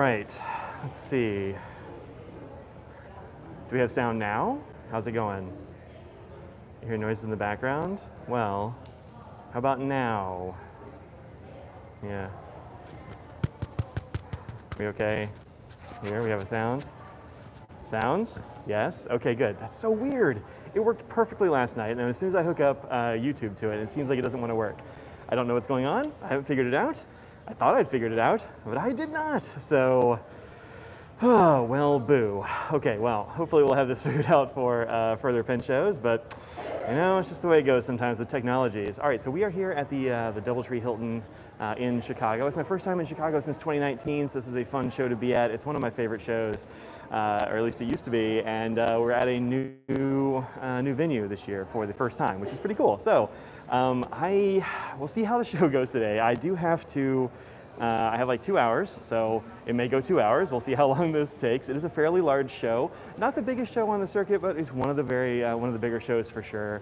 right, let's see. Do we have sound now? How's it going? You hear noises in the background? Well, how about now? Yeah. We okay? Here, we have a sound. Sounds? Yes? Okay, good. That's so weird. It worked perfectly last night, and then as soon as I hook up YouTube to it, it seems like it doesn't want to work. I don't know what's going on. I haven't figured it out. I thought I'd figured it out, but I did not. So, oh, well, boo. Okay, well, hopefully we'll have this figured out for further pen shows, but you know, it's just the way it goes sometimes with technologies. All right, so we are here at the DoubleTree Hilton in Chicago. It's my first time in Chicago since 2019, so this is a fun show to be at. It's one of my favorite shows, or at least it used to be, and we're at a new venue this year for the first time, which is pretty cool. So we'll see how the show goes today. I do have to. I have like 2 hours, so it may go 2 hours. We'll see how long this takes. It is a fairly large show, not the biggest show on the circuit, but it's one of the bigger shows for sure.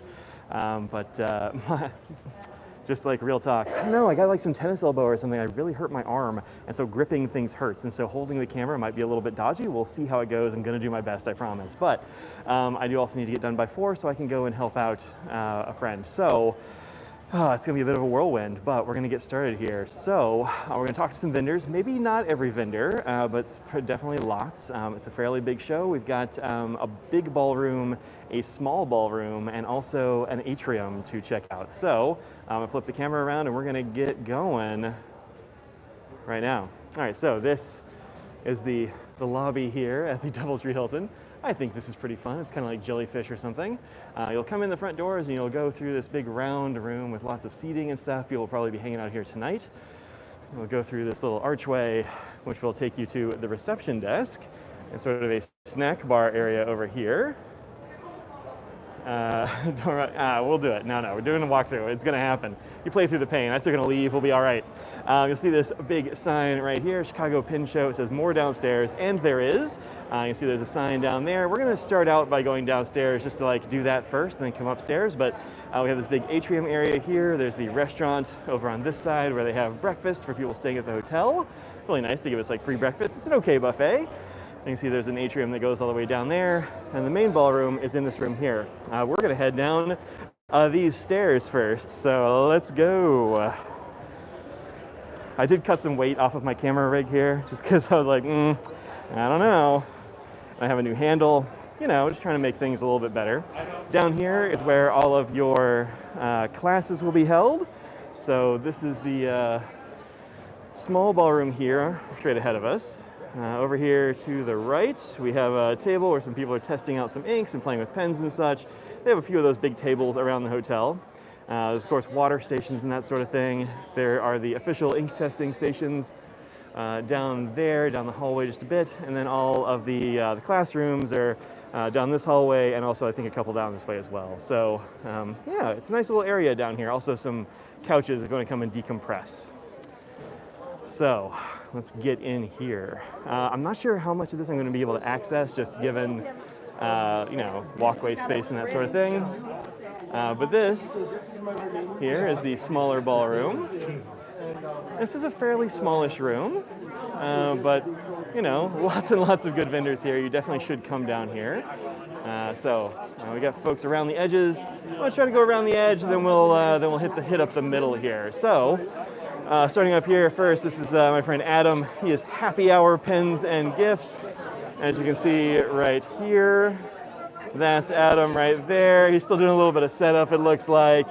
Just like real talk, I don't know, I got like some tennis elbow or something. I really hurt my arm, and so gripping things hurts, and so holding the camera might be a little bit dodgy. We'll see how it goes. I'm gonna do my best, I promise. But I do also need to get done by 4 so I can go and help out a friend. So. Oh, it's gonna be a bit of a whirlwind, but we're gonna get started here. So we're gonna talk to some vendors, maybe not every vendor, but definitely lots. It's a fairly big show. We've got a big ballroom, a small ballroom, and also an atrium to check out. So I'm gonna flip the camera around and we're gonna get going right now. All right, so this is the lobby here at the DoubleTree Hilton. I think this is pretty fun. It's kind of like jellyfish or something. You'll come in the front doors and you'll go through this big round room with lots of seating and stuff. People will probably be hanging out here tonight. We'll go through this little archway, which will take you to the reception desk and sort of a snack bar area over here. We'll do it. No, we're doing a walkthrough. It's gonna happen. You play through the pain. That's gonna leave. We'll be all right. You'll see this big sign right here, Chicago Pin Show. It says more downstairs, and there is. You see there's a sign down there. We're gonna start out by going downstairs just to like do that first and then come upstairs. But we have this big atrium area here. There's the restaurant over on this side where they have breakfast for people staying at the hotel. Really nice to give us like free breakfast. It's an okay buffet. You can see there's an atrium that goes all the way down there, and the main ballroom is in this room here. We're gonna head down these stairs first, so let's go. I did cut some weight off of my camera rig here, just because I was like, I don't know. I have a new handle, you know, just trying to make things a little bit better. Down here is where all of your classes will be held. So this is the small ballroom here, straight ahead of us. Over here to the right, we have a table where some people are testing out some inks and playing with pens and such. They have a few of those big tables around the hotel. There's of course water stations and that sort of thing. There are the official ink testing stations down there, down the hallway just a bit, and then all of the classrooms are down this hallway, and also I think a couple down this way as well. So yeah, it's a nice little area down here. Also some couches that are going to come and decompress. So let's get in here. I'm not sure how much of this I'm going to be able to access, just given, you know, walkway space and that sort of thing. But this here is the smaller ballroom. This is a fairly smallish room, but you know, lots and lots of good vendors here. You definitely should come down here. So we got folks around the edges. I'm gonna try to go around the edge, and then we'll hit up the middle here. So. Starting up here first, this is my friend Adam. He is Happy Hour Pens and Gifts. As you can see right here, that's Adam right there. He's still doing a little bit of setup, it looks like.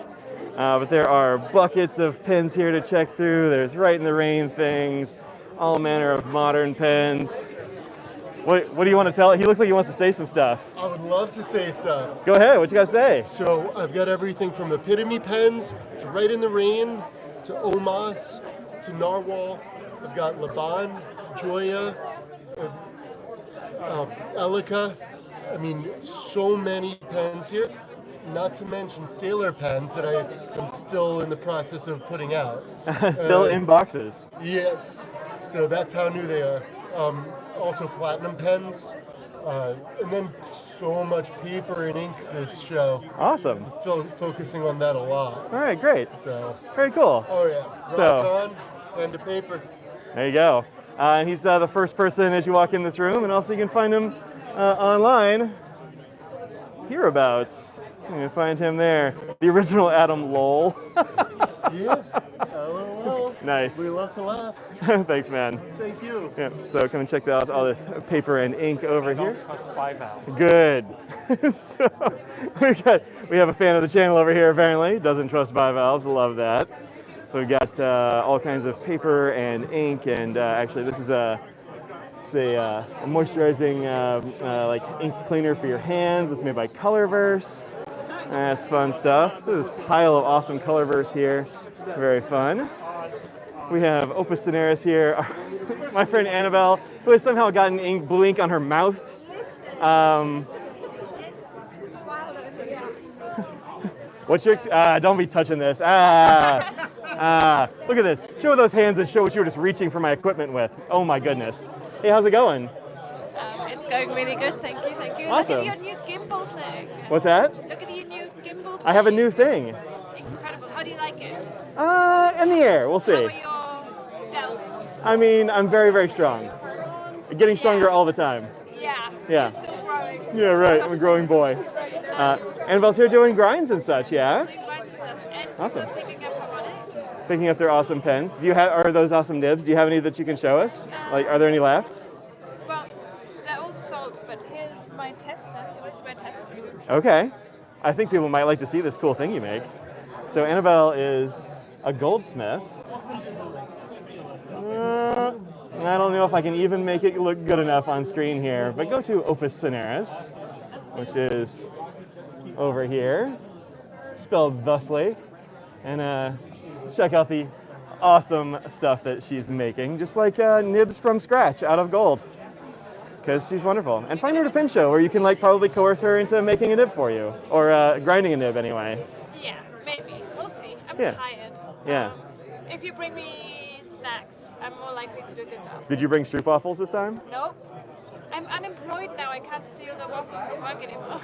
But there are buckets of pens here to check through. There's Right in the Rain things, all manner of modern pens. What do you want to tell? He looks like he wants to say some stuff. I would love to say stuff. Go ahead, what you got to say? So I've got everything from Epitome pens to Right in the Rain, to Omas, to Narwhal. I've got Laban, Joya, Elica. I mean, so many pens here. Not to mention sailor pens that I am still in the process of putting out. Still in boxes. Yes. So that's how new they are. Also platinum pens. And then so much paper and ink this show. Awesome. Focusing on that a lot. All right, great. So very cool. Oh yeah. Rock on, pen to paper. There you go. And he's the first person as you walk in this room, and also you can find him online. Hereabouts. You can find him there. The original Adam Lowell. Yeah. LOL. Nice. We love to laugh. Thanks, man. Thank you. Yeah. So come and check out all this paper and ink over here. Trust bivalve. Good. So we have a fan of the channel over here apparently. Doesn't trust bivalves. Love that. We've got all kinds of paper and ink, and actually this is a moisturizing like ink cleaner for your hands. It's made by Colorverse. That's fun stuff. There's this pile of awesome Colorverse here. Very fun. We have Opus Cineris here. My friend Annabelle, who has somehow gotten blue ink on her mouth. What's your don't be touching this. Look at this. Show those hands and show what you were just reaching for my equipment with. Oh my goodness. Hey, how's it going? It's going really good, thank you, thank you. Awesome. Look at your new gimbal thing. What's that? Look at your new gimbal thing. I have a new thing. Incredible. How do you like it? In the air. We'll How see. are your delts? I mean, I'm very, very strong. Getting stronger all the time. Yeah. Yeah. You're still growing. Yeah, right. I'm a growing boy. Annabelle's here doing grinds and such, yeah? Doing grinds and stuff. And Awesome. you're picking up harmonics. Picking up their awesome pens. Are those awesome nibs? Do you have any that you can show us? Like, are there any left? Well, they're all sold, but here's my tester. Here's my tester. Okay. I think people might like to see this cool thing you make. So Annabelle is a goldsmith. I don't know if I can even make it look good enough on screen here, but go to Opus Cineris, which is over here, spelled thusly, and check out the awesome stuff that she's making, just like nibs from scratch out of gold, because she's wonderful. And find her at a pin show where you can probably coerce her into making a nib for you, or grinding a nib anyway. Yeah, maybe. We'll see. I'm Yeah. tired. Yeah. If you bring me snacks, I'm more likely to do a good job. Did you bring stroopwafels this time? Nope. I'm unemployed now. I can't steal the waffles from work anymore.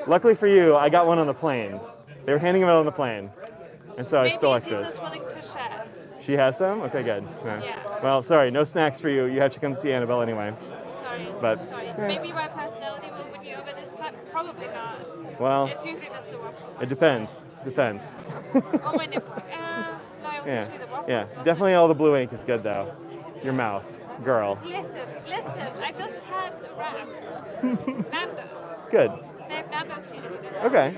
Luckily for you, I got one on the plane. They were handing them out on the plane, and so I Maybe stole Caesar's extras. willing to share. She has some? Okay, good. Yeah. Well, sorry, no snacks for you. You have to come see Annabelle anyway. Sorry. But- Sorry. yeah. Maybe my personality will win you over this time. Probably not. Well, It's usually just the waffles. it depends. Depends. Oh, my nipple. No, it was Yeah. usually the waffles. Yeah. wasn't Definitely it? all the blue ink is good though. Your mouth, girl. Listen. I just had a wrap. Nando's. Good. They have Nando's here today. Okay.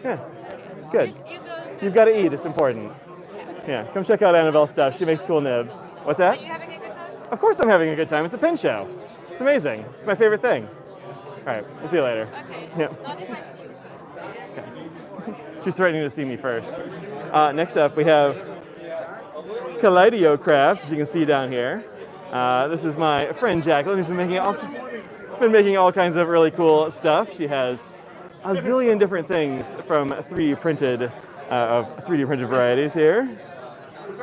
Yeah. Good. You go. You've got to eat. It's important. Yeah. Come check out Annabelle's stuff. She makes cool nibs. What's Are that? you having a good time? Of course I'm having a good time. It's a pin show. It's amazing. It's my favorite thing. All right. We'll see you later. Okay. Yeah. Not if I see you first. She's threatening to see me first. Next up, we have Kaleido Crafts, as you can see down here. This is my friend Jacqueline, who's been making all kinds of really cool stuff. She has a zillion different things from 3D printed varieties here.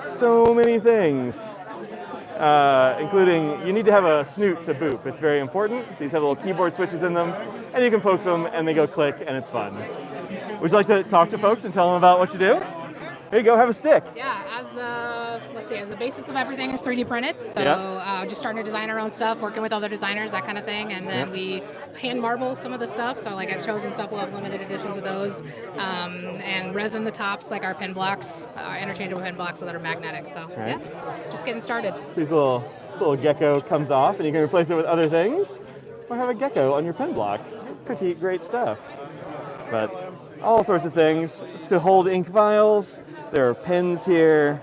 So many things, including you need to have a snoot to boop. It's very important. These have little keyboard switches in them, and you can poke them, and they go click, and it's fun. Would you like to talk to folks and tell them about what you do? Here you go, have a stick. Yeah, as the basis of everything is 3D printed. So Yeah. just starting to design our own stuff, working with other designers, that kind of thing. And then we hand marble some of the stuff. So like at shows and stuff, we'll have limited editions of those. And resin the tops, like our pen blocks, interchangeable pen blocks that are magnetic. So Right. yeah, just getting started. So this little gecko comes off, and you can replace it with other things, or have a gecko on your pen block. Pretty great stuff. But all sorts of things to hold ink vials. There are pens here.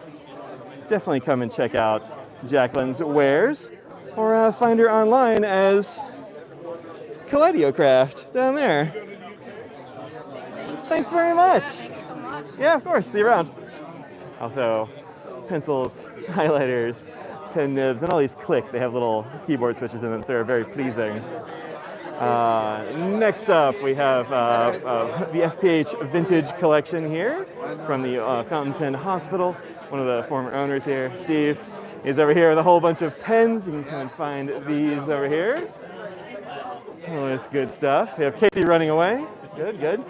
Definitely come and check out Jacqueline's wares, or find her online as Kaleido Craft down there. Thanks very much. Thank you so much. Yeah, of course. See you around. Also, pencils, highlighters, pen nibs, and all these click. They have little keyboard switches in them, so they're very pleasing. Next up, we have the FPH Vintage Collection here from the Fountain Pen Hospital. One of the former owners here, Steve, is over here with a whole bunch of pens. You can come and find these over here. All this good stuff. We have Casey running away. Good, good.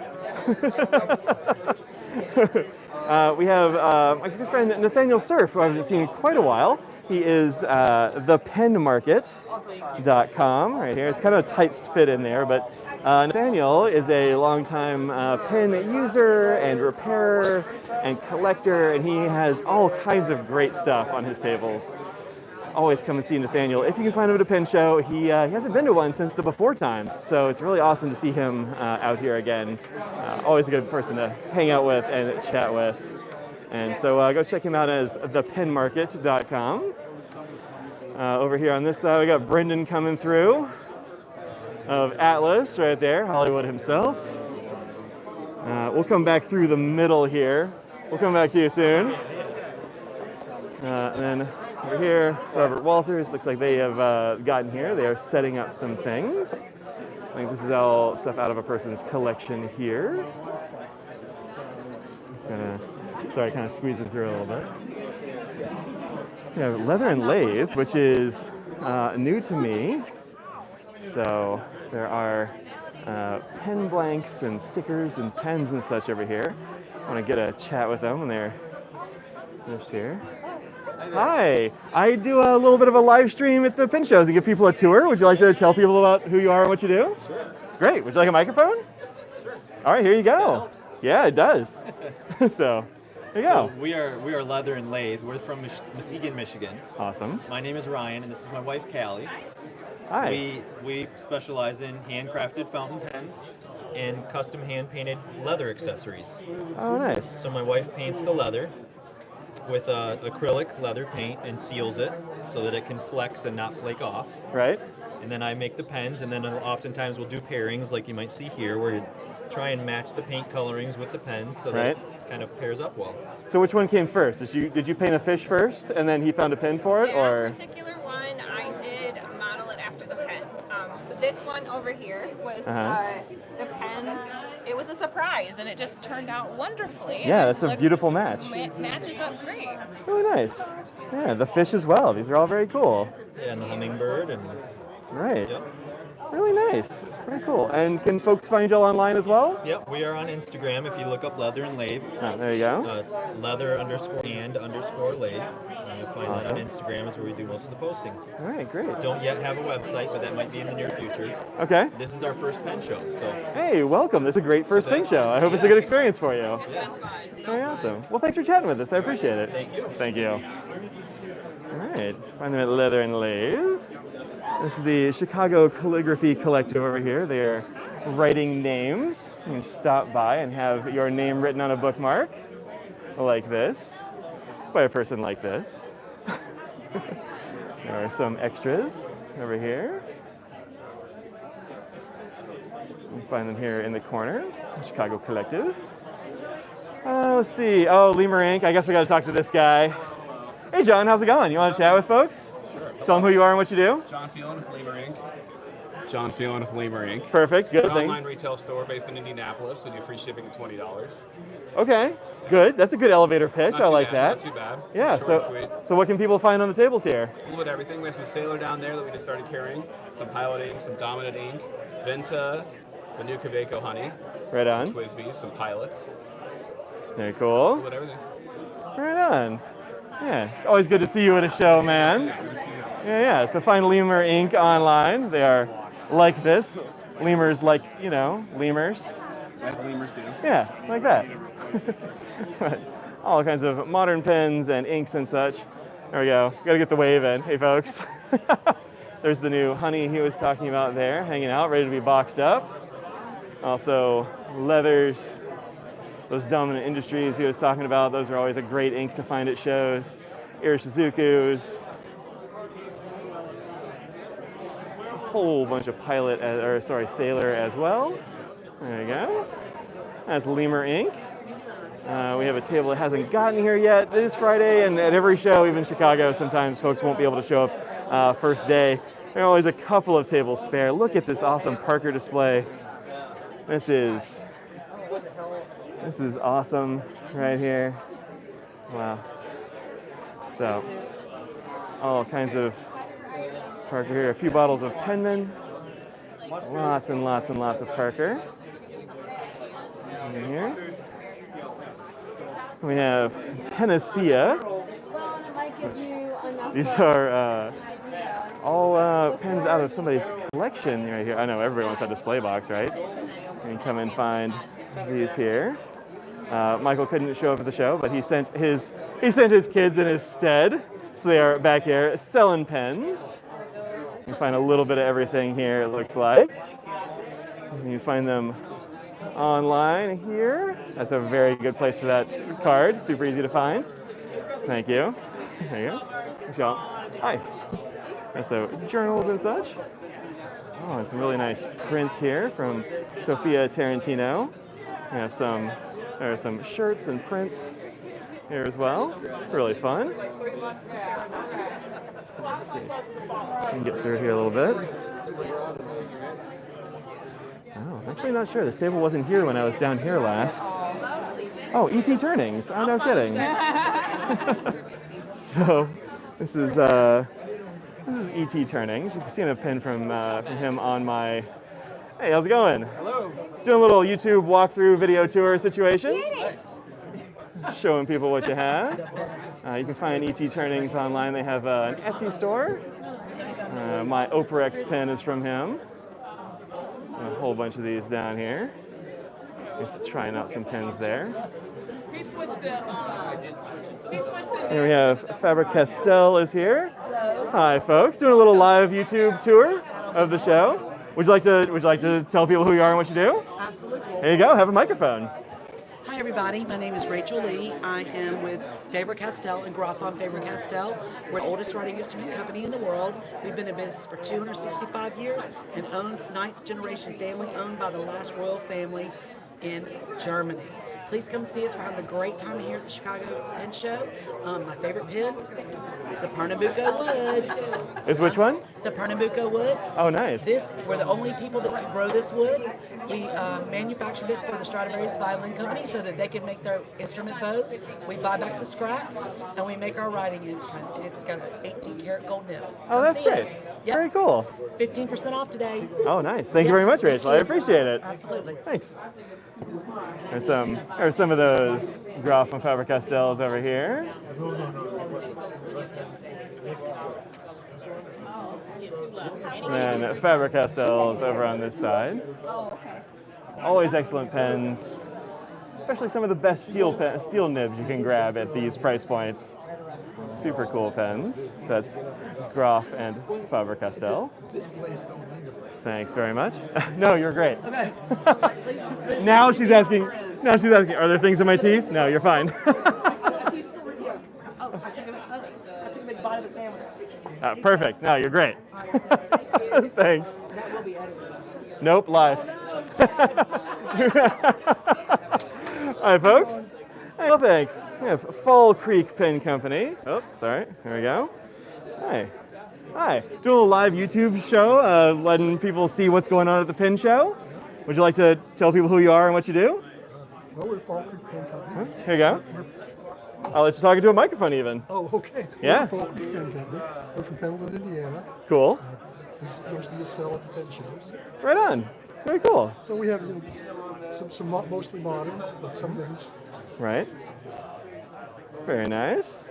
We have my good friend Nathaniel Surf, who I haven't seen in quite a while. He is thepenmarket.com right here. It's kind of a tight fit in there, but Nathaniel is a longtime pen user and repairer and collector, and he has all kinds of great stuff on his tables. Always come and see Nathaniel if you can find him at a pen show. He hasn't been to one since the before times, so it's really awesome to see him out here again. Always a good person to hang out with and chat with. And so go check him out as thepenmarket.com. Over here on this side, we got Brendan coming through of Atlas right there, Hollywood himself. We'll come back through the middle here. We'll come back to you soon. And then over here, Robert Walters. Looks like they have gotten here. They are setting up some things. I think this is all stuff out of a person's collection here. Sorry, kind of squeezing through a little bit. We have leather and lathe, which is new to me. So there are pen blanks and stickers and pens and such over here. I want to get a chat with them when they're finished here. Hi, I do a little bit of a live stream at the pen shows to give people a tour. Would you like to tell people about who you are and what you do? Sure. Great. Would you like a microphone? Sure. All right, here you go. That helps. Yeah, it does. So, there you go. So we are Leather and Lathe. We're from Muskegon, Michigan. Awesome. My name is Ryan, and this is my wife, Callie. Hi. We specialize in handcrafted fountain pens and custom hand-painted leather accessories. Oh, nice. So my wife paints the leather with acrylic leather paint and seals it so that it can flex and not flake off. Right. And then I make the pens, and then oftentimes we'll do pairings like you might see here, where you try and match the paint colorings with the pens so that it kind of pairs up well. So which one came first? Did you paint a fish first, and then he found a pen for it, or? That particular one, I did model it after the pen. This one over here was the pen. It was a surprise, and it just turned out wonderfully. Yeah, that's a beautiful match. It matches up great. Really nice. Yeah, the fish as well. These are all very cool. Yeah, and the hummingbird and. Right. Yep. Really nice. Very cool. And can folks find y'all online as well? Yep, we are on Instagram if you look up Leather and Lathe. Oh, there you go. It's leather_and_lathe. You'll find that on Instagram is where we do most of the posting. All right, great. Don't yet have a website, but that might be in the near future. Okay. This is our first pen show, so. Hey, welcome. This is a great first pen show. I hope it's a good experience for you. Very awesome. Well, thanks for chatting with us. I appreciate it. Thank you. Thank you. All right. Find them at Leather and Lathe. This is the Chicago Calligraphy Collective over here. They are writing names. You can stop by and have your name written on a bookmark like this by a person like this. There are some extras over here. You can find them here in the corner, Chicago Collective. Let's see. Oh, Lemur Inc. I guess we got to talk to this guy. Hey, John, how's it going? You want to chat with folks? Sure. Tell them who you are and what you do. John Phelan with Lemur Inc. John Phelan with Lemur Inc. Perfect. Good An thing. online retail store based in Indianapolis. We do free shipping at $20. Okay. Good. That's a good elevator pitch. Not I too like bad, that. Not too bad. Yeah. Short and So, sweet. so what can people find on the tables here? A little bit of everything. We have some Sailor down there that we just started carrying. Some Pilot ink, some Dominant ink, Venta, the new Quebeco honey, Right on. Twisby, some Pilots. Very A cool. little bit of everything. Right on. Yeah. It's always good to see you at a show, man. Yeah, good to see you. Yeah. So find Lemur Inc. online. They are like this. Lemurs like, you know, lemurs. As lemurs do. Yeah, like that. But all kinds of modern pens and inks and such. There we go. Got to get the wave in. Hey, folks. There's the new honey he was talking about there, hanging out, ready to be boxed up. Also, leathers, those Dominant Industries he was talking about. Those are always a great ink to find at shows. Irishizuku's. A whole bunch of Sailor as well. There you go. That's Lemur Inc. We have a table that hasn't gotten here yet. It is Friday, and at every show, even Chicago, sometimes folks won't be able to show up first day. There are always a couple of tables spare. Look at this awesome Parker display. This is awesome right here. Wow. So, all kinds of Parker here. A few bottles of Penman. Lots and lots and lots of Parker. In here. We have Panacea. Well, and it might give you enough These are all pens out of somebody's collection right here. I know everybody wants that display box, right? You can come and find these here. Michael couldn't show up at the show, but he sent his kids in his stead. So they are back here selling pens. You can find a little bit of everything here, it looks like. You can find them online here. That's a very good place for that card. Super easy to find. Thank you. There you go. Michelle. Hi. So journals and such. Oh, and some really nice prints here from Sophia Tarantino. We have there are some shirts and prints here as well. Really fun. Let's see. We can get through here a little bit. Oh, I'm actually not sure. This table wasn't here when I was down here last. Oh, E.T. Turnings. Oh, no kidding. So, this is E.T. Turnings. You've seen a pin from him on my. Hey, how's it going? Hello. Doing a little YouTube walkthrough video tour situation. Nice. Showing people what you have. You can find E.T. Turnings online. They have an Etsy store. My Oprah X pen is from him. A whole bunch of these down here. Just trying out some pens there. Here we have Faber-Castell is here. Hi, folks. Doing a little live YouTube tour of the show. Would you like to tell people who you are and what you do? Absolutely. There you go. Have a microphone. Hi, everybody. My name is Rachel Lee. I am with Faber-Castell and Grothon Faber-Castell. We're the oldest writing instrument company in the world. We've been in business for 265 years and owned, 9th generation family, owned by the last royal family in Germany. Please come see us. We're having a great time here at the Chicago Pen Show. My favorite pen, the Pernambuco wood. Is which one? The Pernambuco wood. Oh, nice. We're the only people that can grow this wood. We manufactured it for the Stradivarius Violin Company so that they can make their instrument bows. We buy back the scraps and we make our writing instrument. It's got an 18-karat gold nib. Oh, that's great. Yep. Very cool. 15% off today. Oh, nice. Thank you very much, Rachel. I appreciate it. Absolutely. Thanks. There's some of those Graf and Faber-Castells over here. And Faber-Castells over on this side. Always excellent pens, especially some of the best steel nibs you can grab at these price points. Super cool pens. That's Graf and Faber-Castell. Thanks very much. No, you're great. Okay. Now she's asking, are there things in my teeth? No, you're fine. I took a big bite of a sandwich. Perfect. No, you're great. Thanks. That will be edited. Nope, live. Hi, folks. Hey, well, thanks. We have Fall Creek Pen Company. Oh, sorry. Here we go. Hi. Doing a live YouTube show, letting people see what's going on at the pen show. Would you like to tell people who you are and what you do? Well, we're Fall Creek Pen Company. Here you go. I'll let you talk into a microphone even. Oh, okay. Yeah. We're Fall Creek Pen Company. We're from Pendleton, Indiana. Cool. We mostly sell at the pen shows. Right on. Very cool. So we have some mostly modern, but some vintage. Right. Very nice.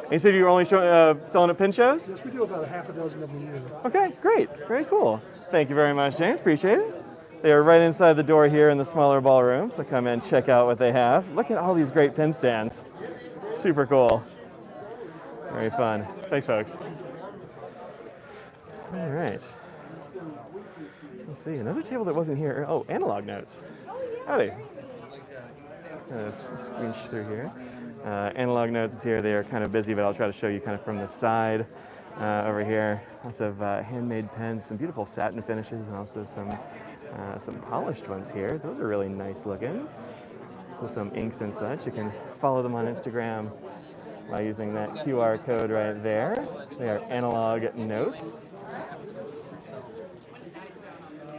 And you said you were only selling at pen shows? Yes, we do about a half a dozen of them a year. Okay, great. Very cool. Thank you very much, James. Appreciate it. They are right inside the door here in the smaller ballroom, so come in and check out what they have. Look at all these great pen stands. Super cool. Very fun. Thanks, folks. All right. Let's see, another table that wasn't here. Oh, analog notes. Howdy. Scrunch through here. Analog notes is here. They are kind of busy, but I'll try to show you kind of from the side over here. Lots of handmade pens, some beautiful satin finishes, and also some polished ones here. Those are really nice looking. So some inks and such. You can follow them on Instagram by using that QR code right there. They are analog notes.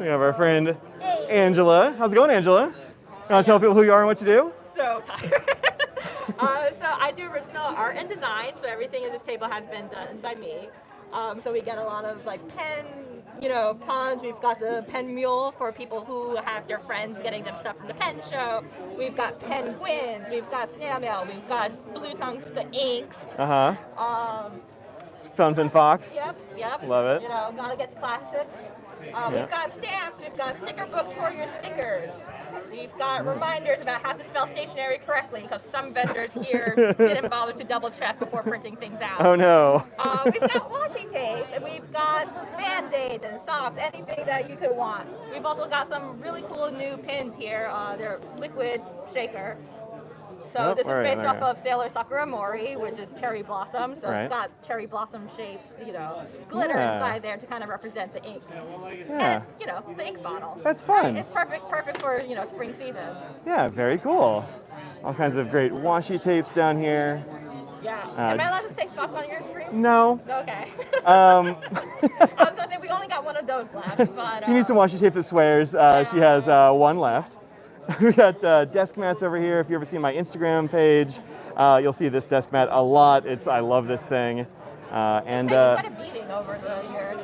We have our friend Angela. How's it going, Angela? You want to tell people who you are and what you do? So tired. So I do original art and design, so everything at this table has been done by me. So we get a lot of like pen, puns. We've got the pen mule for people who have their friends getting them stuff from the pen show. We've got penguins. We've got snail mail. We've got blue tongues, the inks. Fountain Fox. Yep. Love it. You know, gotta get the classics. We've got stamps, we've got sticker books for your stickers. We've got reminders about how to spell stationery correctly, because some vendors here didn't bother to double check before printing things out. Oh no. We've got washi tape, and we've got Band-Aids and socks, anything that you could want. We've also got some really cool new pins here. They're liquid shaker. So this is based off of Sailor Sakura Mori, which is cherry blossom. So it's got cherry blossom shaped, glitter inside there to kind of represent the ink. And it's, the ink bottle. That's fun. It's perfect for, spring season. Yeah, very cool. All kinds of great washi tapes down here. Yeah. Am I allowed to say fuck on your stream? No. Okay. I was going to say, we only got one of those left. But, you need some washi tape that swears. She has one left. We got desk mats over here. If you ever see my Instagram page, you'll see this desk mat a lot. I love this thing. And kind of beating over the year.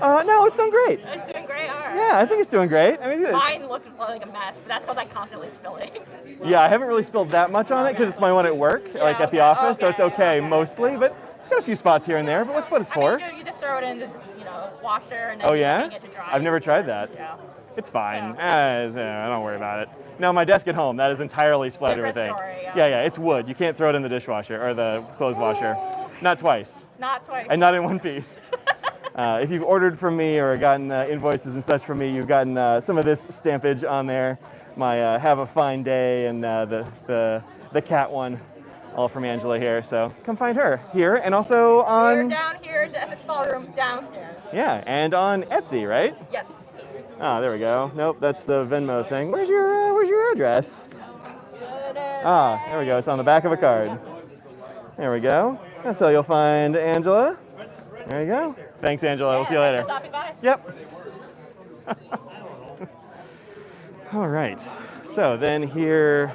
no, it's doing great. It's doing great. All right. Yeah, I think it's doing great. I mean, mine looks like a mess, but that's because I constantly spill it. Yeah, I haven't really spilled that much on it because it's my one at work, like at the office, so it's okay mostly. But it's got a few spots here and there. But that's what it's for. You just throw it in the washer and then hang it to dry. I've never tried that. Yeah. It's fine. I don't worry about it. No, my desk at home, that is entirely splattered with ink. Story, yeah, it's wood. You can't throw it in the dishwasher or the clothes washer. Not twice. Not twice. And not in one piece. If you've ordered from me or gotten invoices and such from me, you've gotten some of this stampage on there. My Have a Fine Day and the cat one, all from Angela here. So come find her here and also on... We're down here in the Essex Ballroom downstairs. Yeah, and on Etsy, right? Yes. Ah, there we go. Nope, that's the Venmo thing. Where's your address? Ah, there we go. It's on the back of a card. There we go. That's how you'll find Angela. There you go. Thanks, Angela. We'll see you later. Thanks for stopping by. Yep. All right. So then here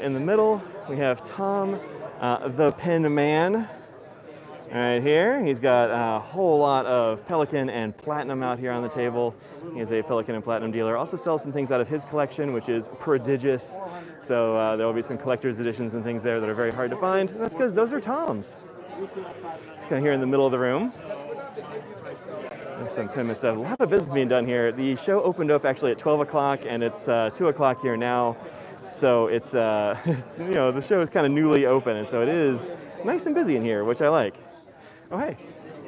in the middle, we have Tom, the Pen Man. Right here, he's got a whole lot of Pelican and Platinum out here on the table. He's a Pelican and Platinum dealer. Also sells some things out of his collection, which is prodigious. So there will be some collector's editions and things there that are very hard to find. And that's because those are Tom's. It's kind of here in the middle of the room. There's some Penman stuff. A lot of business being done here. The show opened up actually at 12 o'clock, and it's 2 o'clock here now. So it's the show is kind of newly open, and so it is nice and busy in here, which I like. Oh, hey,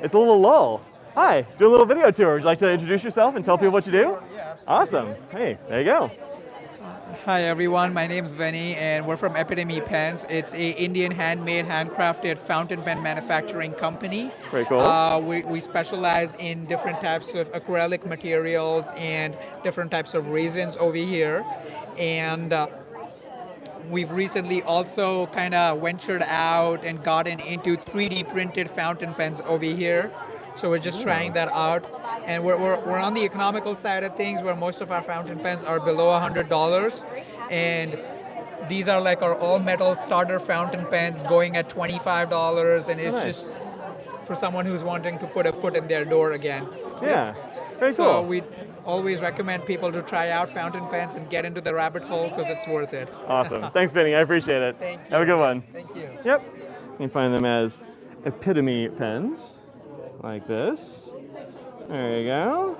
it's a little lull. Hi, do a little video tour. Would you like to introduce yourself and tell people what you do? Yeah, awesome. Hey, there you go. Hi, everyone. My name is Vinny, and we're from Epitome Pens. It's a Indian handmade, handcrafted fountain pen manufacturing company. Very cool. We specialize in different types of acrylic materials and different types of resins over here. And we've recently also kind of ventured out and gotten into 3D printed fountain pens over here. So we're just trying that out. And we're on the economical side of things where most of our fountain pens are below $100. And these are like our all metal starter fountain pens going at $25. And it's just for someone who's wanting to put a foot in their door again. Yeah, very cool. So we always recommend people to try out fountain pens and get into the rabbit hole because it's worth it. Awesome. Thanks, Vinny. I appreciate it. Thank you. Have a good one. Thank you. Yep. You can find them as Epitome pens, like this. There you go.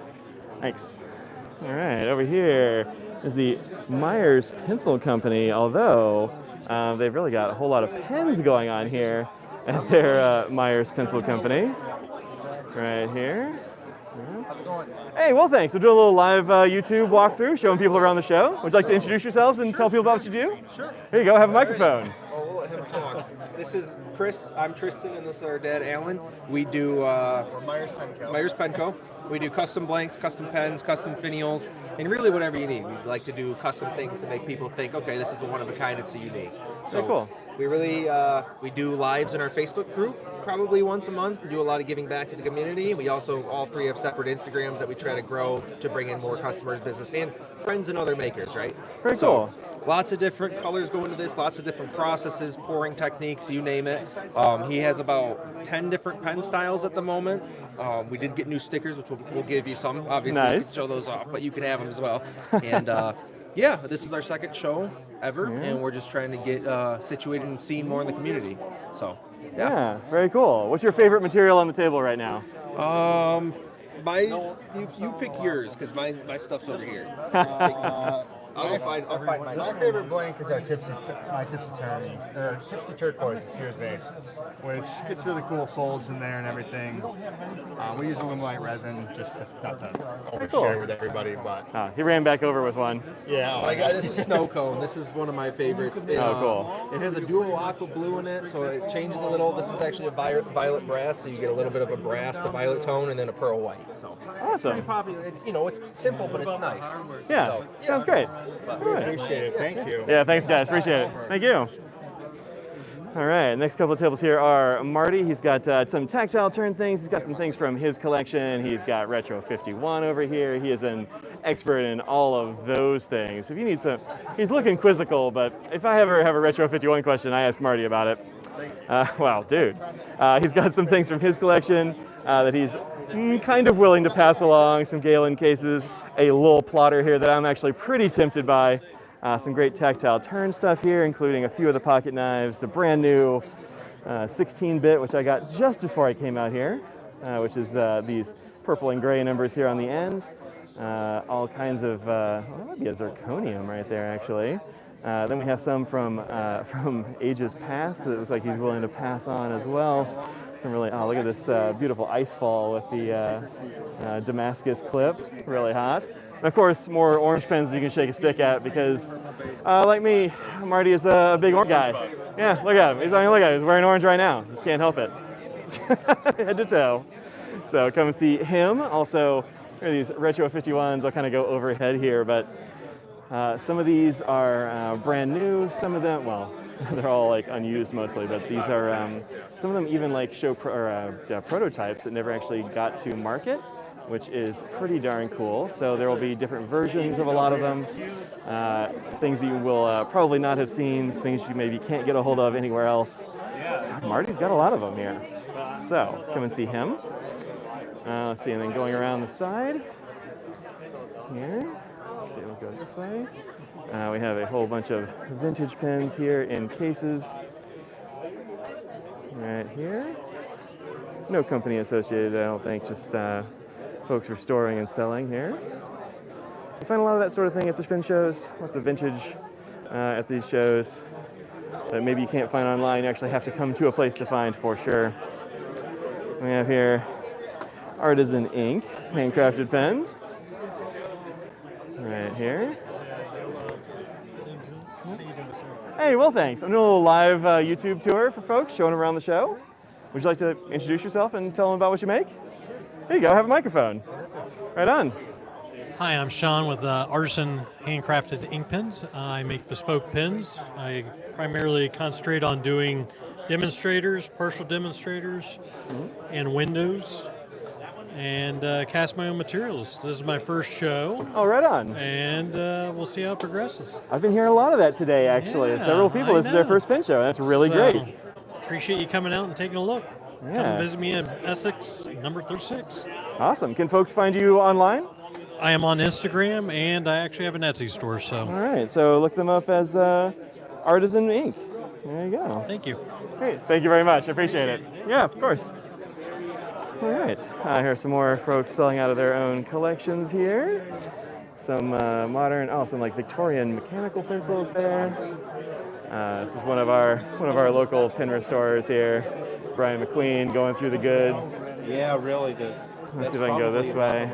Thanks. All right, over here is the Myers Pencil Company, although they've really got a whole lot of pens going on here at their Myers Pencil Company. Right here. How's it going? Hey, well, thanks. We'll do a little live YouTube walkthrough, showing people around the show. Would you like to introduce yourselves and tell people about what you do? Sure. Here you go. Have a microphone. Oh, we'll let him talk. This is Chris. I'm Tristan, and this is our dad, Alan. We do Myers Penco. Myers Penco. We do custom blanks, custom pens, custom finials, and really whatever you need. We'd like to do custom things to make people think, okay, this is a one of a kind. It's a unique. So very cool. We really we do lives in our Facebook group probably once a month. We do a lot of giving back to the community. We also all three have separate Instagrams that we try to grow to bring in more customers, business, and friends and other makers, right? Very cool. Lots of different colors go into this, lots of different processes, pouring techniques, you name it. He has about 10 different pen styles at the moment. We did get new stickers, which we'll give you some. Obviously, nice. You can show those off, but you can have them as well. And Yeah, this is our second show ever, and we're just trying to get situated and seen more in the community. So, Yeah, very cool. What's your favorite material on the table right now? You pick yours because my stuff's over here. I'll find mine. My favorite blank is our tipsy turquoise, excuse me, which gets really cool folds in there and everything. We use Illumilite resin just not to overshare with everybody, but He ran back over with one. yeah. This is Snow Cone. This is one of my favorites. Cool. It has a dual aqua blue in it, so it changes a little. This is actually a violet brass, so you get a little bit of a brass to violet tone, and then a pearl white. So Awesome. pretty popular. It's it's simple, but it's nice. Yeah, So, sounds great. We appreciate it. Thank you. Yeah, thanks guys, appreciate it. Thank you. All right, next couple of tables here are Marty. He's got some tactile turn things. He's got some things from his collection. He's got Retro 51 over here. He is an expert in all of those things. If you need some, he's looking quizzical, but if I ever have a Retro 51 question, I ask Marty about it. Well, dude, he's got some things from his collection that he's kind of willing to pass along. Some Galen cases, a little plotter here that I'm actually pretty tempted by. Some great tactile turn stuff here, including a few of the pocket knives, the brand new 16-bit, which I got just before I came out here, which is these purple and gray numbers here on the end. All kinds of, that might be a zirconium right there, actually. Then we have some from ages past that it looks like he's willing to pass on as well. Some really, look at this beautiful ice fall with the Damascus clip, really hot. And of course, more orange pens you can shake a stick at because, like me, Marty is a big orange guy. Yeah, look at him. Look at him. He's wearing orange right now. You can't help it. Head to toe. So come and see him. Also, here are these Retro 51s. I'll kind of go overhead here, but some of these are brand new. Some of them, well, they're all like unused mostly, but these are, some of them even like show prototypes that never actually got to market, which is pretty darn cool. So there will be different versions of a lot of them. Things that you will probably not have seen, things you maybe can't get a hold of anywhere else. Marty's got a lot of them here. So come and see him. Let's see, and then going around the side here. Let's see, we'll go this way. We have a whole bunch of vintage pens here in cases. Right here. No company associated, I don't think, just folks restoring and selling here. You find a lot of that sort of thing at the pen shows, lots of vintage at these shows that maybe you can't find online, you actually have to come to a place to find for sure. We have here Artisan ink, handcrafted pens. Right here. Hey, well thanks. I'm doing a little live YouTube tour for folks, showing around the show. Would you like to introduce yourself and tell them about what you make? Here you go, have a microphone. Right on. Hi, I'm Sean with Artisan Handcrafted Ink Pens. I make bespoke pens. I primarily concentrate on doing demonstrators, partial demonstrators, and windows, and cast my own materials. This is my first show. Oh, right on. And we'll see how it progresses. I've been hearing a lot of that today, actually. Yeah, Several people, this is their first pen show. That's really great. Appreciate you coming out and taking a look. Yeah. Come visit me in Essex, number 36. Awesome. Can folks find you online? I am on Instagram, and I actually have an Etsy store. So. All right, so look them up as Artisan Ink. There you go. Thank you. Great. Thank you very much. I appreciate it. Yeah, of course. All right. Here's some more folks selling out of their own collections here. Some modern, some like Victorian mechanical pencils there. This is one of our local pen restorers here. Brian McQueen going through the goods. Yeah, really good. Let's see if I can go this way.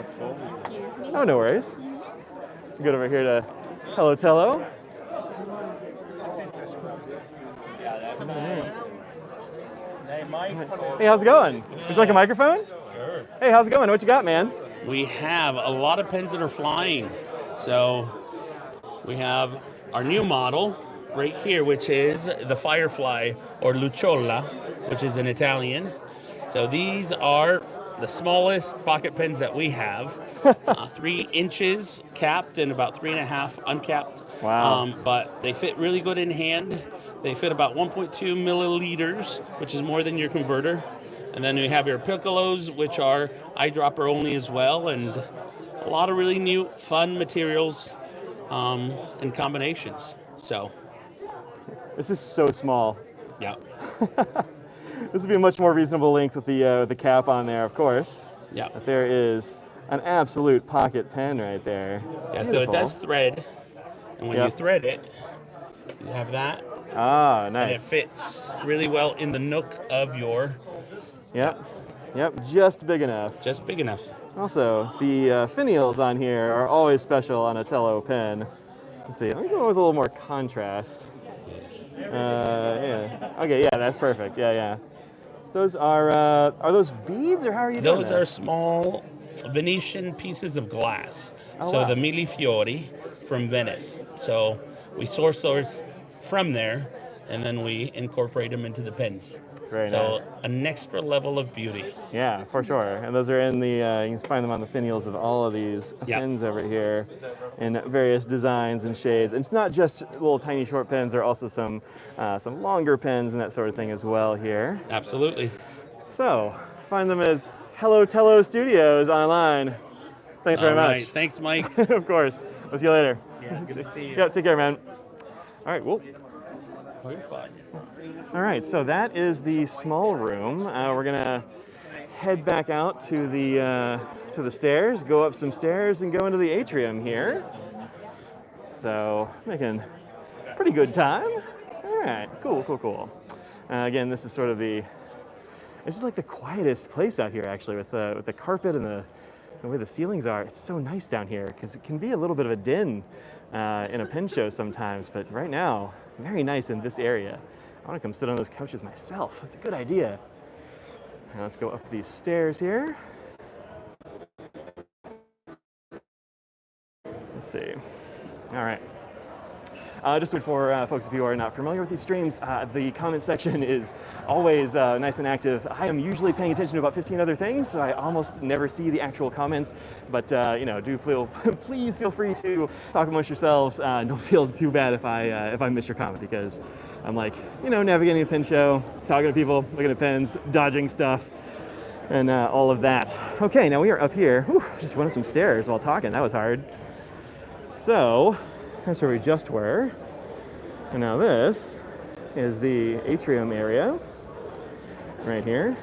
Excuse me. Oh, no worries. Go over here to Hello Tello. Hey, how's it going? Would you like a microphone? Sure. Hey, how's it going? What you got, man? We have a lot of pens that are flying. So we have our new model right here, which is the Firefly or Lucciola, which is in Italian. So these are the smallest pocket pens that we have. 3 inches capped and about 3.5 uncapped. Wow. But they fit really good in hand. They fit about 1.2 milliliters, which is more than your converter. And then we have your Piccolos, which are eyedropper only as well, and a lot of really new, fun materials. and combinations. So, this is so small. yeah. This would be a much more reasonable length with the cap on there, of course. Yeah. But there is an absolute pocket pen right there. Yeah, so it Beautiful. does thread, and when you thread it, you have that. Ah, nice. And it fits really well in the nook of your... Yep, just big enough. Just big enough. Also, the finials on here are always special on a Tello pen. Let's see, let me go with a little more contrast. Yeah. Okay, yeah, that's perfect. Yeah. So those are those beads, or how are you doing Those are small Venetian pieces of glass. Oh, so wow. the Mille Fiori from Venice. So we source those from there, and then we incorporate them into the pens. Very so nice. An extra level of beauty. Yeah, for sure. And those are in the, you can find them on the finials of all of these pens over here in various designs and shades. And it's not just little tiny short pens, there are also some longer pens and that sort of thing as well here. Absolutely. So, find them as Hello Tello Studios online. Thanks very All much. right. Thanks, Mike. Of course. We'll see you later. Yeah, good to see you. Yep, take care, man. All right, well. You're fine. All right, so that is the small room. We're gonna head back out to the stairs, go up some stairs, and go into the atrium here. So making pretty good time. All right, cool. Again, this is sort of this is like the quietest place out here, actually, with the carpet and the way the ceilings are. It's so nice down here because it can be a little bit of a din in a pen show sometimes, but right now, very nice in this area. I want to come sit on those couches myself. That's a good idea. Now let's go up these stairs here. Let's see. All right. Just for folks of you who are not familiar with these streams, the comment section is always nice and active. I am usually paying attention to about 15 other things, so I almost never see the actual comments. But please feel free to talk amongst yourselves. Don't feel too bad if I miss your comment, because I'm like, navigating a pen show, talking to people, looking at pens, dodging stuff, and all of that. Okay, now we are up here. Whew, just went up some stairs while talking. That was hard. So. That's where we just were. And now this is the atrium area right here.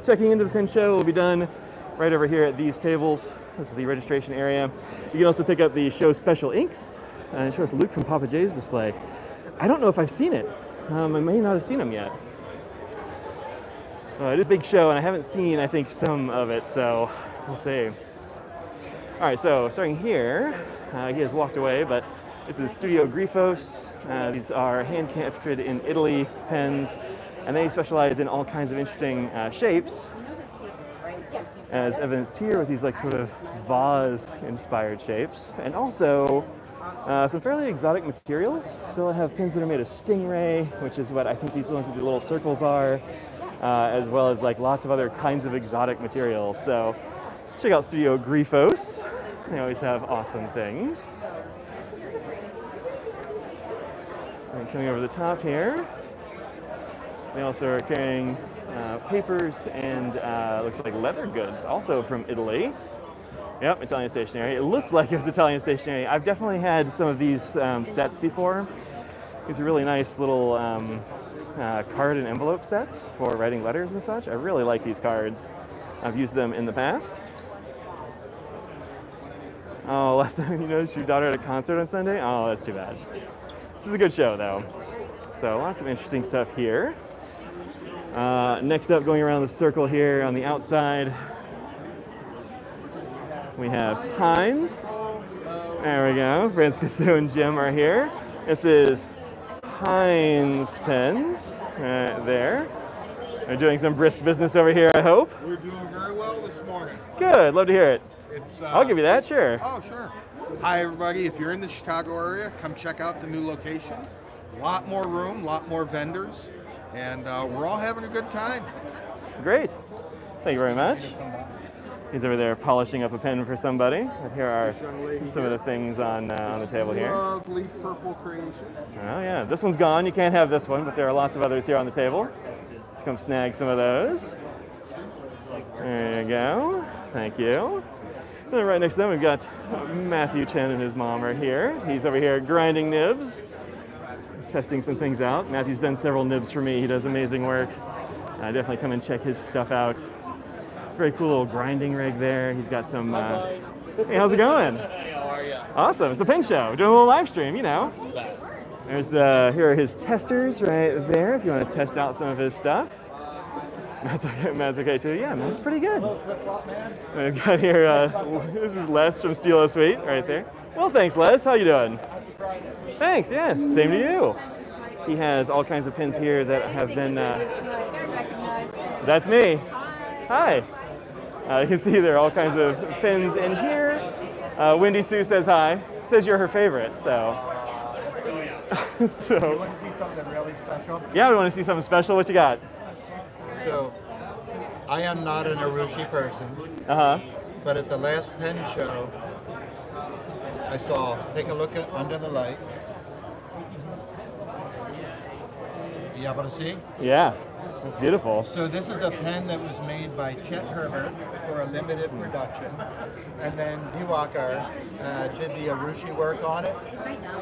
Checking into the pen show will be done right over here at these tables. This is the registration area. You can also pick up the show special inks. And show us Luke from Papa J's display. I don't know if I've seen it. I may not have seen them yet. It is a big show, and I haven't seen, I think, some of it, so we'll see. All right, so starting here, he has walked away, but this is Studio Grifos. These are handcrafted in Italy pens, and they specialize in all kinds of interesting shapes, as evidenced here with these sort of vase-inspired shapes, and also some fairly exotic materials. So they'll have pens that are made of stingray, which is what I think these ones with the little circles are, as well as lots of other kinds of exotic materials. So check out Studio Grifos. They always have awesome things. And coming over the top here, they also are carrying papers and looks like leather goods, also from Italy. Yep, Italian stationery. It looked like it was Italian stationery. I've definitely had some of these sets before. These are really nice little card and envelope sets for writing letters and such. I really like these cards. I've used them in the past. Oh, last time you noticed your daughter at a concert on Sunday? Oh, that's too bad. This is a good show, though. So lots of interesting stuff here. Next up, going around the circle here on the outside, we have Heinz. There we go. Francisco and Jim are here. This is Heinz pens right there. They're doing some brisk business over here, I hope. We're doing very well this morning. Good. Love to hear it. It's, I'll give you that, sure. Oh, sure. Hi, everybody. If you're in the Chicago area, come check out the new location. A lot more room, a lot more vendors, and we're all having a good time. Great. Thank you very much. He's over there polishing up a pen for somebody. And here are some of the things on the table here. Lovely purple creation. Oh, yeah. This one's gone. You can't have this one, but there are lots of others here on the table. Let's come snag some of those. There you go. Thank you. And then right next to them, we've got Matthew Chen and his mom are here. He's over here grinding nibs, testing some things out. Matthew's done several nibs for me. He does amazing work. Definitely come and check his stuff out. Very cool little grinding rig there. He's got some. Hey, how's it going? Hey, how are you? Awesome. It's a pin show. Doing a little live stream, you know. It's best. Here are his testers right there. If you want to test out some of his stuff. Matt's okay too. Yeah, Matt's pretty good. We've got here. This is Les from Steel Sweet right there. Well, thanks, Les. How you doing? Thanks. Yeah. Same to you. He has all kinds of pins here that have been. That's me. Hi. You can see there are all kinds of pins in here. Wendy Sue says hi. Says you're her favorite. So. So. You want to see something really special? Yeah, we want to see something special. What you got? So, I am not an Arushi person. But at the last pen show, I saw. Take a look at under the light. You able to see? Yeah, that's beautiful. So this is a pen that was made by Chet Herbert for a limited production. And then Diwakar did the Arushi work on it.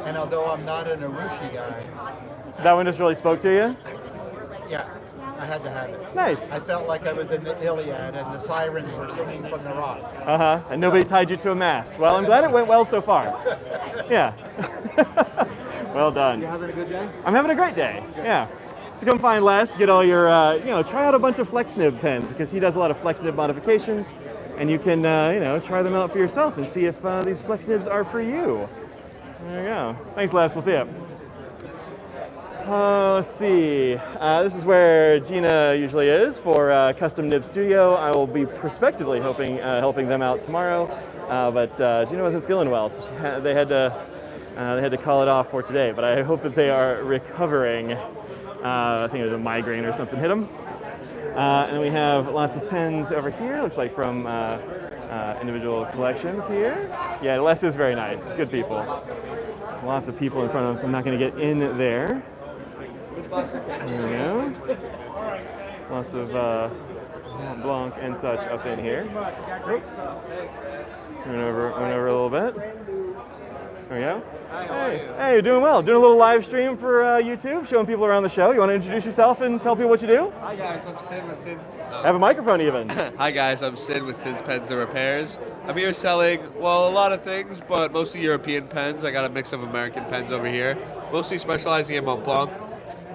And although I'm not an Arushi guy. That one just really spoke to you? Yeah, I had to have it. Nice. I felt like I was in the Iliad and the sirens were singing from the rocks. And nobody tied you to a mast. Well, I'm glad it went well so far. Yeah. Well done. You having a good day? I'm having a great day. Yeah. So come find Les, get all your, try out a bunch of flex nib pens because he does a lot of flex nib modifications, and you can, try them out for yourself and see if these flex nibs are for you. There you go. Thanks, Les. We'll see you. Let's see. This is where Gina usually is for Custom Nib Studio. I will be prospectively helping them out tomorrow, but Gina wasn't feeling well, so they had to call it off for today. But I hope that they are recovering. I think it was a migraine or something hit them. And we have lots of pens over here. Looks like from individual collections here. Yeah, Les is very nice. It's good people. Lots of people in front of them, so I'm not going to get in there. There we go. Lots of Mont Blanc and such up in here. Oops. Went over a little bit. There we go. Hey, you're doing well. Doing a little live stream for YouTube, showing people around the show. You want to introduce yourself and tell people what you do? Hi guys, I'm Sid with Sid. Have a microphone even. Hi guys, I'm Sid with Sid's Pens and Repairs. I'm here selling, well, a lot of things, but mostly European pens. I got a mix of American pens over here, mostly specializing in Mont Blanc.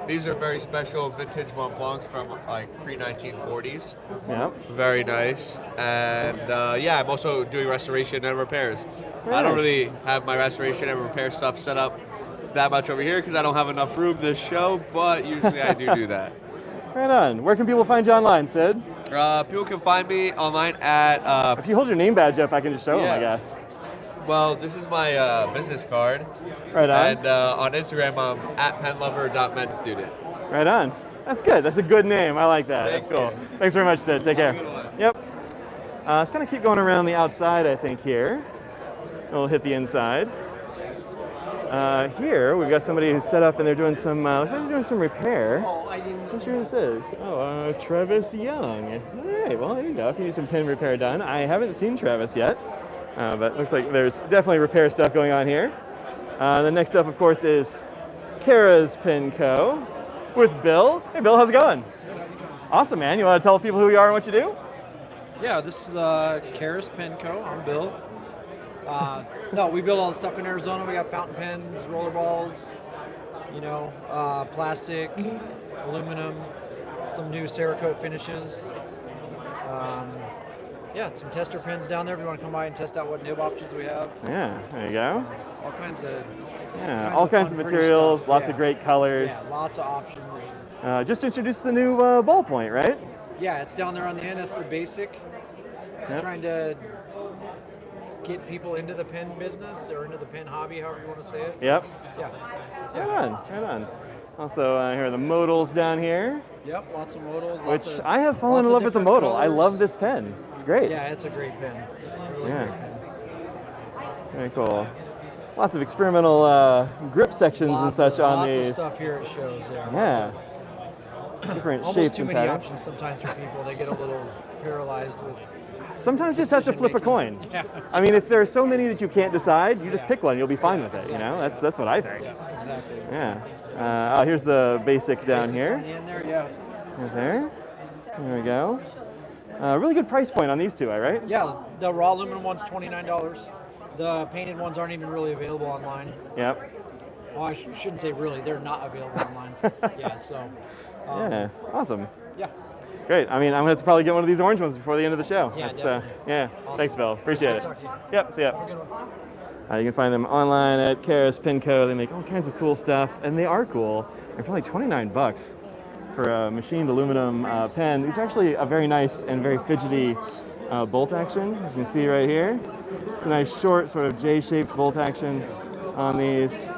These are very special vintage Mont Blancs from like pre-1940s. Yeah. Very nice. And I'm also doing restoration and repairs. Very I don't nice. really have my restoration and repair stuff set up that much over here because I don't have enough room this show, but usually I do that. Right on. Where can people find you online, Sid? People can find me online at... if you hold your name badge up, I can just show them, yeah. I guess. Well, this is my business card. Right on. And on Instagram, I'm at penlover.medstudent. Right on. That's good. That's a good name. I like that. That's cool. Thanks very much, Sid. Take care. Yep. Let's kind of keep going around the outside, I think, here. We'll hit the inside. Here, we've got somebody who's set up and they're doing some repair. I'm sure this is. Travis Young. All right, well, there you go. If you need some pin repair done. I haven't seen Travis yet, but looks like there's definitely repair stuff going on here. The next up, of course, is Kara's Pin Co. with Bill. Hey, Bill, how's it going? Awesome, man. You want to tell people who you are and what you do? Yeah, this is Karis Penco. I'm Bill. No, we build all the stuff in Arizona. We got fountain pens, roller balls, plastic, aluminum, some new Cerakote finishes. Some tester pens down there if you want to come by and test out what nib options we have. Yeah, there you go. All kinds of all kinds of fun, pretty materials, stuff. lots Yeah. of great colors. Yeah, lots of options. Just introduced the new ballpoint, right? Yeah, it's down there on the end. That's the basic. Just trying to get people into the pen business or into the pen hobby, however you want to say it. Yep. Yeah. Right on. Also, here are the modals down here. Yep, lots of modals. Which lots of, I have fallen lots in of love with the different modal. I colors. love this pen. It's great. Yeah, it's a great pen. Really Yeah. great pen. Very cool. Lots of experimental grip sections and such on lots these. of stuff here at shows. Yeah. Different Almost shapes too and many patterns. options sometimes for people. They get a little paralyzed with Sometimes you just have to flip a coin. Yeah. I mean, if there are so many that you can't decide, you just pick one. You'll be fine with it. You know, that's what I think. Exactly. Yeah. Oh, here's the basic down here. On the end there, yeah. Right there. There we go. Really good price point on these two, right? Yeah, the raw aluminum one's $29. The painted ones aren't even really available online. Yep. Well, I shouldn't say really, they're not available online. Yeah, so. Yeah. Awesome. Yeah. Great. I mean, I'm going to have to probably get one of these orange ones before the end of the show. Yeah, That's, definitely. yeah. Awesome. Thanks, Bill. Appreciate Nice it. to talk to you. Yep. See ya. Have a good one. You can find them online at Karas Pinco. They make all kinds of cool stuff, and they are cool. And for like $29 for a machined aluminum pen, these are actually a very nice and very fidgety bolt action. As you can see right here, it's a nice short sort of J-shaped bolt action on these.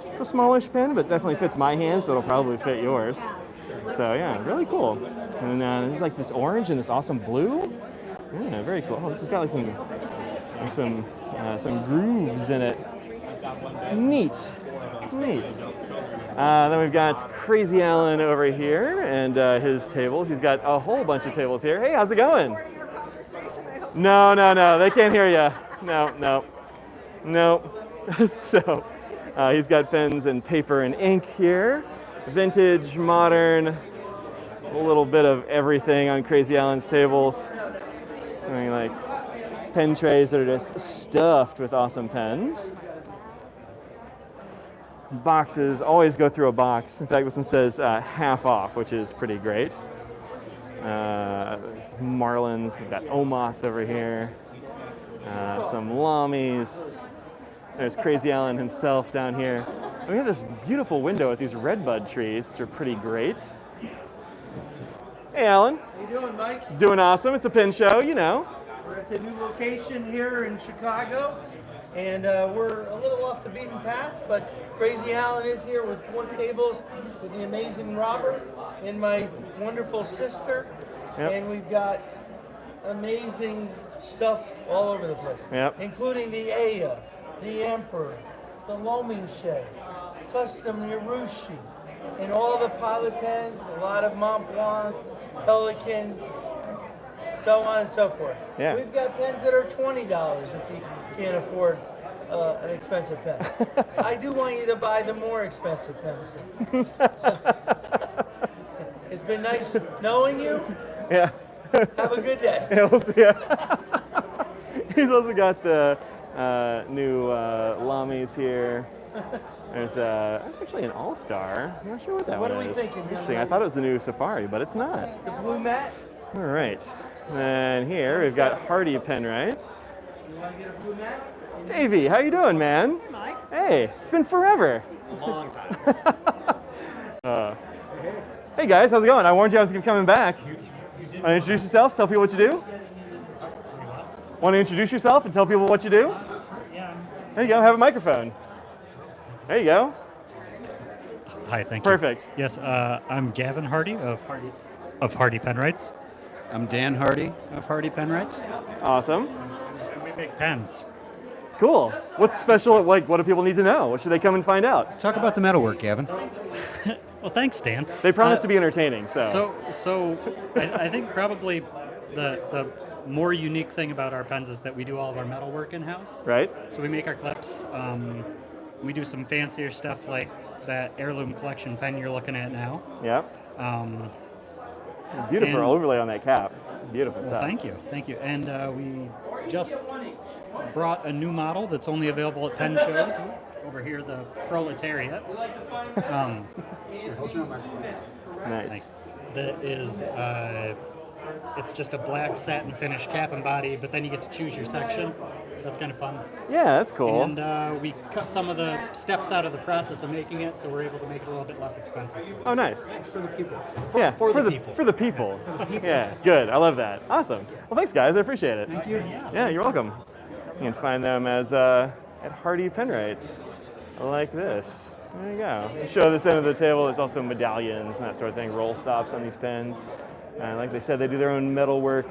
It's a smallish pen, but definitely fits my hand, so it'll probably fit yours. So yeah, really cool. And there's like this orange and this awesome blue. Yeah, very cool. Oh, this has got like some grooves in it. Neat. Then we've got Crazy Alan over here and his tables. He's got a whole bunch of tables here. Hey, how's it going? No, they can't hear you. No. So he's got pens and paper and ink here. Vintage, modern, a little bit of everything on Crazy Alan's tables. I mean, like pen trays that are just stuffed with awesome pens. Boxes, always go through a box. In fact, this one says half off, which is pretty great. There's Marlins, we've got Omos over here. Some Lamies. There's Crazy Alan himself down here. And we have this beautiful window with these redbud trees, which are pretty great. Hey, Alan. How you doing, Mike? Doing awesome. It's a pen show, you know. We're at the new location here in Chicago, and we're a little off the beaten path, but Crazy Alan is here with 4 tables with the amazing Robert and my wonderful sister, and we've got amazing stuff all over the place, including the Aya, the Emperor, the Lomingshe, custom Yarushi, and all the pilot pens, a lot of Mont Blanc, Pelican, so on and so forth. Yeah. We've got pens that are $20 if you can't afford an expensive pen. I do want you to buy the more expensive pens. So, it's been nice knowing you. Yeah. Have a good day. Yeah, we'll see ya. He's also got the new Lamies here. There's that's actually an All-Star. I'm not sure what that What one are we is. thinking? Interesting. I thought it was the new Safari, but it's not. The blue mat. All right. And here we've got Hardy Penwrights. You want to get a blue mat? Davey, how you doing, man? Hey, Mike. Hey, it's been forever. A long time. Hey guys, how's it going? I warned you I was coming back. Want to introduce yourself? Tell people what you do? Want to introduce yourself and tell people what you do? Yeah. There you go. Have a microphone. There you go. Hi, thank you. Perfect. Yes, I'm Gavin Hardy of Hardy Penwrights. I'm Dan Hardy of Hardy Penwrights. Awesome. And we make pens. Cool. What's special? Like, what do people need to know? What should they come and find out? Talk about the metalwork, Gavin. Well, thanks, Dan. They promise to be entertaining, so. So I think probably the more unique thing about our pens is that we do all of our metalwork in-house. Right. So we make our clips. We do some fancier stuff like that heirloom collection pen you're looking at now. Yep. Beautiful overlay on that cap. Beautiful Well, stuff. thank you. And we just brought a new model that's only available at pen shows. Over here, the Proletariat. Nice. Thanks. That is, it's just a black satin finish cap and body, but then you get to choose your section, so that's kind of fun. Yeah, that's cool. And we cut some of the steps out of the process of making it, so we're able to make it a little bit less expensive. Oh, nice. It's for the people. For the people. For the people. Yeah, good. I love that. Awesome. Well, thanks, guys. I appreciate it. Thank you. Yeah, you're welcome. You can find them as at Hardy Penwrights, like this. There you go. You show this end of the table. There's also medallions and that sort of thing, roll stops on these pens. And like they said, they do their own metal work,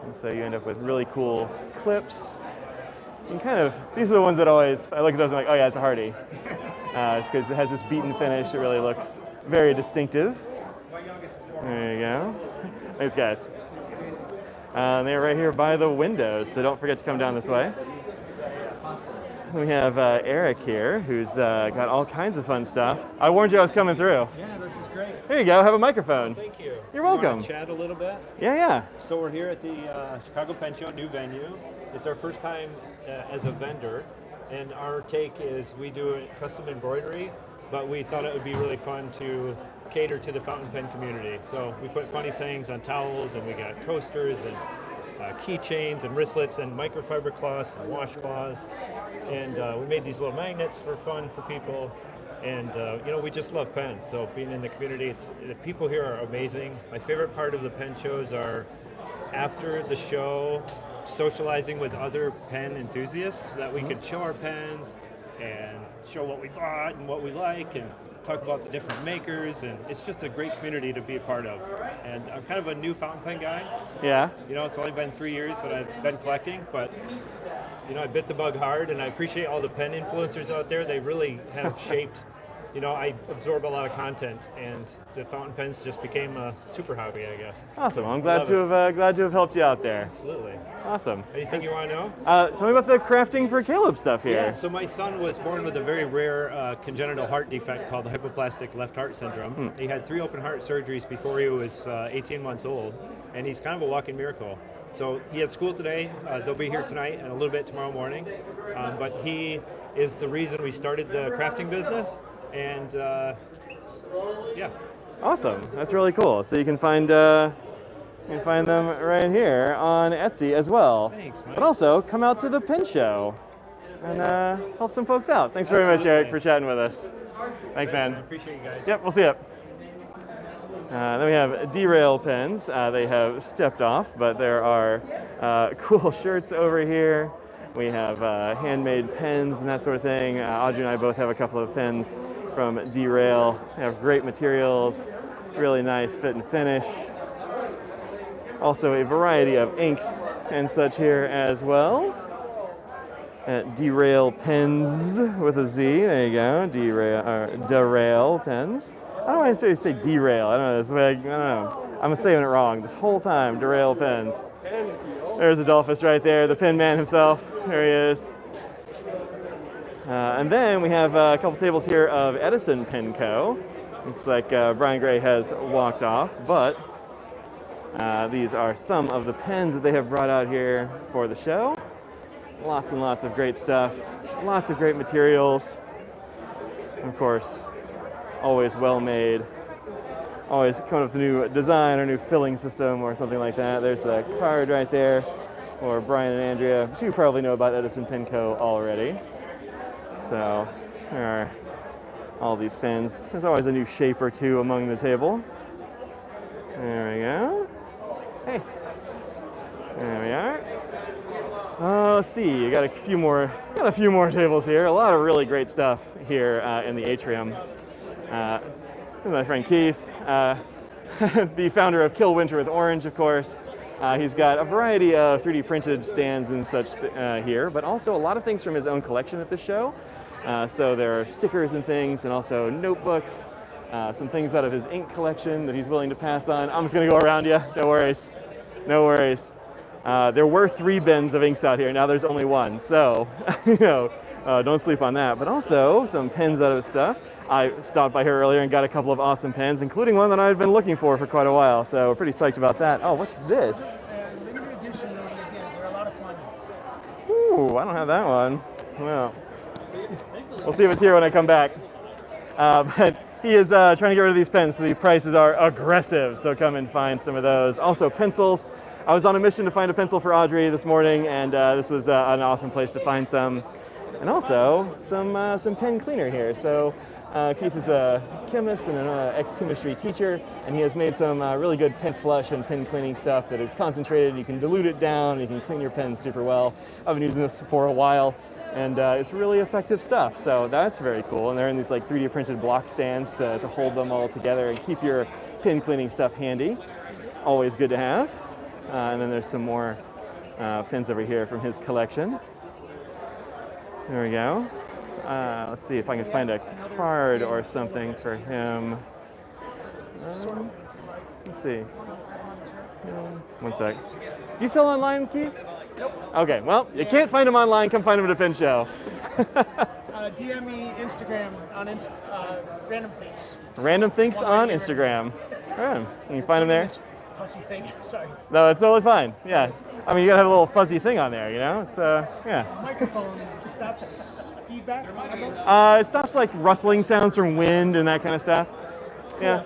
and so you end up with really cool clips. And kind of, these are the ones that always, I look at those and I'm like, oh yeah, it's a Hardy. It's because it has this beaten finish. It really looks very distinctive. There you go. Thanks, guys. They're right here by the windows, so don't forget to come down this way. We have Eric here, who's got all kinds of fun stuff. I warned you I was coming through. Yeah, this is great. Here you go, have a microphone. Thank you. You're You wanna welcome. chat a little bit? Yeah. So we're here at the Chicago Pen Show, new venue. It's our first time as a vendor, and our take is we do custom embroidery, but we thought it would be really fun to cater to the fountain pen community. So we put funny sayings on towels, and we got coasters and keychains and wristlets and microfiber cloths and washcloths, and we made these little magnets for fun for people. And we just love pens. So being in the community, the people here are amazing. My favorite part of the pen shows are after the show, socializing with other pen enthusiasts so that we could show our pens and show what we bought and what we like and talk about the different makers, and it's just a great community to be a part of. And I'm kind of a new fountain pen guy. Yeah. It's only been 3 years that I've been collecting, but I bit the bug hard, and I appreciate all the pen influencers out there. They really have shaped, I absorb a lot of content, and the fountain pens just became a super hobby, I guess. Awesome. I'm glad to have helped you out there. Absolutely. Awesome. Anything you want to know? Tell me about the crafting for Caleb stuff here. Yeah, so my son was born with a very rare congenital heart defect called the hypoplastic left heart syndrome. He had 3 open heart surgeries before he was 18 months old, and he's kind of a walking miracle. So he had school today. They'll be here tonight and a little bit tomorrow morning. But he is the reason we started the crafting business. And yeah. Awesome. That's really cool. So you can find them right here on Etsy as well. Thanks, Mike. But also come out to the pen show and help some folks out. Thanks very much, Eric, for chatting with us. Thanks, man. I appreciate you guys. Yep, we'll see you. Then we have Derail pens. They have stepped off, but there are cool shirts over here. We have handmade pens and that sort of thing. Audrey and I both have a couple of pens from Derail. They have great materials, really nice fit and finish. Also a variety of inks and such here as well. At Derail Pens with a Z. There you go. Derail Pens. I don't want to say derail. I don't know. This way, I don't know. I'm saying it wrong this whole time. Derail Pens. There's Adolphus right there, the pen man himself. There he is. And then we have a couple tables here of Edison Pen Co. Looks like Brian Gray has walked off, but these are some of the pens that they have brought out here for the show. Lots and lots of great stuff. Lots of great materials. Of course, always well made. Always coming up with a new design or new filling system or something like that. There's the card right there for Brian and Andrea, which you probably know about Edison Pen Co. already. So there are all these pens. There's always a new shape or two among the table. There we go. Hey. There we are. Let's see. You got a few more tables here. A lot of really great stuff here in the atrium. My friend Keith, the founder of Kill Winter with Orange, of course. He's got a variety of 3D printed stands and such here, but also a lot of things from his own collection at the show. So there are stickers and things, and also notebooks, some things out of his ink collection that he's willing to pass on. I'm just going to go around you. No worries. No worries. There were 3 bins of inks out here. Now there's only 1. So, don't sleep on that. But also some pens out of his stuff. I stopped by here earlier and got a couple of awesome pens, including one that I had been looking for quite a while. So we're pretty psyched about that. Oh, what's this? Limited edition. They're a lot of fun. Ooh, I don't have that one. Well, we'll see if it's here when I come back. But he is trying to get rid of these pens, so the prices are aggressive. So come and find some of those. Also pencils. I was on a mission to find a pencil for Audrey this morning, and this was an awesome place to find some. And also some pen cleaner here. So Keith is a chemist and an ex-chemistry teacher, and he has made some really good pen flush and pen cleaning stuff that is concentrated. You can dilute it down, and you can clean your pens super well. I've been using this for a while, and it's really effective stuff. So that's very cool. And they're in these like 3D printed block stands to hold them all together and keep your pen cleaning stuff handy. Always good to have. And then there's some more pens over here from his collection. There we go. Let's see if I can find a card or something for him. Let's see. One sec. Do you sell online, Keith? Nope. Okay, well, you can't find them online. Come find them at a pin show. DM me Instagram on Random Things. Random Thinks on Instagram. All right. You can find them there. Fussy thing. Sorry. No, it's totally fine. Yeah. I mean, you gotta have a little fuzzy thing on there, you know? It's, yeah. Microphone stops feedback. It stops like rustling sounds from wind and that kind of stuff. Yeah.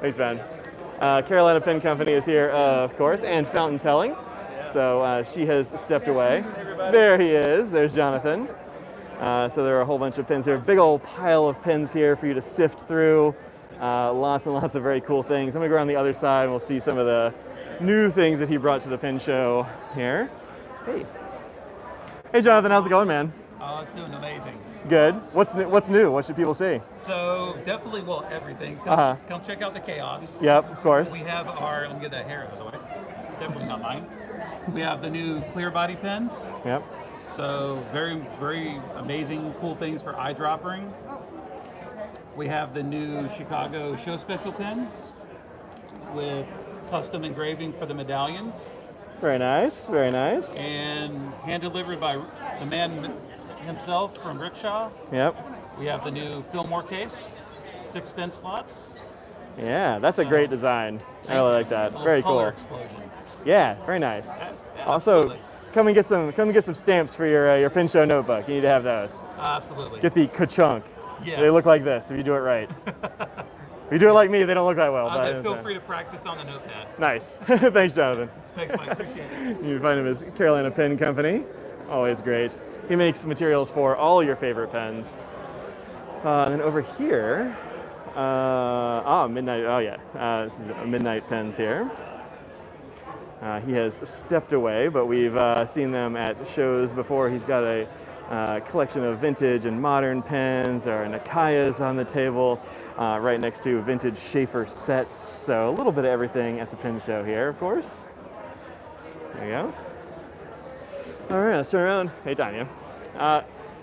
Thanks, man. Carolina Pen Company is here, of course, and Fountain Telling. So she has stepped away. There he is. There's Jonathan. So there are a whole bunch of pins here. Big old pile of pins here for you to sift through. Lots and lots of very cool things. I'm gonna go around the other side and we'll see some of the new things that he brought to the pin show here. Hey. Hey, Jonathan, how's it going, man? Oh, it's doing amazing. Good. What's new? What should people see? So definitely, well, everything. Come check out the chaos. Yep, of course. We have our, let me get that hair out of the way. It's definitely not mine. We have the new clear body pens. Yep. So very, very amazing, cool things for eyedroppering. We have the new Chicago Show Special pens with custom engraving for the medallions. Very nice, very nice. And hand delivered by the man himself from Rickshaw. Yep. We have the new Fillmore case, 6 pen slots. Yeah, that's a great design. I really like that. A Very color cool. explosion. Yeah, very nice. Yeah, Also, come and get some stamps for your pin show notebook. You need to have those. Absolutely. Get the ka-chunk. Yes. They look like this if you do it right. If you do it like me, they don't look that well. But Feel free to practice on the notepad. Nice. Thanks, Jonathan. Thanks, Mike. Appreciate it. You can find him at Carolina Pen Company. Always great. He makes materials for all your favorite pens. And then over here, Midnight. Oh yeah, this is Midnight Pens here. He has stepped away, but we've seen them at shows before. He's got a collection of vintage and modern pens. There are Nakayas on the table, right next to vintage Schaefer sets. So a little bit of everything at the pin show here, of course. There you go. All right, let's turn around. Hey, Tanya.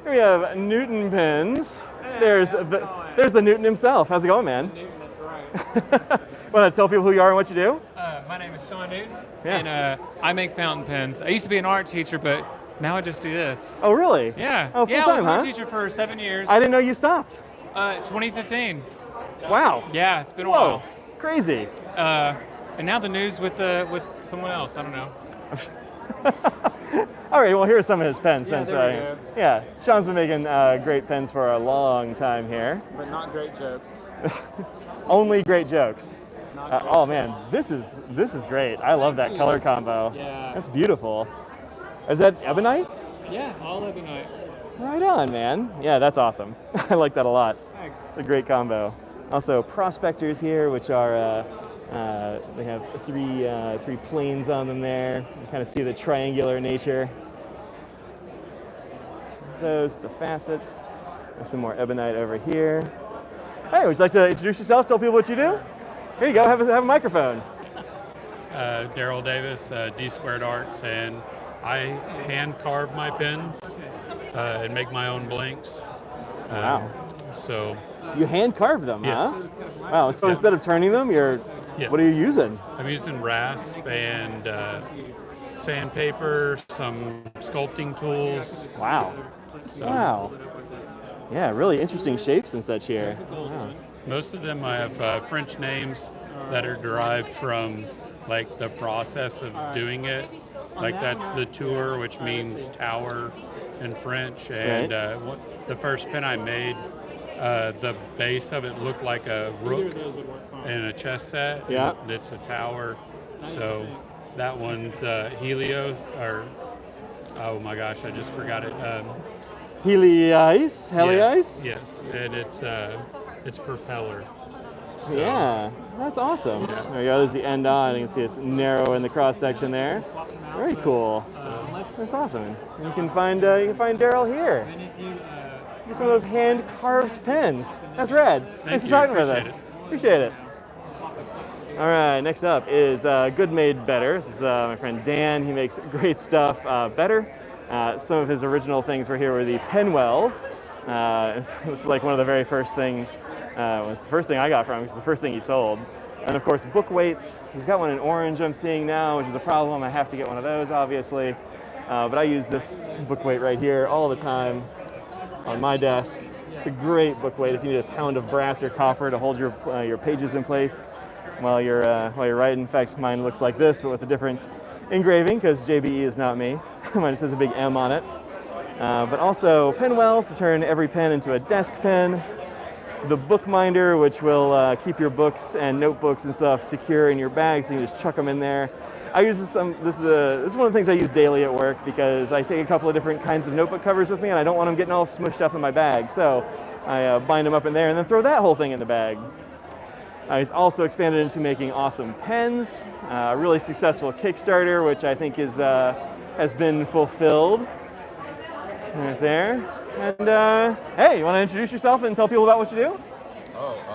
Here we have Newton pens. There's the Newton himself. How's it going, man? Newton, that's right. Want to tell people who you are and what you do? My name is Sean Newton, Yeah. and I make fountain pens. I used to be an art teacher, but now I just do this. Oh, really? Yeah. Oh, yeah, I was full-time, an art huh? teacher for 7 years. I didn't know you stopped. 2015. Wow. Yeah, it's been a Whoa. while. Crazy. And now the news with someone else. I don't know. All right, well, here's some of his pens. Yeah, Since there we go. yeah, Sean's been making great pens for a long time here. But not great jokes. Only great jokes. Oh man, this is great. I love that color combo. Yeah. That's beautiful. Is that ebonite? Yeah, all ebonite. Right on, man. Yeah, that's awesome. I like that a lot. Thanks. It's a great combo. Also, prospectors here, which are they have three planes on them there. You kind of see the triangular nature. Those, the facets. There's some more ebonite over here. Hey, would you like to introduce yourself? Tell people what you do. Here you go. Have a microphone. Daryl Davis, D Squared Arts, and I hand carve my pens and make my own blanks. Wow. So You hand carve them, Yes. huh? Wow. So Yeah. instead of turning them, Yes. what are you using? I'm using rasp and sandpaper, some sculpting tools. Wow. So Wow. Yeah, really interesting shapes and such here. Wow. Most of them I have French names that are derived from like the process of doing it. Like that's the tour, which means tower in French. And the first pen I made, the base of it looked like a rook in a chess set. Yeah. It's a tower. So that one's Helios, or oh my gosh, I just forgot it. Helios? Yes, and it's propeller. So, Yeah, that's awesome. Yeah. There you go. There's the end on. You can see it's narrow in the cross section there. Very cool. That's awesome. And you can find Daryl here. Get some of those hand carved pens. That's rad. Thanks for you. talking with Appreciate us. Appreciate it. All right, next up is Good Made Better. This is my friend Dan. He makes great stuff. Better. Some of his original things were here were the Penwells. This is like one of the very first things. It was the first thing I got from him. It's the first thing he sold. And of course, book weights. He's got one in orange I'm seeing now, which is a problem. I have to get one of those, obviously. But I use this book weight right here all the time on my desk. It's a great book weight if you need a pound of brass or copper to hold your pages in place while you're writing. In fact, mine looks like this, but with a different engraving because JBE is not me. Mine just has a big M on it. But also pen wells to turn every pen into a desk pen. The bookminder, which will keep your books and notebooks and stuff secure in your bag, so you can just chuck them in there. I use this. This is one of the things I use daily at work because I take a couple of different kinds of notebook covers with me, and I don't want them getting all smushed up in my bag. So I bind them up in there and then throw that whole thing in the bag. He's also expanded into making awesome pens. A really successful Kickstarter, which I think is has been fulfilled. Right there. And hey, you want to introduce yourself and tell people about what you do?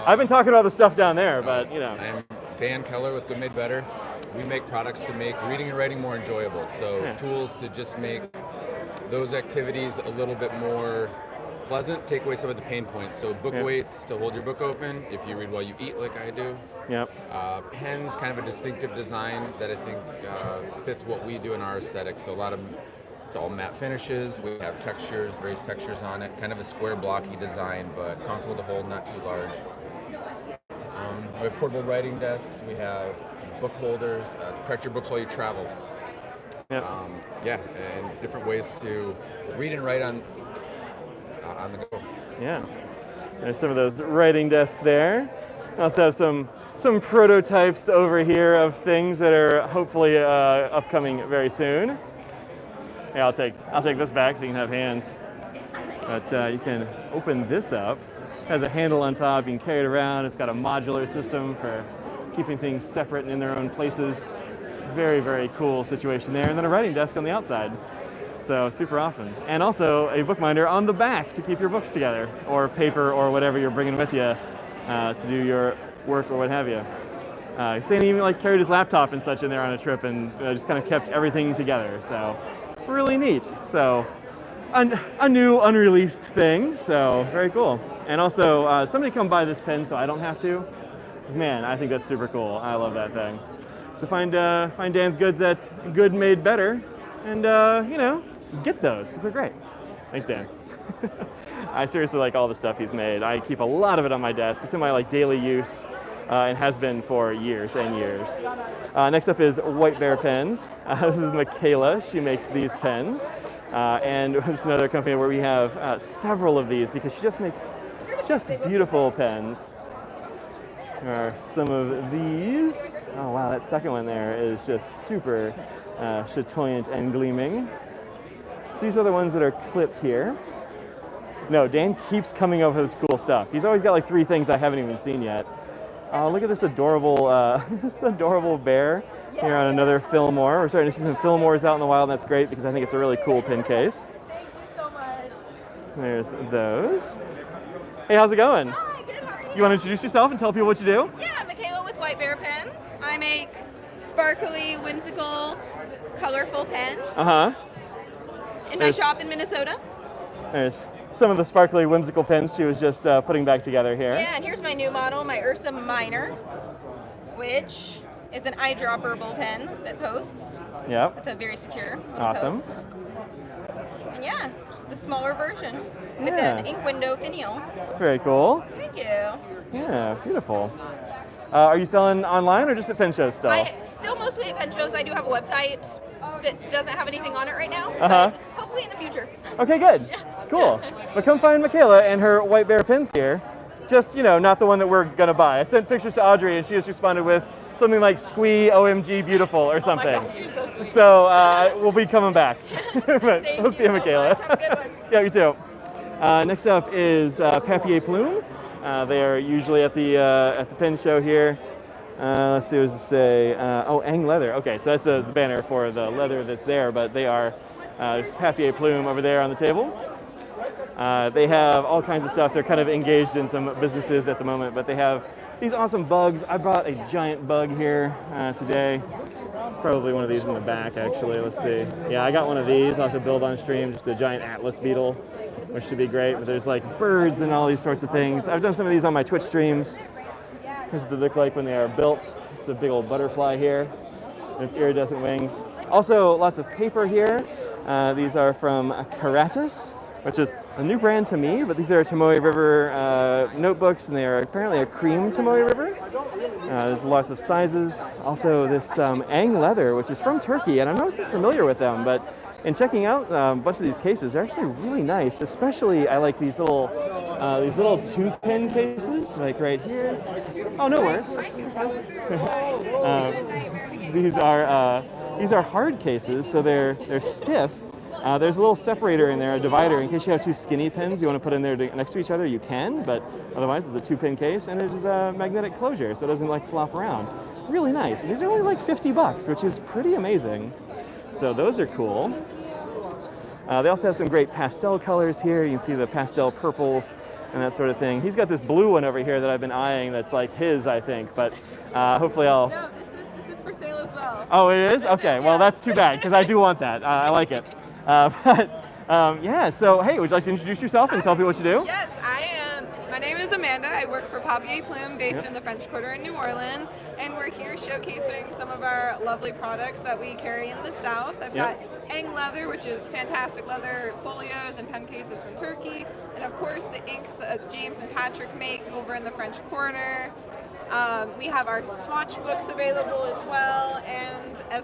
I've been talking about the stuff down there, but you know. I'm Dan Keller with Good Made Better. We make products to make reading and writing more enjoyable. So tools to just make those activities a little bit more pleasant, take away some of the pain points. So book weights to hold your book open if you read while you eat like I do. Yep. Pens, kind of a distinctive design that I think fits what we do in our aesthetic. So it's all matte finishes. We have textures, various textures on it. Kind of a square blocky design, but comfortable to hold, not too large. We have portable writing desks. We have book holders to protect your books while you travel. Yep. And different ways to read and write on the go. Yeah. There's some of those writing desks there. I also have some prototypes over here of things that are hopefully upcoming very soon. Yeah, I'll take this back so you can have hands. But you can open this up. It has a handle on top. You can carry it around. It's got a modular system for keeping things separate and in their own places. Very, very cool situation there. And then a writing desk on the outside. So super often. And also a bookminder on the back to keep your books together, or paper or whatever you're bringing with you to do your work or what have you. Saying he even carried his laptop and such in there on a trip and just kind of kept everything together. So really neat. So a new unreleased thing. So very cool. And also somebody come buy this pen so I don't have to. 'Cause man, I think that's super cool. I love that thing. So find Dan's goods at Good Made Better, and get those because they're great. Thanks, Dan. I seriously like all the stuff he's made. I keep a lot of it on my desk. It's in my daily use, and has been for years and years. Next up is White Bear Pens. This is Michaela. She makes these pens, and it's another company where we have several of these because she just makes just beautiful pens. There are some of these. Oh wow, that second one there is just super chatoyant and gleaming. So these are the ones that are clipped here. No, Dan keeps coming up with cool stuff. He's always got 3 things I haven't even seen yet. Look at this adorable, bear here on another Fillmore. We're starting to see some Fillmores out in the wild, and that's great because I think it's a really cool pin case. Thank you so much. There's those. Hey, how's it going? Hi, good, how are you? You want to introduce yourself and tell people what you do? Yeah, Michaela with White Bear Pens. I make sparkly, whimsical, colorful pens in my shop in Minnesota. There's some of the sparkly, whimsical pens she was just putting back together here. Yeah, and here's my new model, my Ursa Minor, which is an eyedropperable pen that posts. Yep. With a very secure little Awesome. post. And yeah, just the smaller version with Yeah. an ink window finial. Very cool. Thank you. Yeah, beautiful. Are you selling online or just at pen shows still? I still mostly at pen shows. I do have a website that doesn't have anything on it right now, Uh-huh. but hopefully in the future. Okay, good. Cool. But come find Michaela and her White Bear pens here. Just, not the one that we're going to buy. I sent pictures to Audrey and she just responded with something like "Squee OMG beautiful" or something. Oh my gosh, you're so sweet. So we'll be coming back. But Thank we'll you see you, so Michaela. much. Have a good one. Yeah, you too. Next up is Papier Plume. They are usually at the pen show here. Let's see what does it say. Ang Leather. Okay, so that's the banner for the leather that's there, but they are, there's Papier Plume over there on the table. They have all kinds of stuff. They're kind of engaged in some businesses at the moment, but they have these awesome bugs. I brought a giant bug here today. It's probably one of these in the back, actually. Let's see. Yeah, I got one of these. I'll have to build on stream, just a giant Atlas beetle, which should be great. But there's birds and all these sorts of things. I've done some of these on my Twitch streams. Here's what they look like when they are built. It's a big old butterfly here. Its iridescent wings. Also, lots of paper here. These are from Karatas, which is a new brand to me, but these are Tomoe River notebooks, and they are apparently a cream Tomoe River. There's lots of sizes. Also, this Ang leather, which is from Turkey, and I'm not familiar with them, but in checking out a bunch of these cases, they're actually really nice. Especially, I like these little 2-pin cases, like right here. Oh, no worries. These are hard cases, so they're stiff. There's a little separator in there, a divider, in case you have 2 skinny pins you want to put in there next to each other, you can, but otherwise it's a 2-pin case, and it is a magnetic closure, so it doesn't like flop around. Really nice. And these are only like $50, which is pretty amazing. So those are cool. They also have some great pastel colors here. You can see the pastel purples and that sort of thing. He's got this blue one over here that I've been eyeing that's like his, I think, but hopefully I'll... No, this is for sale as well. Oh, it is? Okay, well that's too bad, because I do want that. I like it. Yeah, so hey, would you like to introduce yourself and tell people what you do? Yes, I am. My name is Amanda. I work for Papier Plume based in the French Quarter in New Orleans, and we're here showcasing some of our lovely products that we carry in the South. I've got Ang leather, which is fantastic leather folios and pen cases from Turkey, and of course the inks that James and Patrick make over in the French Quarter. We have our swatch books available as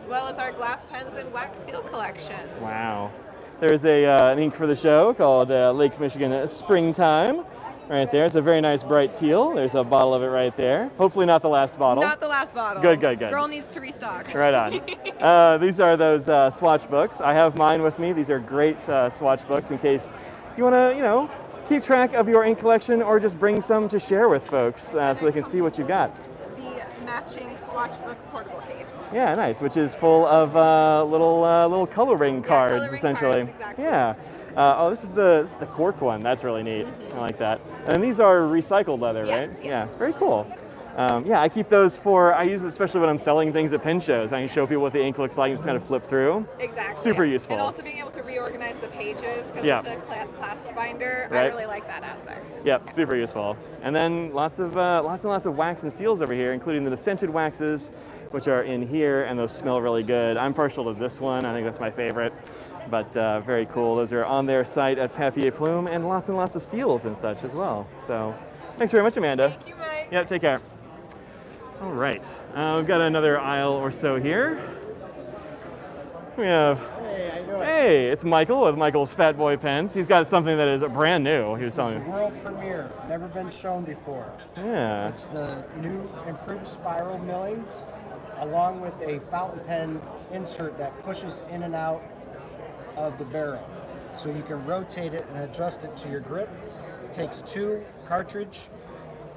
well as our glass pens and wax seal collections. Wow. There's an ink for the show called Lake Michigan Springtime. Right there. It's a very nice bright teal. There's a bottle of it right there. Hopefully not the last bottle. Not the last bottle. Good, good, good. Girl needs to restock. Right on. These are those swatch books. I have mine with me. These are great swatch books in case you want to, keep track of your ink collection or just bring some to share with folks so they can see what you've got. The matching swatch book portable case. Yeah, nice. Which is full of little coloring cards, essentially. Cards, exactly. Yeah. This is the cork one. That's really neat. I like that. And these are recycled leather, right? Yes. Yeah, very cool. I keep those I use it especially when I'm selling things at pen shows. I can show people what the ink looks like and just kind of flip through. Exactly. Super useful. And also being able to reorganize the pages because it's a clasp binder. Right. I really like that aspect. Yep, super useful. And then lots and lots of wax and seals over here, including the scented waxes, which are in here, and those smell really good. I'm partial to this one. I think that's my favorite. But very cool. Those are on their site at Papier Plume, and lots of seals and such as well. So thanks very much, Amanda. Thank you, Mike. Yep, take care. All right, we've got another aisle or so here. We have, hey, it's Michael with Michael's Fat Boy Pens. He's got something that is brand new. He was telling me. World premiere, never been shown before. Yeah. It's the new improved spiral milling, along with a fountain pen insert that pushes in and out of the barrel. So you can rotate it and adjust it to your grip. It takes 2 cartridge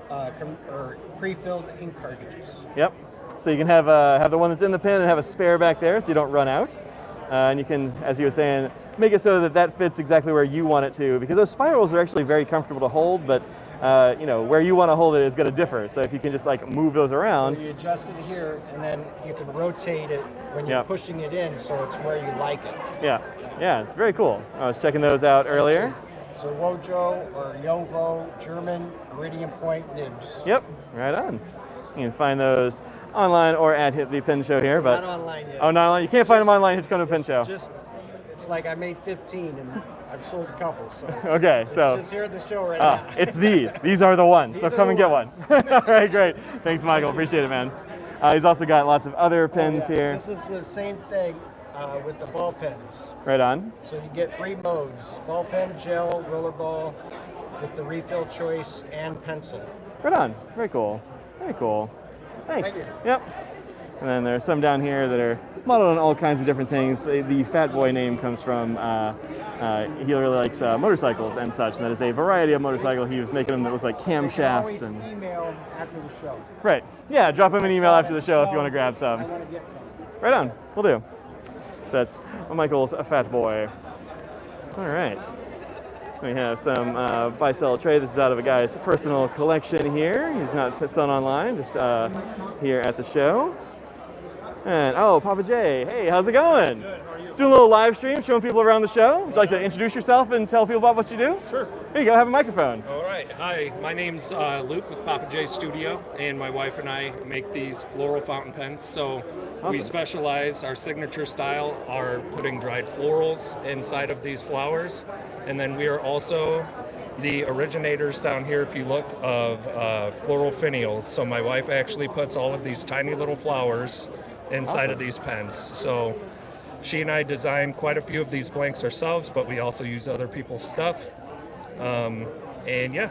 or pre-filled ink cartridges. Yep. So you can have the one that's in the pen and have a spare back there so you don't run out. And you can, as you were saying, make it so that fits exactly where you want it to, because those spirals are actually very comfortable to hold, but where you want to hold it is going to differ. So if you can just move those around. So you adjust it here, and then you can rotate it when you're pushing it in, so it's where you like it. Yeah, it's very cool. I was checking those out earlier. So Wojo or Yovo, German Iridium Point nibs. Yep, right on. You can find those online or at the Pen Show here, but not online yet. Oh, not online. You can't find them online. You have to come to the Pen Show. It's like I made 15 and I've sold a couple. So okay, it's so just here at the show right now. It's these. These are the ones. So come and get one. All right, great. Thanks, Michael. Appreciate it, man. He's also got lots of other pens here. This is the same thing with the ball pens. Right on. So you get 3 modes: ball pen, gel, roller ball, with the refill choice and pencil. Right on. Very cool. Very cool. Thanks. Thank you. Yep. And then there's some down here that are modeled on all kinds of different things. The Fat Boy name comes from, he really likes motorcycles and such, and that is a variety of motorcycle. He was making them that looks like camshafts. And email after the show. Right. Yeah, drop him an email after the show if you want to grab some. I want to get some. Right on. We'll do. That's Michael's Fat Boy. All right. We have some buy-sell trade. This is out of a guy's personal collection here. He's not selling online, just here at the show. And oh, Papa J, hey, how's it going? Good, how are you? Doing a little live stream, showing people around the show. Would you like to introduce yourself and tell people about what you do? Sure. Here you go, have a microphone. All right. Hi, my name's Luke with Papa J Studio, and my wife and I make these floral fountain pens. So we Awesome. specialize, our signature style are putting dried florals inside of these flowers. And then we are also the originators down here, if you look, of floral finials. So my wife actually puts all of these tiny little flowers inside Awesome. of these pens. So she and I designed quite a few of these blanks ourselves, but we also use other people's stuff. And yeah,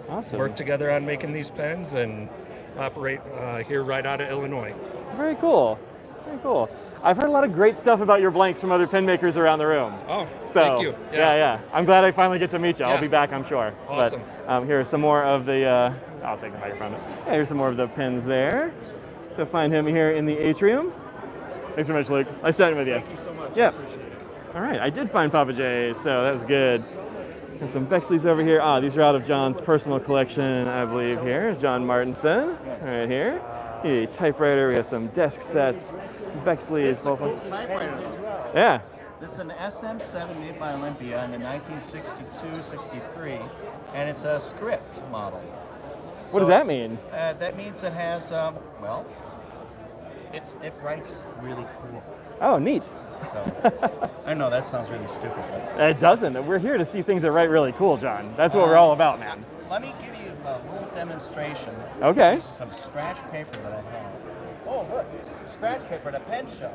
awesome. Work together on making these pens and operate here right out of Illinois. Very cool. Very cool. I've heard a lot of great stuff about your blanks from other pen makers around the room. Oh, so, thank you. Yeah. I'm glad I finally get to meet you. I'll Yeah. be back, I'm sure. Awesome. But here are some more of the, I'll take the microphone. Yeah, here's some more of the pens there. So find him here in the atrium. Thanks very much, Luke. Nice chatting with you. Thank you so much. Yeah. I appreciate it. All right, I did find Papa J's, so that was good. And some Bexleys over here. These are out of John's personal collection, I believe, here. John Martinson, right here. A typewriter, we have some desk sets, Bexleys. Typewriter. Yeah. This is an SM7 made by Olympia in the 1962-63, and it's a script model. What does that mean? That means it has, well, it writes really cool. Oh, neat. So, I know that sounds really stupid. But It doesn't. We're here to see things that write really cool, John. That's what we're all about, man. let me give you a little demonstration. Okay. This is some scratch paper that I have. Oh, look, scratch paper at a pen show.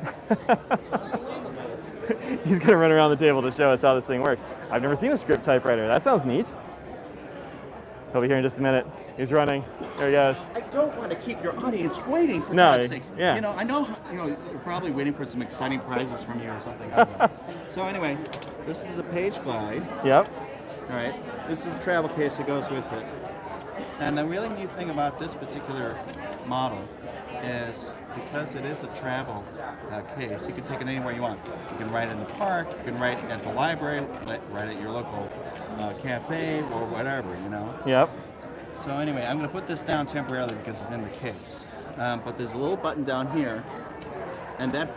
He's going to run around the table to show us how this thing works. I've never seen a script typewriter. That sounds neat. He'll be here in just a minute. He's running. There he goes. I don't want to keep your audience waiting, for No, God's sakes. yeah. You know, I know, you're probably waiting for some exciting prizes from you or something. I don't know. So anyway, this is a page glide. Yep. All right. This is the travel case that goes with it. And the really neat thing about this particular model is because it is a travel case, you can take it anywhere you want. You can write it in the park, you can write it at the library, write it at your local cafe or whatever, Yep. So anyway, I'm going to put this down temporarily because it's in the case. But there's a little button down here, and that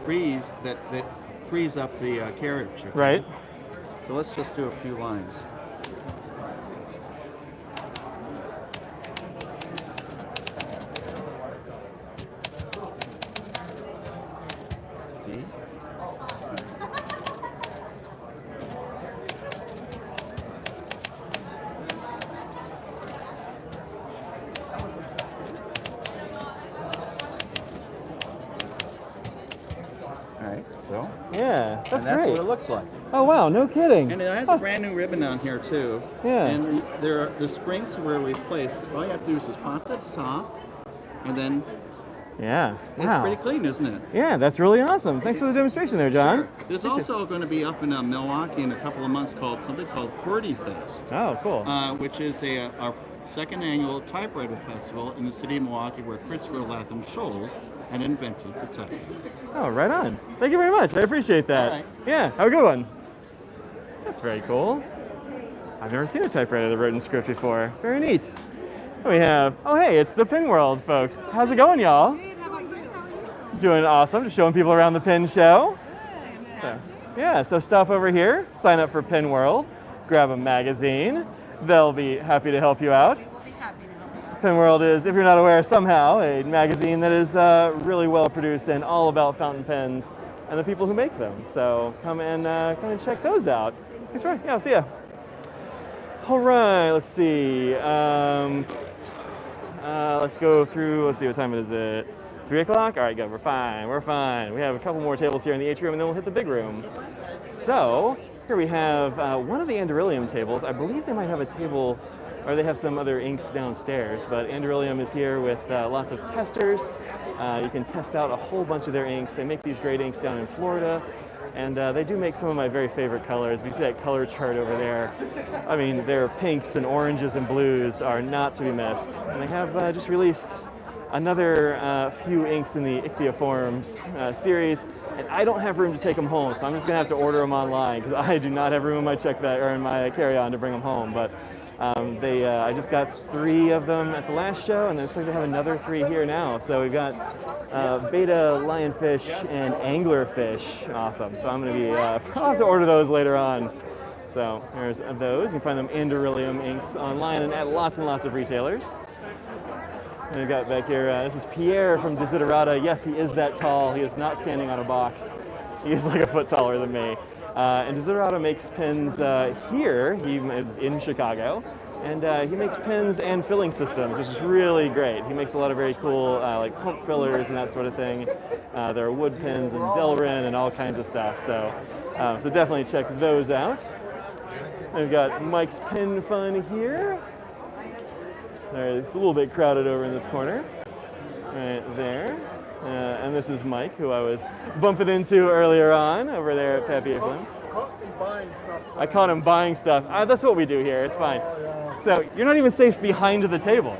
frees up the carriage. Okay? Right. So let's just do a few lines. So yeah, that's great. great. What it looks like. Oh wow, no kidding. And it has a brand new ribbon on here too. Yeah. And there are the springs were replaced. All you have to do is just pop that off, and then Yeah. it's Wow. pretty clean, isn't it? Yeah, that's really awesome. Thanks for the demonstration there, John. Sure. There's also going to be up in Milwaukee in a couple of months something called QWERTY Fest. Oh, cool. Which is our second annual typewriter festival in the city of Milwaukee, where Christopher Latham Scholes had invented the type. Oh, right on. Thank you very much. I appreciate that. All right. Yeah, have a good one. That's very cool. I've never seen a typewriter that wrote in script before. Very neat. And we have, oh hey, it's the Pen World, folks. How's it going, y'all? Doing awesome. Just showing people around the Pen Show. So, yeah, so stop over here, sign up for Pen World, grab a magazine. They'll be happy to help you out. Pen World is, if you're not aware, somehow a magazine that is really well produced and all about fountain pens and the people who make them. So come and check those out. Thanks, right. Yeah, I'll see ya. All right, let's see. Let's go through. Let's see, what time is it? 3 o'clock? All right, good. We're fine. We're fine. We have a couple more tables here in the atrium, and then we'll hit the big room. So here we have one of the Andurilium tables. I believe they might have a table, or they have some other inks downstairs, but Andurilium is here with lots of testers. You can test out a whole bunch of their inks. They make these great inks down in Florida, and they do make some of my very favorite colors. If you see that color chart over there, I mean, their pinks and oranges and blues are not to be missed. And they have just released another few inks in the Ichthyoforms series, and I don't have room to take them home, so I'm just gonna have to order them online because I do not have room in my check bag or in my carry-on to bring them home. But I just got 3 of them at the last show, and it looks like they have another 3 here now. So we've got beta lionfish and anglerfish. Awesome. So I'm going to be, I'll have to order those later on. So there's those. You can find them in Beryllium inks online and at lots and lots of retailers. And we've got back here, this is Pierre from Desiderata. Yes, he is that tall. He is not standing on a box. He is like a foot taller than me. And Desiderata makes pins here. He is in Chicago. And he makes pins and filling systems, which is really great. He makes a lot of very cool like pump fillers and that sort of thing. There are wood pins and Delrin and all kinds of stuff. So, so definitely check those out. We've got Mike's Pin Fun here. It's a little bit crowded over in this corner. Right there. And this is Mike, who I was bumping into earlier on over there at Papier Flume. I caught him buying stuff. That's what we do here. It's fine. So you're not even safe behind the table.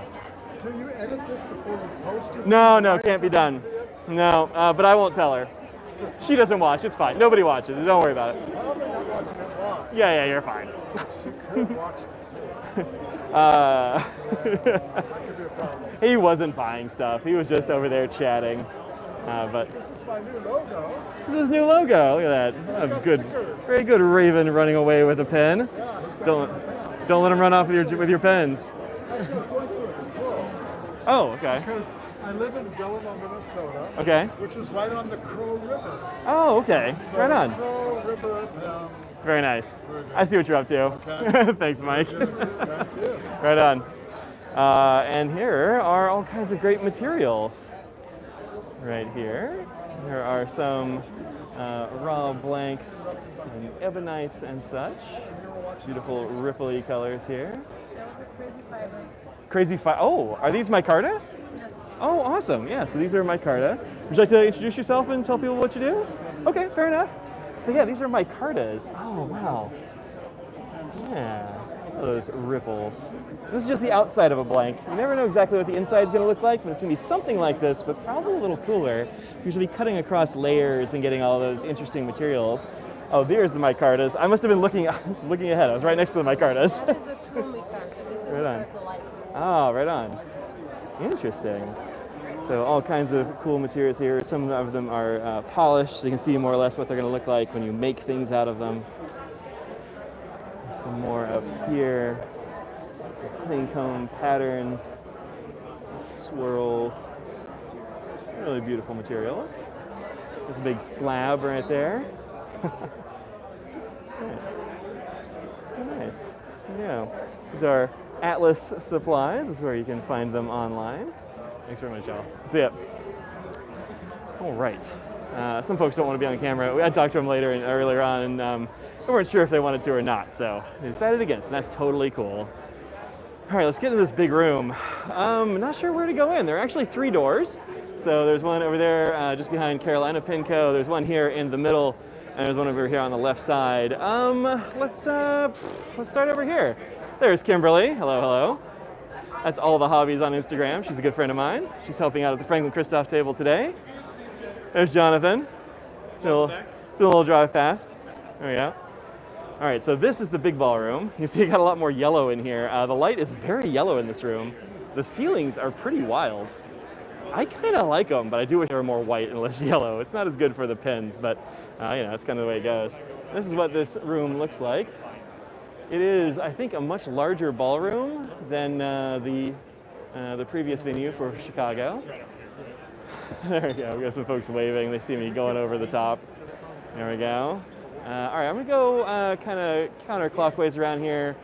Can you edit this before you post it? No, can't be done. No, but I won't tell her. She doesn't watch. It's fine. Nobody watches. Don't worry about it. Probably not watching it live. Yeah, you're fine. She could watch it. He wasn't buying stuff. He was just over there chatting. But this is my new logo. This is his new logo. Look at that. A good, very good raven running away with a pen. Don't let him run off with your pens. Actually, I was going through it before. Oh, okay. Because I live in Delano, Minnesota. Okay. Which is right on the Crow River. Oh, okay. So right on. Crow River. Very nice. I see what you're up to. Okay. Thanks, Mike. Thank you. Right on. And here are all kinds of great materials. Right here. There are some raw blanks and ebonites and such. Beautiful ripply colors here. Those are crazy fiber. Crazy fiber. Oh, are these micarta? Yes. Oh, awesome. Yeah, so these are micarta. Would you like to introduce yourself and tell people what you do? Okay, fair enough. So yeah, these are micartas. Oh, wow. Yeah, those ripples. This is just the outside of a blank. You never know exactly what the inside is going to look like, but it's going to be something like this, but probably a little cooler. You're going to be cutting across layers and getting all those interesting materials. Oh, there's the micartas. I must have been looking ahead. I was right next to the micartas. That is the true micarta. This is Right on. the circle light. Oh, right on. Interesting. So all kinds of cool materials here. Some of them are polished, so you can see more or less what they're going to look like when you make things out of them. Some more up here. Honeycomb patterns, swirls. Really beautiful materials. There's a big slab right there. Nice. Yeah. These are Atlas supplies. This is where you can find them online. Thanks very much, y'all. See ya. All right. Some folks don't want to be on camera. I talked to them earlier on, and we weren't sure if they wanted to or not, so they decided against, and that's totally cool. All right, let's get into this big room. Not sure where to go in. There are actually 3 doors. So there's one over there just behind Carolina Pinco. There's one here in the middle, and there's one over here on the left side. Let's start over here. There's Kimberly. Hello, hello. That's All the Hobbies on Instagram. She's a good friend of mine. She's helping out at the Franklin-Christoph table today. There's Jonathan. Doing a little drive fast. There we go. All right, so this is the big ballroom. You see, you got a lot more yellow in here. The light is very yellow in this room. The ceilings are pretty wild. I kind of like them, but I do wish they were more white and less yellow. It's not as good for the pins, but you know, that's kind of the way it goes. This is what this room looks like. It is, I think, a much larger ballroom than the previous venue for Chicago. There we go. We got some folks waving. They see me going over the top. There we go. All right, I'm gonna go kind of counterclockwise around here.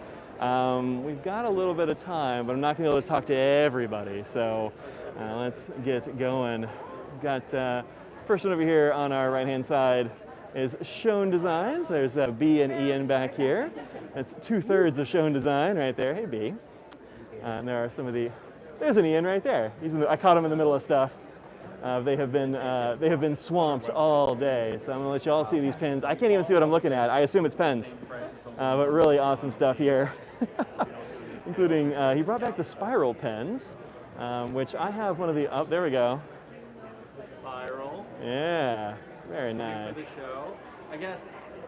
We've got a little bit of time, but I'm not gonna be able to talk to everybody. So let's get going. We've got first one over here on our right-hand side is Schoen Designs. There's B and Ian back here. That's 2/3 of Schoen Design right there. Hey, B. And there are some of there's an Ian right there. I caught him in the middle of stuff. They have been swamped all day, so I'm gonna let you all see these pins. I can't even see what I'm looking at. I assume it's pens, but really awesome stuff here, including he brought back the spiral pens, which I have one of the. Oh, there we go. The spiral. Yeah, very nice. For the show, I guess.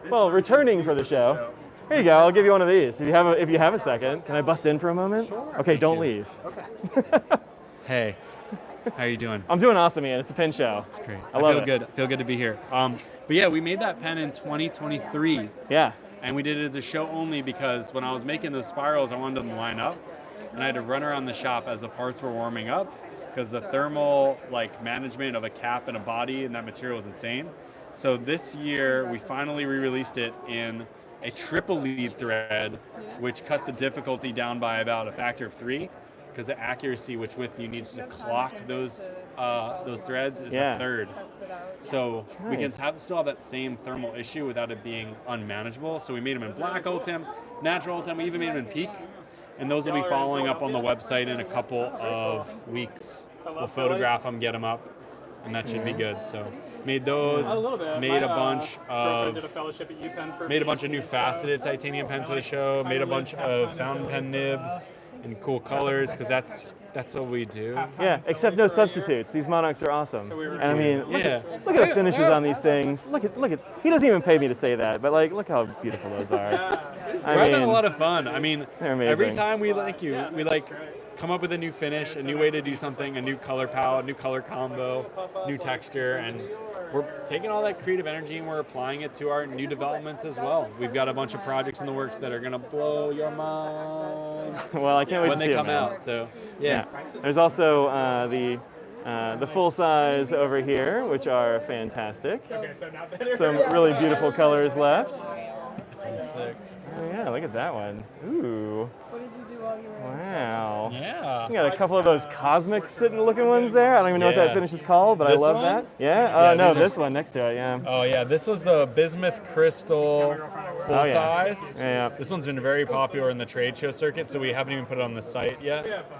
Well, returning for the show. Here you go. I'll give you one of these. If you have a second, can I bust in for a moment? Sure. Okay, don't leave. Okay. Hey, how are you doing? I'm doing awesome, man. It's a pen show. That's great. I love feel it. good. I feel good to be here. But yeah, we made that pen in 2023. Yeah. And we did it as a show only because when I was making those spirals, I wanted them to line up, and I had to run around the shop as the parts were warming up because the thermal management of a cap and a body and that material was insane. So this year we finally re-released it in a triple lead thread, which cut the difficulty down by about a factor of 3, because the accuracy which with you need to clock those threads is a third. So we can still have that same thermal issue without it being unmanageable. So we made them in black ultem, natural ultem, we even made them in peak. And those will be following up on the website in a couple of weeks. We'll photograph them, get them up, and that should be good. So made those, made a bunch of new faceted titanium pens for the show, made a bunch of fountain pen nibs in cool colors, because that's what we do. Yeah, except no substitutes. These monarchs are awesome. And I mean, look at the finishes on these things. Look at. He doesn't even pay me to say that, but look how beautiful those are. We're having a lot of fun. I mean, they're amazing. Every time we come up with a new finish, a new way to do something, a new color palette, new color combo, new texture, and we're taking all that creative energy and we're applying it to our new developments as well. We've got a bunch of projects in the works that are going to blow your mind. Well, I can't wait when to see they come them, out. So yeah. There's also the full size over here, which are fantastic. Some really beautiful colors left. This one's sick. Oh yeah, look at that one. Ooh. What did you do while you were Wow. Yeah. You got a couple of those cosmic sitting looking ones there. I don't even know what that finish is called, but This I love one? that. Yeah? No, these are- this one next to it, yeah. Oh yeah, this was the bismuth crystal full Oh, yeah. size. Yeah. This one's been very popular in the trade show circuit, so we haven't even put it on the site yet.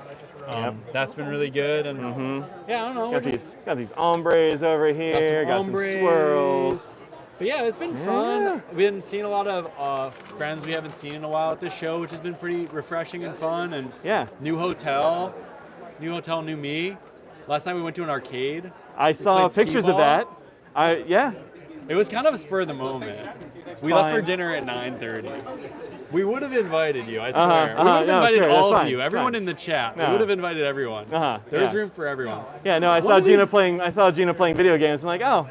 That's been really good, and yeah, I don't know. Got these ombres over here. Got some swirls. But yeah, it's been fun. We've been seeing a lot of friends we haven't seen in a while at this show, which has been pretty refreshing and fun. And new hotel, new me. Last time we went to an arcade. I saw pictures of that. It was kind of a spur of the moment. We left for dinner at 9:30. We would have invited you, I swear. We would have invited all of you, everyone in the chat. We would have invited everyone. There was room for everyone. Yeah, no, I saw Gina playing video games. I'm like, oh,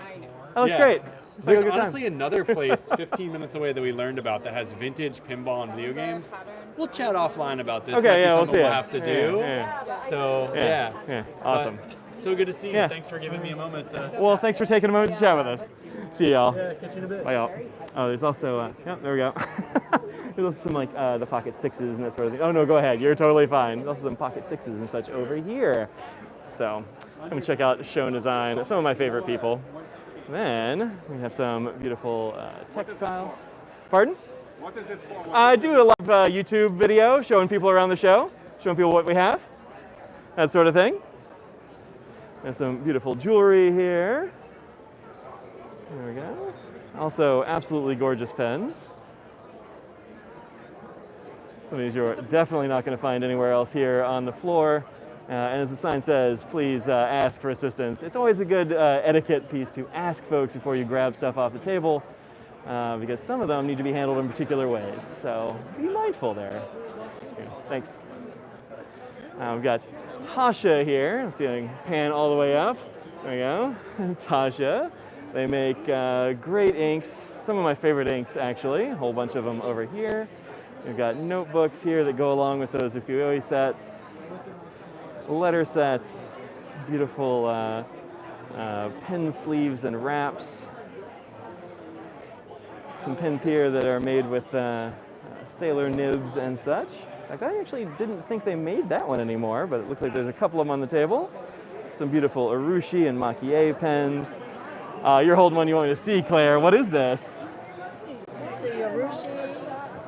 that looks great. There's honestly another place 15 minutes away that we learned about that has vintage pinball and video games. We'll chat offline about this. Okay, Might be we'll something see we'll it. have to do. So Yeah, awesome. But so good to see you. Yeah. Thanks for giving me a moment to. Well, thanks for taking a moment to chat with us. See y'all. Yeah, catch you in a bit. Bye, y'all. Oh, there's also, there we go. There's also some the pocket sixes and that sort of thing. Oh no, go ahead. You're totally fine. There's also some pocket sixes and such over here. So, come check out Show and Design. Some of my favorite people. Then we have some beautiful textiles. Pardon? What is it for? I do a live YouTube video showing people around the show, showing people what we have, that sort of thing. There's some beautiful jewelry here. There we go. Also, absolutely gorgeous pens. Some of these you're definitely not going to find anywhere else here on the floor. And as the sign says, please ask for assistance. It's always a good etiquette piece to ask folks before you grab stuff off the table, because some of them need to be handled in particular ways. So be mindful there. Here, thanks. We've got Tasha here. Let's see if I can pan all the way up. There we go. Tasha. They make great inks. Some of my favorite inks, actually. A whole bunch of them over here. We've got notebooks here that go along with those ukiyo-e sets. Letter sets, beautiful pen sleeves and wraps. Some pens here that are made with sailor nibs and such. In fact, I actually didn't think they made that one anymore, but it looks like there's a couple of them on the table. Some beautiful Urushi and Maki-e pens. You're holding one you want me to see, Claire. What is this? This is the Urushi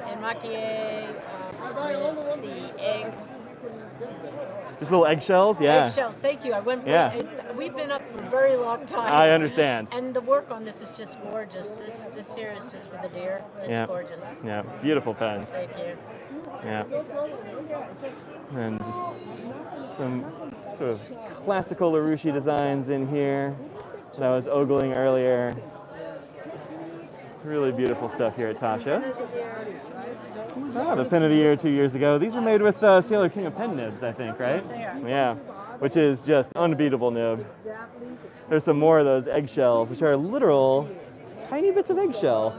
and Maki-e with the egg. Just little eggshells? Yeah. Eggshells, thank you. Yeah. We've been up for a very long time. I understand. And the work on this is just gorgeous. This here is just for the deer. It's gorgeous. Yeah, beautiful pens. Thank you. Yeah. And just some sort of classical Urushi designs in here that I was ogling earlier. Really beautiful stuff here at Tasha. Ah, the pen of the year 2 years ago. These are made with Sailor King of pen nibs, I think, right? Yes, they are. Yeah, which is just unbeatable nib. There's some more of those eggshells, which are literal tiny bits of eggshell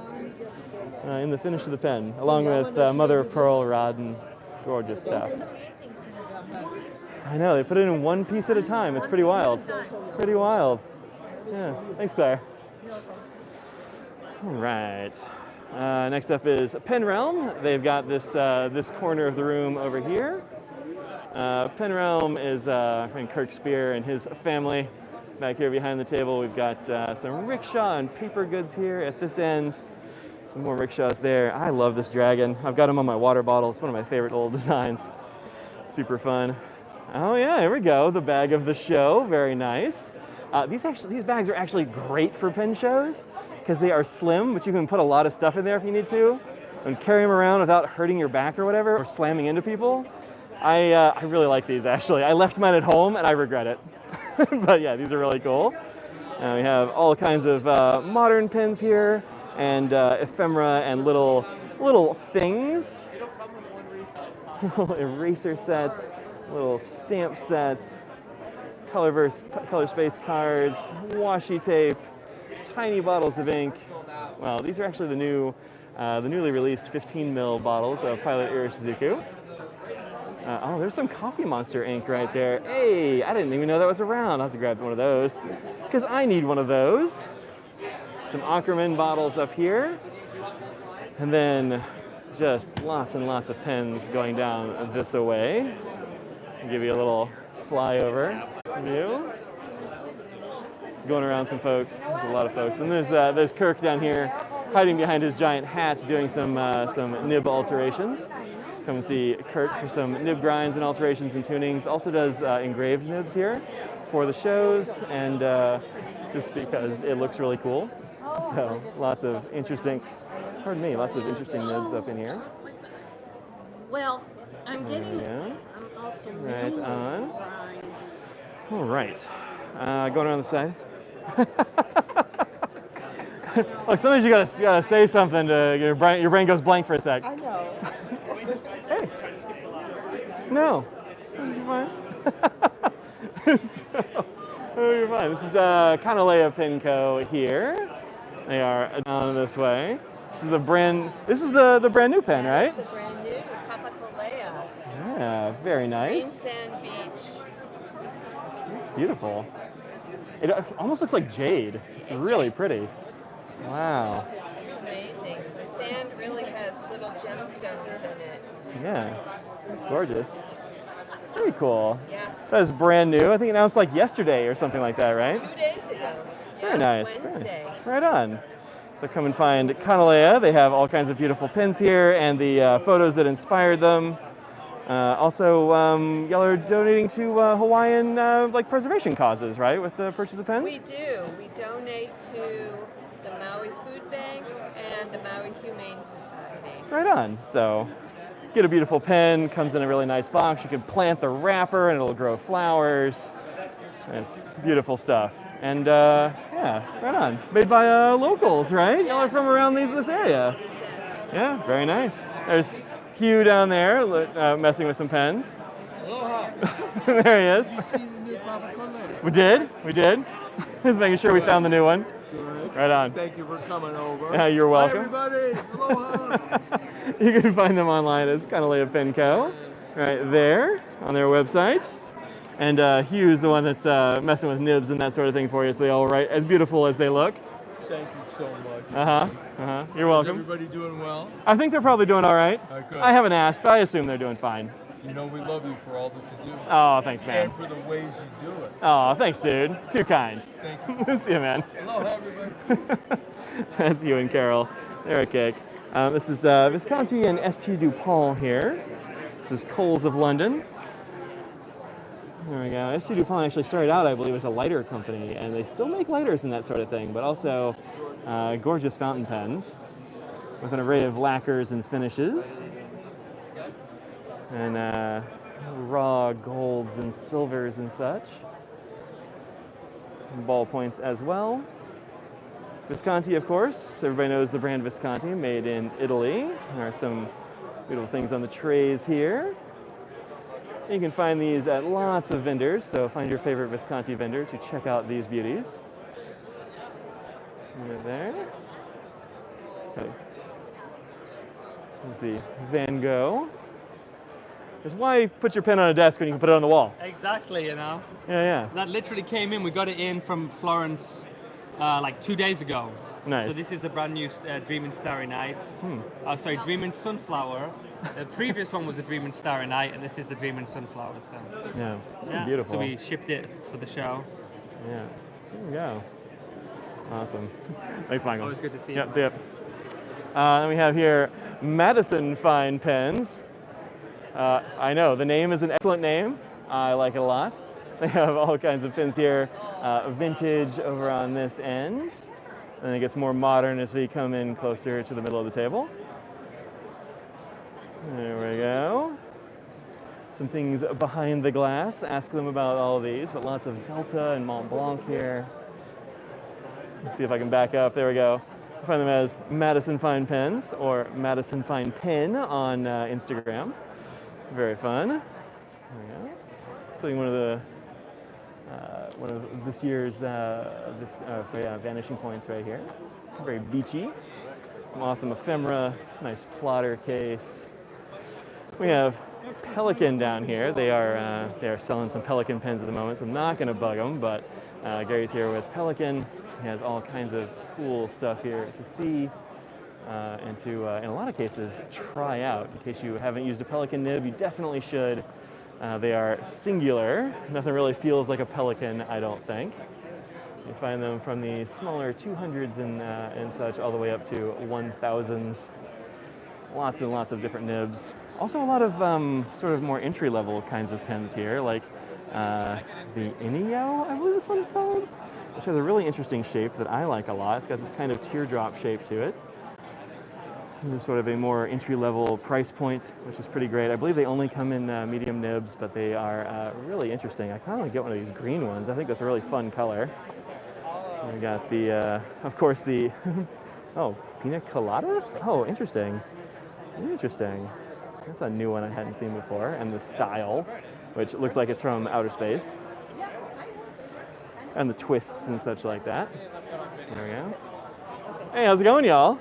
in the finish of the pen, along with mother of pearl rod and gorgeous stuff. I know, they put it in one piece at a time. It's pretty wild. Pretty wild. Yeah, thanks, Claire. All right. Next up is Pen Realm. They've got this corner of the room over here. Pen Realm is our friend Kirk Spear and his family. Back here behind the table, we've got some rickshaw and paper goods here at this end. Some more rickshaws there. I love this dragon. I've got him on my water bottle. It's one of my favorite little designs. Super fun. Oh yeah, here we go. The bag of the show. Very nice. These bags are actually great for pen shows because they are slim, but you can put a lot of stuff in there if you need to, and carry them around without hurting your back or whatever, or slamming into people. I really like these actually. I left mine at home and I regret it. But yeah, these are really cool. We have all kinds of modern pens here, and ephemera and little things. Little eraser sets, little stamp sets, color space cards, washi tape, tiny bottles of ink. Well, these are actually the newly released 15 ml bottles of Pilot Irishizuku. Oh, there's some Coffee Monster ink right there. Hey, I didn't even know that was around. I'll have to grab one of those because I need one of those. Some Ackerman bottles up here. And then just lots and lots of pens going down this way. I'll give you a little flyover view. Going around some folks. There's a lot of folks. And there's Kirk down here hiding behind his giant hat doing some nib alterations. Come and see Kirk for some nib grinds and alterations and tunings. Also does engraved nibs here for the shows and just because it looks really cool. So lots of interesting nibs up in here. Well, I'm getting. Yeah. I'm also Right really on. grind. All right. Going around the side. Look, sometimes you gotta say something to your brain goes blank for a sec. I know. Hey. No. You're fine. You're fine. This is Kanaleya Pen Co. here. They are down this way. This is the brand new pen, right? The brand new Papa Kalea. Yeah, very Green nice. Sand Beach. It's beautiful. It almost looks like jade. It's really pretty. Wow. It's amazing. The sand really has little gemstones in it. Yeah, it's gorgeous. Very cool. Yeah. That is brand new. I think announced like yesterday or something like that, right? 2 days ago. Very nice. Very Wednesday. nice. Right on. So come and find Kanaleya. They have all kinds of beautiful pins here and the photos that inspired them. Also, y'all are donating to Hawaiian like preservation causes, right? With the purchase of pens. We do. We donate to the Maui Food Bank and the Maui Humane Society. Right on. So get a beautiful pen. Comes in a really nice box. You can plant the wrapper and it'll grow flowers. It's beautiful stuff. And yeah, right on. Made by locals, right? Y'all are from around this area. Yeah, very nice. There's Hugh down there messing with some pens. There he is. We did. Just making sure we found the new one. Right on. Thank you for coming over. Yeah, you're welcome. Hi, everybody. Aloha. You can find them online as Kanaleya Pen Co. right there on their website. And Hugh's the one that's messing with nibs and that sort of thing for you, so they all write as beautiful as they look. Thank you so much. You're welcome. Is everybody doing well? I think they're probably doing all right. Good. I haven't asked, but I assume they're doing fine. You know we love you for all that you do. Oh, thanks, man. And for the ways you do it. Oh, thanks, dude. Too kind. Thank you. See you, man. Aloha, everybody. That's you and Carol. They're a kick. This is Visconti and St. Dupont here. This is Coles of London. There we go. St. Dupont actually started out, I believe, as a lighter company, and they still make lighters and that sort of thing, but also gorgeous fountain pens with an array of lacquers and finishes. And raw golds and silvers and such. And ballpoints as well. Visconti, of course. Everybody knows the brand Visconti, made in Italy. There are some beautiful things on the trays here. You can find these at lots of vendors, so find your favorite Visconti vendor to check out these beauties. Right there. Okay. There's the Van Gogh. Just why put your pen on a desk when you can put it on the wall? Exactly, Yeah, yeah. That literally came in. We got it in from Florence like 2 days ago. Nice. So this is a brand new Dreaming Starry Night. Sorry, Dreaming Sunflower. The previous one was a Dreaming Starry Night, and this is the Dreaming Sunflower. So Yeah, beautiful. So we shipped it for the show. Yeah, there we go. Awesome. Thanks, Michael. Always good to see you. Yep, see ya. And we have here Madison Fine Pens. I know, the name is an excellent name. I like it a lot. They have all kinds of pens here. Vintage over on this end. And it gets more modern as we come in closer to the middle of the table. There we go. Some things behind the glass. Ask them about all of these, but lots of Delta and Mont Blanc here. Let's see if I can back up. There we go. I find them as Madison Fine Pens or Madison Fine Pen on Instagram. Very fun. There we go. Putting one of this year's Vanishing Points right here. Very beachy. Some awesome ephemera. Nice plotter case. We have Pelican down here. They are selling some Pelican pens at the moment, so I'm not going to bug them. But Gary's here with Pelican. He has all kinds of cool stuff here to see and to, in a lot of cases, try out. In case you haven't used a Pelican nib, you definitely should. They are singular. Nothing really feels like a Pelican, I don't think. You find them from the smaller 200s and such all the way up to 1000s. Lots and lots of different nibs. Also a lot of sort of more entry-level kinds of pens here, like the Inio, I believe this one's called, which has a really interesting shape that I like a lot. It's got this kind of teardrop shape to it. There's sort of a more entry-level price point, which is pretty great. I believe they only come in medium nibs, but they are really interesting. I kind of want to get one of these green ones. I think that's a really fun color. We got the, of course, the, oh, Pina Colada? Oh, interesting. Interesting. That's a new one I hadn't seen before. And the style, which looks like it's from outer space. And the twists and such like that. There we go. Hey, how's it going, y'all?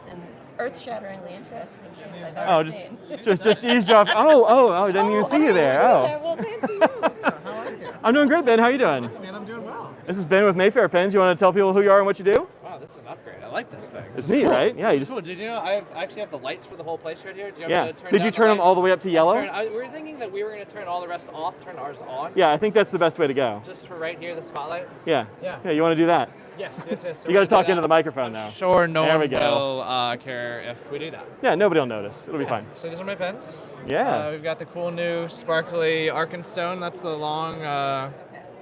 And earth-shatteringly interesting shapes I've Oh, ever seen. just eavesdrop. Oh, I didn't even see you there. Well, fancy you. How are you? I'm doing great, Ben. How are you doing? Man, I'm doing well. This is Ben with Mayfair Pens. You want to tell people who you are and what you do? Wow, this is an upgrade. I like this thing. It's neat, right? Yeah, you This is just. cool. Did you know I actually have the lights for the whole place right here? Do you want Yeah. me to turn Did down you the turn them all lights? the way up to yellow? We were thinking that we were going to turn all the rest off, turn ours on. Yeah, I think that's the best way to go. Just for right here, the spotlight. Yeah. Yeah. Yeah, you want to do that? Yes. So You got to we're gonna talk do into the that. microphone now. Sure, no there one we go. will care if we do that. Yeah, nobody will notice. It'll be fine. So these are my pens. Yeah. We've got the cool new sparkly Arkenstone. That's the long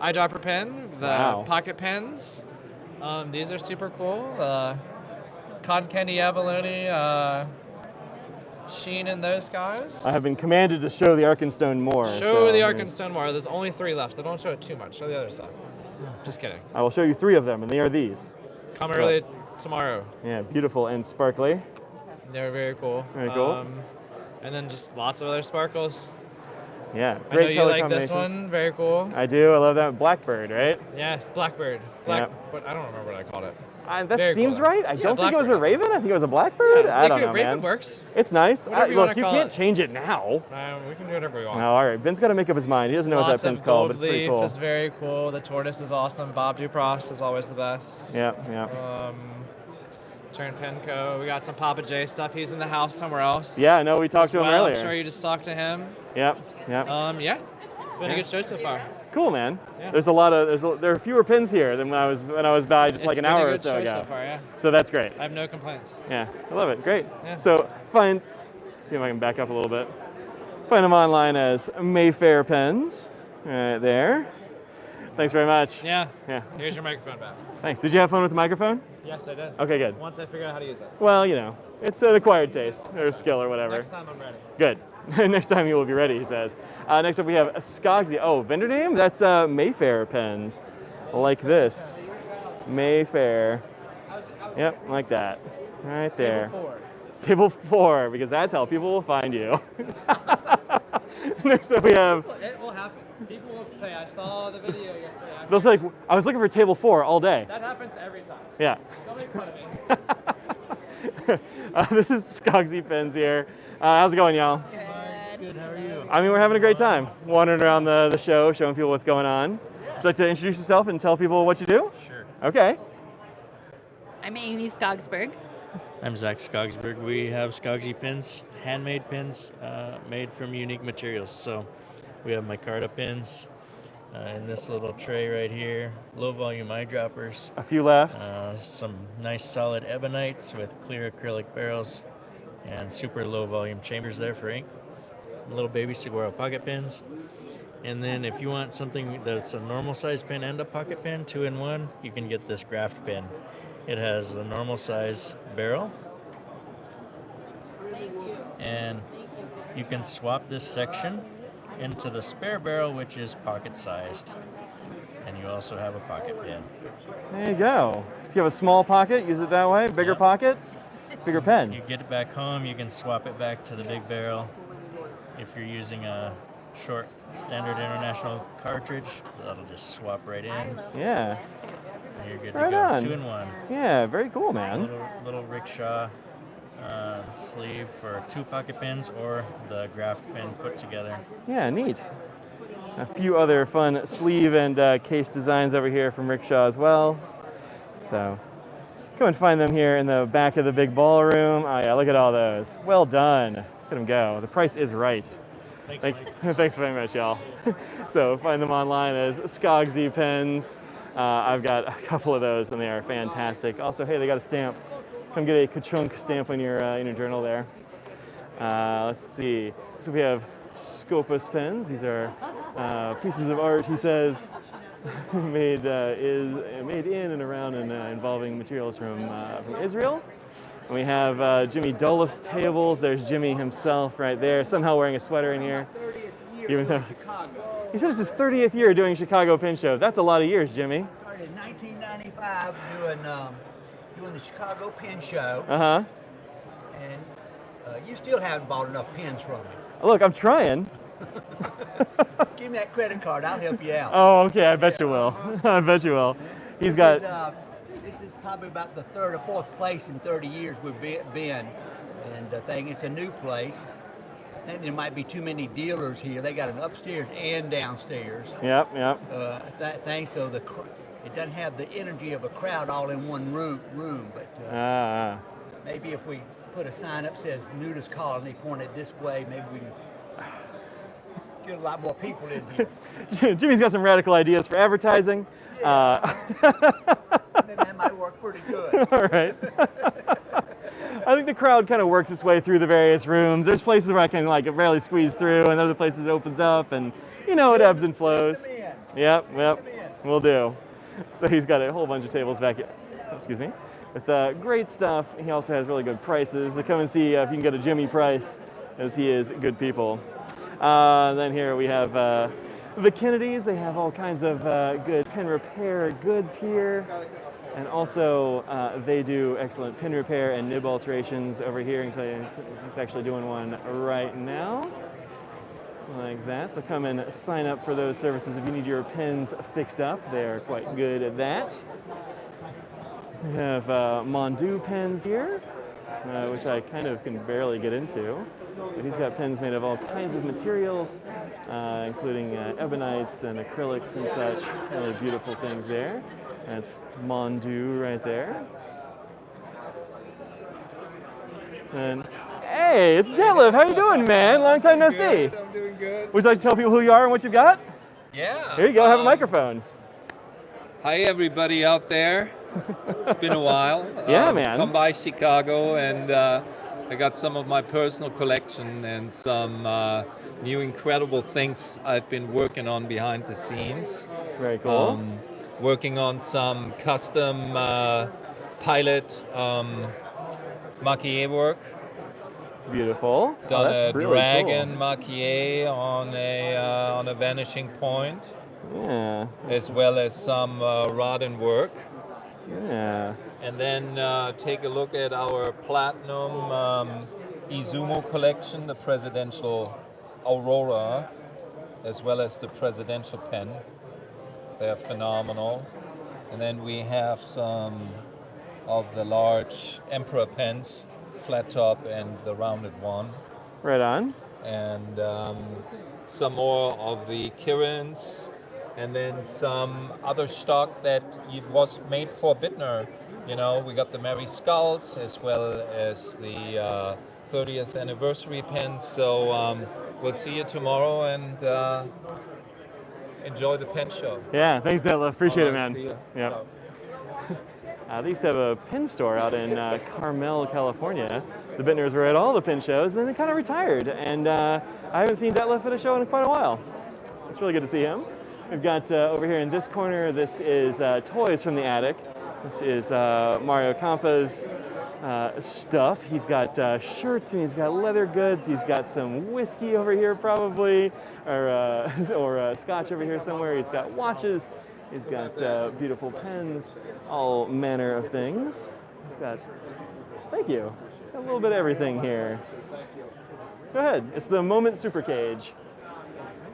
eyedropper pen. The Wow. pocket pens. These are super cool. Cotton Candy Abalone. Sheen and those guys. I have been commanded to show the Arkenstone more. Show so the here's- Arkenstone more. There's only 3 left, so don't show it too much. Show the other side. Just kidding. I will show you 3 of them, and they are these. Come early tomorrow. Yeah, beautiful and sparkly. They're very cool. Very cool. And then just lots of other sparkles. Yeah, I great know you color like this combinations. one. Very cool. I do. I love that Blackbird, right? Yes, Blackbird. Yep. But I don't remember what I called it. That Very seems cool. right. I Yeah, don't think it was a Blackbird. raven. I think it was a Blackbird. Yeah, I don't know, Raven man. works. It's nice. Whatever you wanna Look, you call can't it. change it now. We can do whatever we want. Oh, all right. Ben's got to make up his mind. He doesn't know what Lots that pen's of called, gold but it's pretty leaf cool. is very cool. The tortoise is awesome. Bob Dupross is always the best. Yeah, yeah. Turn Penco. We got some Papa J stuff. He's in the house somewhere else. Yeah, I know. We talked as to him well. earlier. I'm sure you just talked to him. Yep, yep. Yeah. It's been a Yeah. good show so far. Cool, man. Yeah. There's a lot of there are fewer pins here than when I was by just like It's an been a hour or good so show ago. so far, yeah. So that's great. I have no complaints. Yeah, I love it. Great. Yeah. So find, see if I can back up a little bit. Find them online as Mayfair Pens, right there. Thanks very much. Yeah. Yeah. Here's your microphone back. Thanks. Did you have fun with the microphone? Yes, I did. Okay, good. Once I figured out how to use it. Well, you know, it's an acquired taste or skill or whatever. Next time I'm ready. Good. Next time you will be ready, he says. Next up we have Skogsy. Oh, vendor name? That's Mayfair Pens, like this. Mayfair. Yep, like that. Right there. Table 4. Table 4, because that's how people will find you. Next up we have, It will happen. People will say, I saw the video yesterday. they'll say, like, I was looking for table 4 all day. That happens every time. Yeah. Don't make fun of me. This is Skogsy Pens here. How's it going, y'all? Good, how are you? I mean, we're having a great time wandering around the show, showing people what's going on. Would you like to introduce yourself and tell people what you do? Sure. Okay. I'm Amy Skogsberg. I'm Zach Skogsberg. We have Skogsy pins, handmade pins made from unique materials. So we have micarta pins in this little tray right here, low volume eyedroppers. A few left. Some nice solid ebonites with clear acrylic barrels and super low volume chambers there for ink. Little baby saguaro pocket pins. And then if you want something that's a normal size pin and a pocket pin, 2-in-1, you can get this graft pin. It has a normal size barrel. And you can swap this section into the spare barrel, which is pocket sized. And you also have a pocket pin. There you go. If you have a small pocket, use it that way. Bigger pocket, bigger pen. You get it back home, you can swap it back to the big barrel. If you're using a short standard international cartridge, that'll just swap right in. Yeah. And you're good Right to go. on. 2-in-1. Yeah, very cool, man. Little rickshaw sleeve for 2 pocket pins or the graft pin put together. Yeah, neat. A few other fun sleeve and case designs over here from Rickshaw as well. So come and find them here in the back of the big ballroom. Oh yeah, look at all those. Well done. Look at them go. The price is right. Thanks very much, y'all. So find them online as Skogsy Pens. I've got a couple of those and they are fantastic. Also, hey, they got a stamp. Come get a ka-chunk stamp in your journal there. Let's see. So we have Scopus pens. These are pieces of art, he says, made in and around and involving materials from Israel. And we have Jimmy Doloff's tables. There's Jimmy himself right there, somehow wearing a sweater in here. Even though he said it's his 30th year doing Chicago Pin Show. That's a lot of years, Jimmy. Started in 1995 doing the Chicago Pin Show. Uh-huh. And you still haven't bought enough pins from me. Look, I'm trying. Give me that credit card. I'll help you out. Oh, okay. I bet you will. I bet you will. He's got... This is probably about the 3rd or 4th place in 30 years we've been. And the thing, it's a new place. I think there might be too many dealers here. They got an upstairs and downstairs. Yep. So it doesn't have the energy of a crowd all in one room. But maybe if we put a sign up that says Nudist Colony pointed this way, maybe we can get a lot more people in here. Jimmy's got some radical ideas for advertising. That might work pretty good. All right. I think the crowd kind of works its way through the various rooms. There's places where I can barely squeeze through, and other places it opens up, and it ebbs and flows. Yep. Will do. So he's got a whole bunch of tables back here. Excuse me. With great stuff. He also has really good prices. So come and see if you can get a Jimmy price, as he is good people. Then here we have the Kennedys. They have all kinds of good pen repair goods here. And also, they do excellent pin repair and nib alterations over here. He's actually doing one right now, like that. So come and sign up for those services if you need your pins fixed up. They are quite good at that. We have Mondu pens here, which I kind of can barely get into. But he's got pens made of all kinds of materials, including ebonites and acrylics and such. Really beautiful things there. That's Mondu right there. And hey, it's Detlef. How you doing, man? Long time no see. I'm doing good. Would you like to tell people who you are and what you've got? Yeah. Here you go. Have a microphone. Hi, everybody out there. It's been a while. Yeah, man. Come by Chicago, and I got some of my personal collection and some new incredible things I've been working on behind the scenes. Very cool. Working on some custom pilot maquille work. Beautiful. Done that's a really dragon cool. maquille on a vanishing point. Yeah. As well as some rodent work. Yeah. And then take a look at our platinum Izumo collection, the presidential Aurora, as well as the presidential pen. They're phenomenal. And then we have some of the large Emperor pens, flat top and the rounded one. Right on. And some more of the Kirins, and then some other stock that it was made for Bittner. You know, we got the Merry Skulls as well as the 30th anniversary pens. So we'll see you tomorrow and enjoy the pen show. Yeah, thanks, Detlef. Appreciate it, man. See you. Yep. They used to have a pin store out in Carmel, California. The Bittners were at all the pin shows, and then they kind of retired. And I haven't seen Detlef at a show in quite a while. It's really good to see him. We've got over here in this corner, this is Toys from the Attic. This is Mario Kampa's stuff. He's got shirts and he's got leather goods. He's got some whiskey over here probably, or scotch over here somewhere. He's got watches. He's got beautiful pens, all manner of things. He's got, thank you. He's got a little bit of everything here. Go ahead. It's the Moment Super Cage.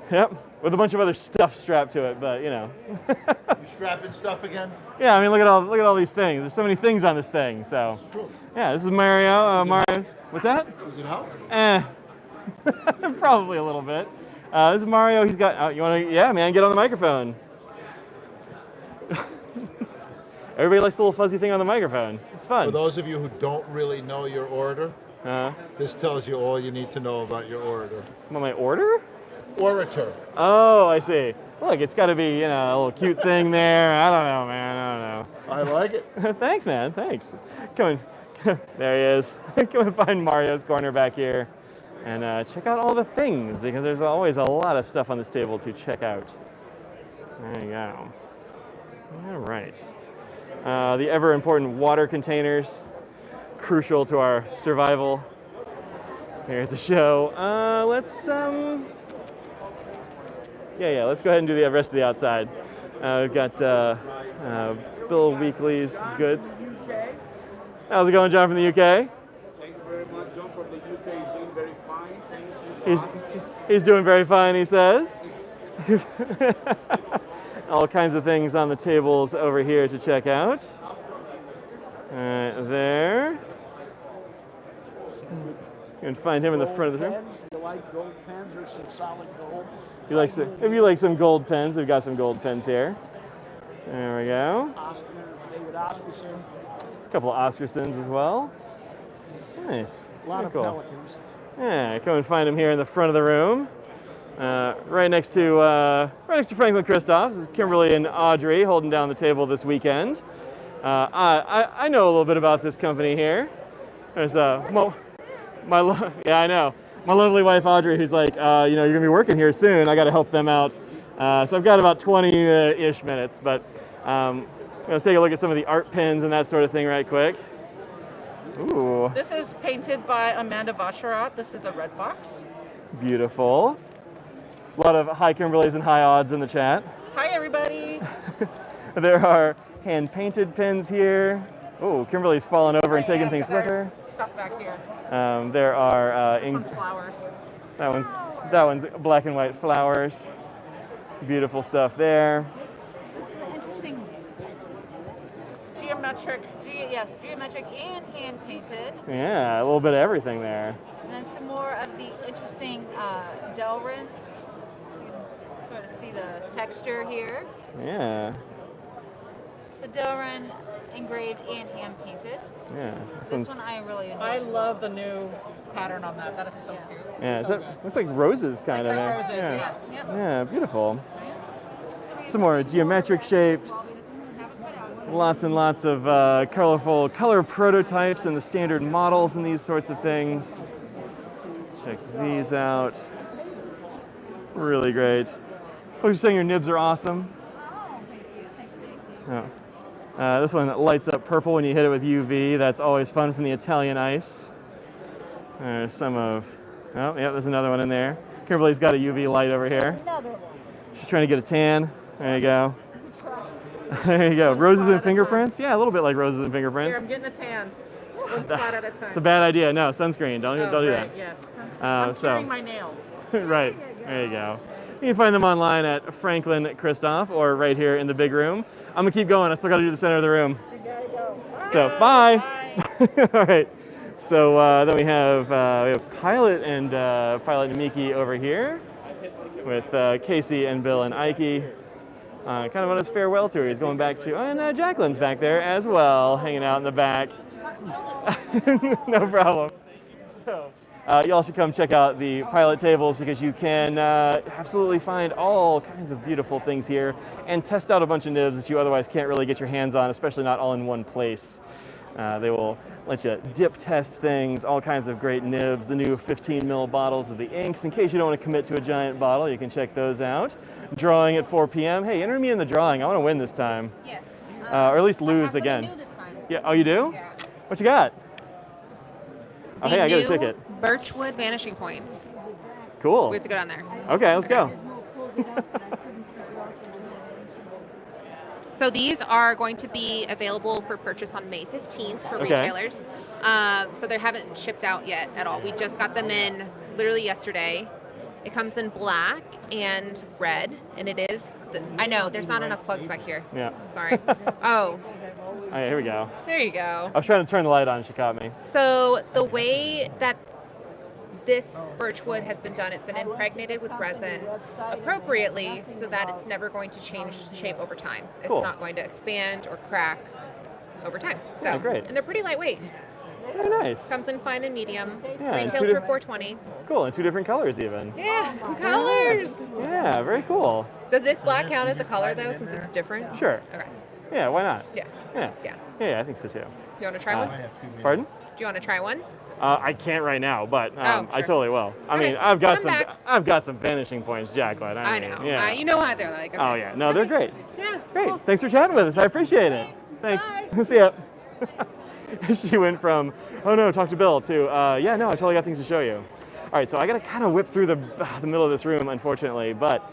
Yep, with a bunch of other stuff strapped to it, but you know. You strapping stuff again? Yeah, I mean, look at all these things. There's so many things on this thing. So, yeah, this is Mario. Mario, what's that? Is it out? Probably a little bit. This is Mario. He's got. You want to? Yeah, man, get on the microphone. Everybody likes the little fuzzy thing on the microphone. It's fun. For those of you who don't really know your order, this tells you all you need to know about your order. About my order? Orator. Oh, I see. Look, it's got to be, you know, a little cute thing there. I don't know, man. I don't know. I like it. Thanks, man. Thanks. Come on. There he is. Come and find Mario's corner back here. And check out all the things, because there's always a lot of stuff on this table to check out. There you go. All right. The ever important water containers, crucial to our survival here at the show. Let's let's go ahead and do the rest of the outside. We've got Bill Weekly's goods. How's it going, John from the UK? Thank you very much. John from the UK is doing very fine. Thank you. He's doing very fine, he says. All kinds of things on the tables over here to check out. There. You can find him in the front of the room. You like gold pens or some solid gold? If you like some gold pens, we've got some gold pens here. There we go. David Oscarson. A couple of Oscarsons as well. Nice. A lot of cool. Pelicans. Yeah, come and find him here in the front of the room. Right next to franklin-christoph. This is Kimberly and Audrey holding down the table this weekend. I know a little bit about this company here. There's yeah, I know. My lovely wife Audrey, who's like, you're gonna be working here soon. I got to help them out. So I've got about 20-ish minutes, but let's take a look at some of the art pens and that sort of thing right quick. Ooh. This is painted by Amanda Vacherat. This is the red box. Beautiful. A lot of hi Kimberlys and hi odds in the chat. Hi everybody. There are hand-painted pens here. Oh, Kimberly's fallen over and taking things with her. Stuff back here. There are some flowers. That one's black and white flowers. Beautiful stuff there. This is an interesting. Geometric. Yes, geometric and hand painted. Yeah, a little bit of everything there. And then some more of the interesting Delrin. You can sort of see the texture here. Yeah. So Delrin engraved and hand painted. Yeah. This one I really enjoy. I love the new pattern on that. That is so cute. Yeah, looks like roses kind of. Like roses, yeah. Yep. Yeah, beautiful. Some more geometric shapes. Lots and lots of colorful color prototypes and the standard models and these sorts of things. Check these out. Really great. Oh, you're saying your nibs are awesome? Oh. This one lights up purple when you hit it with UV. That's always fun from the Italian ice. There's some of, oh, yeah, there's another one in there. Kimberly's got a UV light over here. Another one. She's trying to get a tan. There you go. There you go. Roses and fingerprints? Yeah, a little bit like roses and Here, fingerprints. I'm getting a tan. One spot at a time. It's a bad idea. No, sunscreen. Don't do that. Right, yes. I'm So curing my nails. right. There you go. You can find them online at franklin-christoph or right here in the big room. I'm gonna keep going. I still gotta do the center of the room. So bye. All right. So then we have Pilot and Pilot Namiki over here with Casey and Bill and Ike. Kind of on his farewell tour. He's going back to, and Jacqueline's back there as well, hanging out in the back. No problem. So you all should come check out the Pilot tables because you can absolutely find all kinds of beautiful things here and test out a bunch of nibs that you otherwise can't really get your hands on, especially not all in one place. They will let you dip test things, all kinds of great nibs, the new 15 ml bottles of the inks. In case you don't want to commit to a giant bottle, you can check those out. Drawing at 4 p.m. Hey, enter me in the drawing. I want to win this time. Yes. Or at least lose again. New this time. Yeah. Oh, you do? Yeah. What you got? Oh, hey, I got a ticket. Birchwood Vanishing Points. Cool. We have to go down there. Okay, let's go. So these are going to be available for purchase on May 15th for retailers. So they haven't shipped out yet at all. We just got them in literally yesterday. It comes in black and red, and it is. I know there's not enough plugs back here. Yeah. Sorry. Oh. All right, here we go. There you go. I was trying to turn the light on, and she caught me. So the way that this birchwood has been done, it's been impregnated with resin appropriately so that it's never going to change shape over time. It's not going to expand or crack over time. So great. And they're pretty lightweight. Very nice. Comes in fine and medium. Yeah, and Retails for $4.20. Cool, and 2 different colors even. Yeah, colors. Yeah, very cool. Does this black count as a color though, since it's different? Sure. Okay. Yeah, why not? Yeah. Yeah. Yeah. Yeah, I think so too. You want to try one? Pardon? Do you want to try one? I can't right now, but Sure. I totally will. I mean, I've got some vanishing points, Jacqueline. I mean, know. Yeah. You know how they're like. Okay. Oh yeah, no, they're great. Yeah. Great. Cool. Thanks for chatting with us. I appreciate it. Thanks. See ya. She went from, oh no, talk to Bill, to, yeah, no, I totally got things to show you. All right, so I got to kind of whip through the middle of this room, unfortunately, but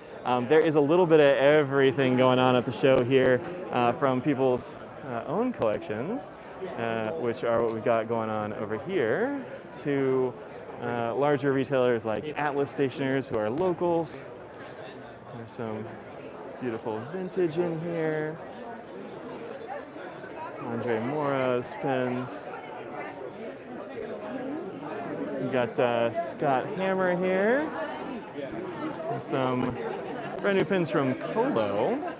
there is a little bit of everything going on at the show here from people's own collections, which are what we've got going on over here, to larger retailers like Atlas Stationers, who are locals. There's some beautiful vintage in here. Andre Mora's pens. We got Scott Hammer here. And some brand new pins from Colo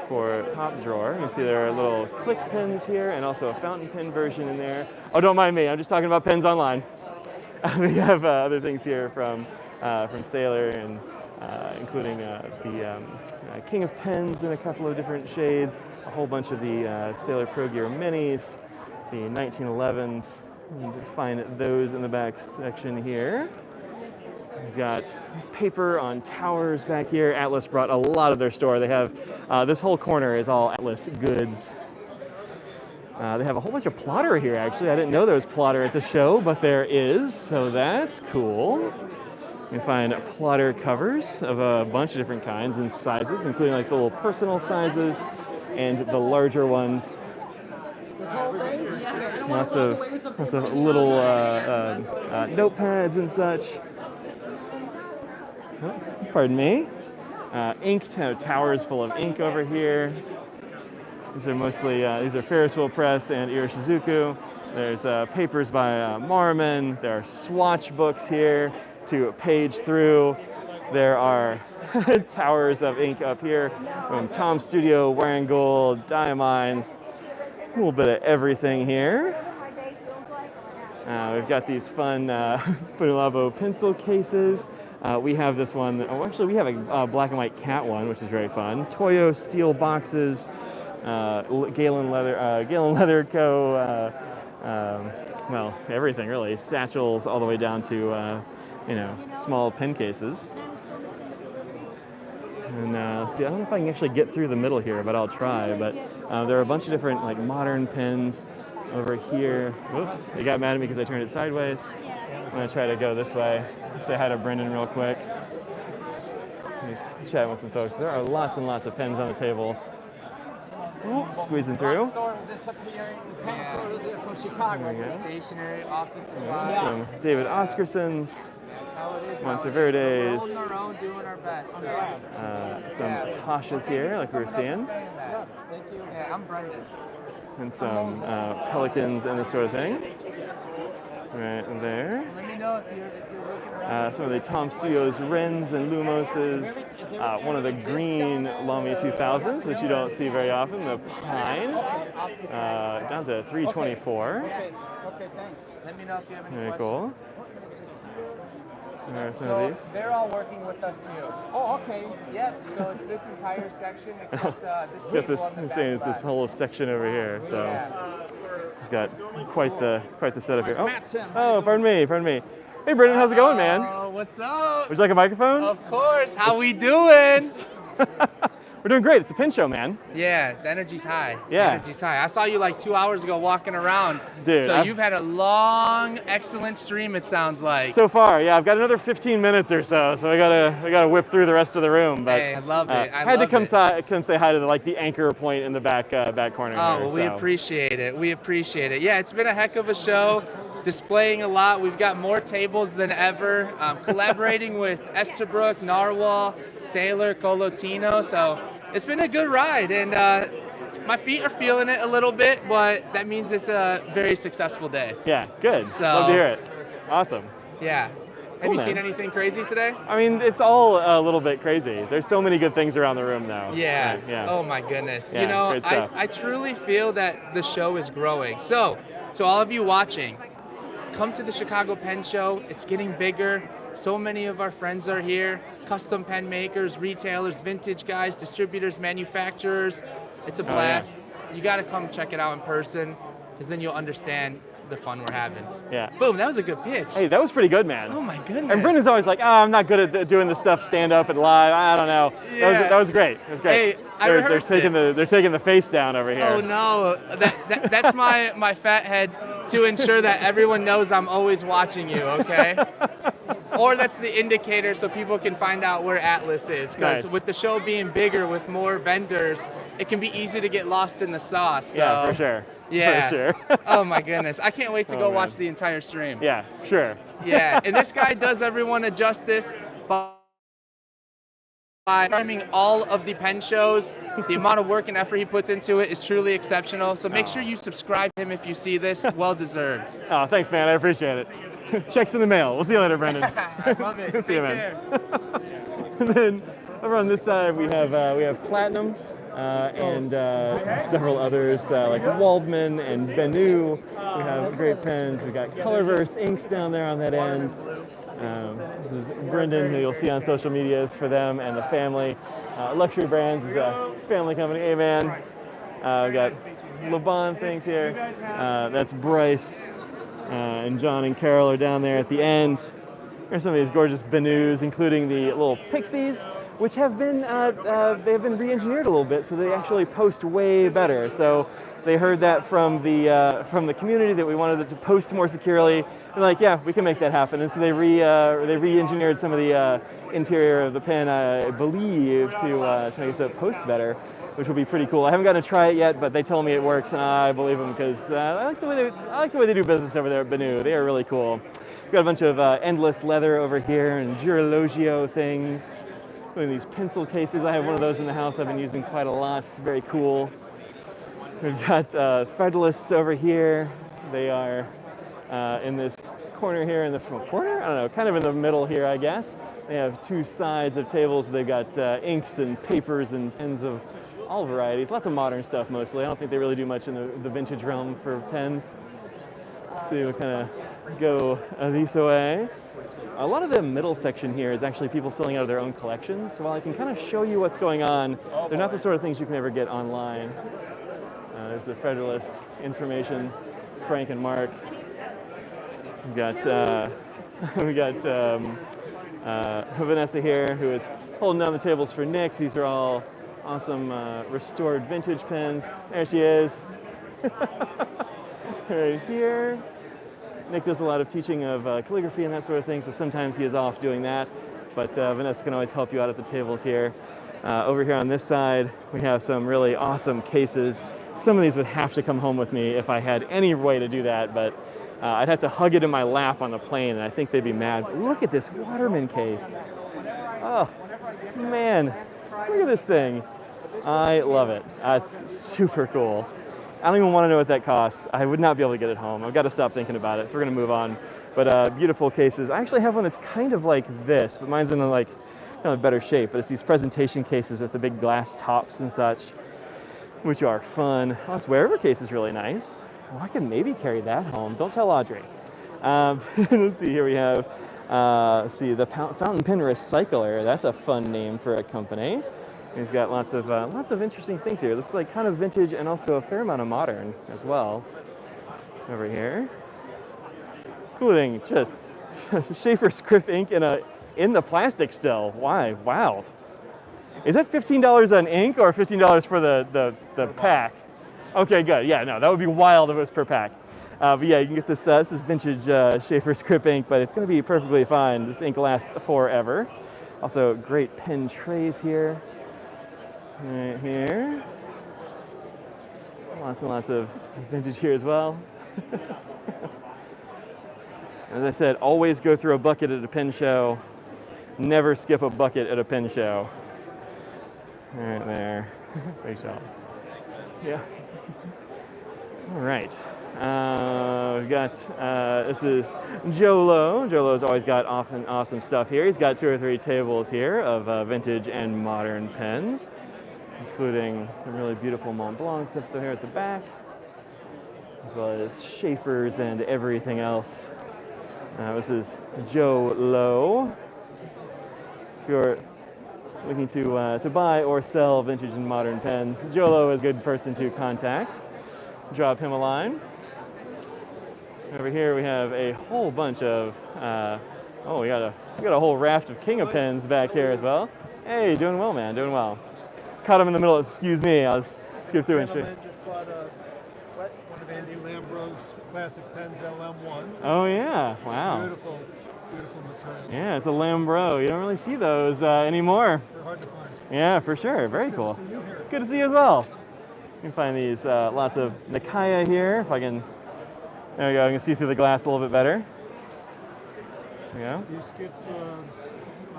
for Top Drawer. You can see there are little click pins here and also a fountain pen version in there. Oh, don't mind me. I'm just talking about pens online. We have other things here from Sailor, and including the King of Pens in a couple of different shades. A whole bunch of the Sailor Pro Gear Minis, the 1911s. You can find those in the back section here. We've got paper on towers back here. Atlas brought a lot of their store. They have, this whole corner is all Atlas goods. They have a whole bunch of plotter here, actually. I didn't know there was plotter at the show, but there is, so that's cool. You can find plotter covers of a bunch of different kinds and sizes, including like the little personal sizes and the larger ones. Lots of little notepads and such. Oh, pardon me. Ink towers full of ink over here. These are mostly these are Ferris Wheel Press and Iroshizuku. There's papers by Marmon. There are swatch books here to page through. There are towers of ink up here from Tom Studio, Warangold, Diamines, a little bit of everything here. We've got these fun Punilabo pencil cases. We have this one, actually we have a black and white cat one, which is very fun. Toyo steel boxes, Galen Leather Co., well, everything really. Satchels all the way down to, small pen cases. And let's see, I don't know if I can actually get through the middle here, but I'll try. But there are a bunch of different like modern pens over here. Whoops, they got mad at me because I turned it sideways. I'm gonna try to go this way. Say hi to Brendan real quick. Just chatting with some folks. There are lots and lots of pens on the tables. Squeezing through. From Chicago. There we go. Stationary office Some David Oscarsons, That's how it is. Monteverdes. We're holding our own, doing our best. Some Tasha's here, like we were seeing. Thank you. Yeah, I'm Brendan. And some Pelicans and this sort of thing. Right there. Let me know if you're looking around. Some of the Tom Studios Wrens and Lumoses. One of the green Lamy 2000s, which you don't see very often, the Pine. Down to 324. Okay, thanks. Let me know if you have any Very questions. cool. There are some of these. They're all working with us too. Oh, okay. Yep. So it's this entire section except this table on the back It's this left. whole section over here. So he's got quite the setup here. Oh, pardon me. Hey, Brendan, how's it going, man? Oh, what's up? Would you like a microphone? Of course. How we doing? We're doing great. It's a pin show, man. Yeah, the energy's high. Yeah. The energy's high. I saw you like 2 hours ago walking around. Dude, So you've had a long, excellent stream, it sounds like. So far, yeah, I've got another 15 minutes or so, so I gotta whip through the rest of the room. But Hey, I love it. I had to love come say hi to the anchor point in the back corner. Oh, here, well, we so. appreciate it. We appreciate it. Yeah, it's been a heck of a show, displaying a lot. We've got more tables than ever, collaborating with Estabrook, Narwhal, Sailor, Colotino. So it's been a good ride, and my feet are feeling it a little bit, but that means it's a very successful day. Yeah, good. So, Love to hear it. Awesome. Yeah. Have Cool, you man. seen anything crazy today? I mean, it's all a little bit crazy. There's so many good things around the room now. Yeah. Right, yeah. Oh my goodness. Yeah, You know, great stuff. I truly feel that the show is growing. So, to all of you watching, come to the Chicago Pen Show. It's getting bigger. So many of our friends are here. Custom pen makers, retailers, vintage guys, distributors, manufacturers. It's a yeah. blast. You got to come check it out in person, because then you'll understand the fun we're having. Yeah. Boom, that was a good pitch. Hey, that was pretty good, man. Oh my goodness. And Brendan's always like, I'm not good at doing this stuff stand up and live. I don't know. Yeah. That was great. It was great. Hey, I they're rehearsed they're taking the face down over here. Oh no, that's my fat head to ensure that everyone knows I'm always watching you, okay? Or that's the indicator so people can find out where Atlas is. Because Nice. with the show being bigger with more vendors, it can be easy to get lost in the sauce. So, Yeah, for sure. Yeah. For sure. Oh my goodness. I can't wait to Oh, go man. watch the entire stream. Yeah, sure. Yeah, and this guy does everyone a justice by timing all of the pen shows. The amount of work and effort he puts into it is truly exceptional. So make sure you subscribe to him if you see this. Well deserved. Oh, thanks, man. I appreciate it. Checks in the mail. We'll see you later, Brendan. I love it. See you, Take man. And then over on this side, we have Platinum and several others like Waldman and Benu. We have great pens. We got Colorverse inks down there on that end. This is Brendan, who you'll see on social medias for them and the family. Luxury Brands is a family company. Hey, man. We got LeBon things here. That's Bryce. And John and Carol are down there at the end. Here's some of these gorgeous Benus, including the little pixies, which have been they've been re-engineered a little bit, so they actually post way better. So they heard that from the community that we wanted it to post more securely. They're like, yeah, we can make that happen. And so they re-engineered some of the interior of the pen, I believe, to make it so it posts better, which will be pretty cool. I haven't gotten to try it yet, but they tell me it works, and I believe them because I like the way they do business over there at Benu. They are really cool. We've got a bunch of endless leather over here and Girologio things. Look at these pencil cases. I have one of those in the house I've been using quite a lot. It's very cool. We've got Federalists over here. They are in this corner here in the corner? I don't know, kind of in the middle here, I guess. They have two sides of tables. They've got inks and papers and pens of all varieties. Lots of modern stuff mostly. I don't think they really do much in the vintage realm for pens. So we'll kind of go this way. A lot of the middle section here is actually people selling out of their own collections. So while I can kind of show you what's going on, they're not the sort of things you can ever get online. There's the Federalist information, Frank and Mark. We've got Vanessa here, who is holding down the tables for Nick. These are all awesome restored vintage pens. There she is. Right here. Nick does a lot of teaching of calligraphy and that sort of thing, so sometimes he is off doing that. But Vanessa can always help you out at the tables here. Over here on this side, we have some really awesome cases. Some of these would have to come home with me if I had any way to do that, but I'd have to hug it in my lap on the plane, and I think they'd be mad. But look at this Waterman case. Oh, man, look at this thing. I love it. It's super cool. I don't even want to know what that costs. I would not be able to get it home. I've got to stop thinking about it, so we're going to move on. But beautiful cases. I actually have one that's kind of like this, but mine's in a kind of better shape. But it's these presentation cases with the big glass tops and such, which are fun. Oh, this wearer case is really nice. Well, I can maybe carry that home. Don't tell Audrey. Let's see, here we have, the Fountain Pen Recycler. That's a fun name for a company. He's got lots of interesting things here. This is like kind of vintage and also a fair amount of modern as well. Over here. Cool thing, just Schaefer script ink in the plastic still. Why? Wow. Is that $15 on ink or $15 for the pack? Okay, good. Yeah, no, that would be wild if it was per pack. But yeah, you can get this. This is vintage Schaefer script ink, but it's going to be perfectly fine. This ink lasts forever. Also, great pen trays here. Right here. Lots and lots of vintage here as well. As I said, always go through a bucket at a pen show. Never skip a bucket at a pen show. Right there. Great job. Yeah. All right. We've got, this is Joe Lowe. Joe Lowe's always got awesome stuff here. He's got 2 or 3 tables here of vintage and modern pens, including some really beautiful Mont Blancs up there at the back, as well as Schaefers and everything else. This is Joe Lowe. If you're looking to buy or sell vintage and modern pens, Joe Lowe is a good person to contact. Drop him a line. Over here we have a whole bunch of, we got a whole raft of King of pens back here as well. Hey, doing well, man, doing well. Caught him in the middle, excuse me, I'll skip through and show you. Just bought one of Andy Lambro's classic pens, LM1. Oh yeah, wow. Beautiful material. Yeah, it's a Lambro. You don't really see those anymore. They're hard to find. Yeah, for sure, very cool. Good to see you here. It's good to see you as well. You can find these, lots of Nikaya here, if I can, there we go, I can see through the glass a little bit better. There we go. You skipped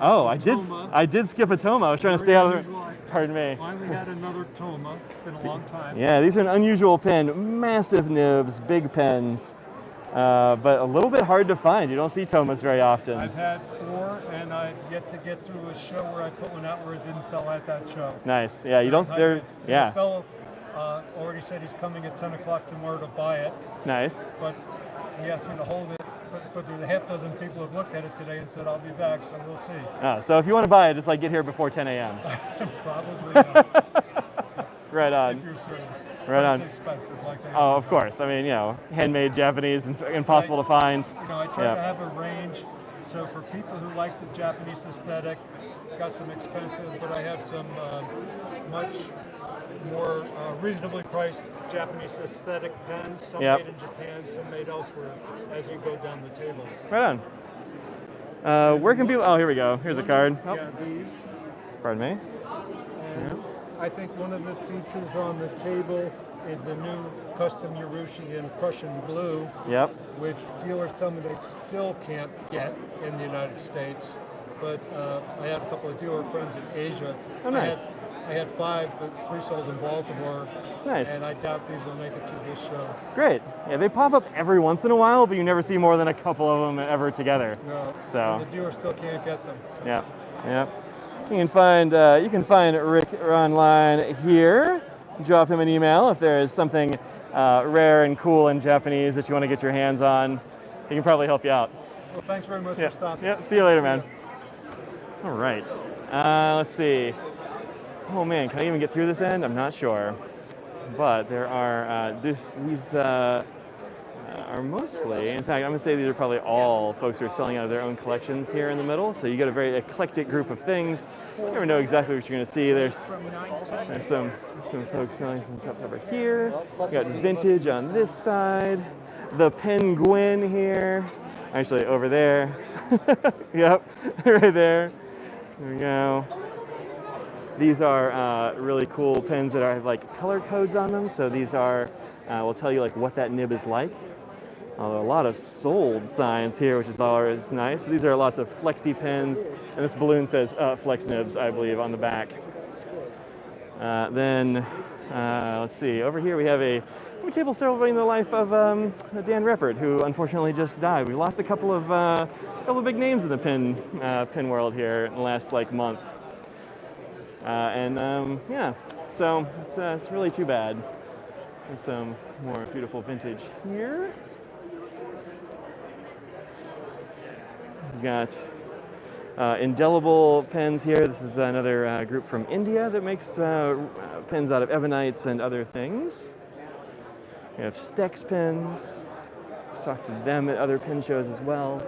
Oh, Toma. I did skip a Toma. I was trying to stay out of the, pardon me. Finally had another Toma. It's been a long time. Yeah, these are an unusual pen, massive nibs, big pens, but a little bit hard to find. You don't see Tomas very often. I've had 4, and I've yet to get through a show where I put one out where it didn't sell at that show. Nice. Yeah, you don't. They're yeah. The fellow already said he's coming at 10 o'clock tomorrow to buy it. Nice. But he asked me to hold it. But there's a half dozen people who have looked at it today and said I'll be back, so we'll see. Oh, so if you want to buy it, just like get here before 10 a.m. Probably not. Right on. If you're serious. Right on. It's expensive, like they Oh, of course. I mean, you know, handmade Japanese and impossible to find. I try to have a range. So for people who like the Japanese aesthetic, got some expensive, but I have some much more reasonably priced Japanese aesthetic pens, some made in Japan, some made elsewhere, as you go down the table. Right on. Where can people, oh, here we go. Here's a card. Oh. Yeah, these. Pardon me. And I think one of the features on the table is the new custom Urushi in Prussian blue, which dealers tell me they still can't get in the United States. But I have a couple of dealer friends in Asia. Oh, nice. I had 5, but 3 sold in Baltimore. Nice. And I doubt these will make it to this show. Great. Yeah, they pop up every once in a while, but you never see more than a couple of them ever together. No. So. And the dealer still can't get them. So. Yeah. Yeah. You can find Rick online here. Drop him an email if there is something rare and cool in Japanese that you want to get your hands on. He can probably help you out. Well, thanks very much for stopping. Yep. See you later, man. All right. Let's see. Oh man, can I even get through this end? I'm not sure. But there are these are mostly, in fact, I'm gonna say these are probably all folks who are selling out of their own collections here in the middle. So you get a very eclectic group of things. You never know exactly what you're gonna see. There's some folks selling some stuff over here. We got vintage on this side. The Penguin here. Actually, over there. Yep, right there. There we go. These are really cool pens that have like color codes on them. So these are, will tell you like what that nib is like. Although a lot of sold signs here, which is always nice. These are lots of flexi pens, and this balloon says flex nibs, I believe, on the back. Then, let's see, over here we have a table celebrating the life of Dan Reppert, who unfortunately just died. We lost a couple of big names in the pin world here in the last like month. Yeah, so it's really too bad. There's some more beautiful vintage here. We've got indelible pens here. This is another group from India that makes pens out of ebonites and other things. We have Stex pens. We've talked to them at other pen shows as well.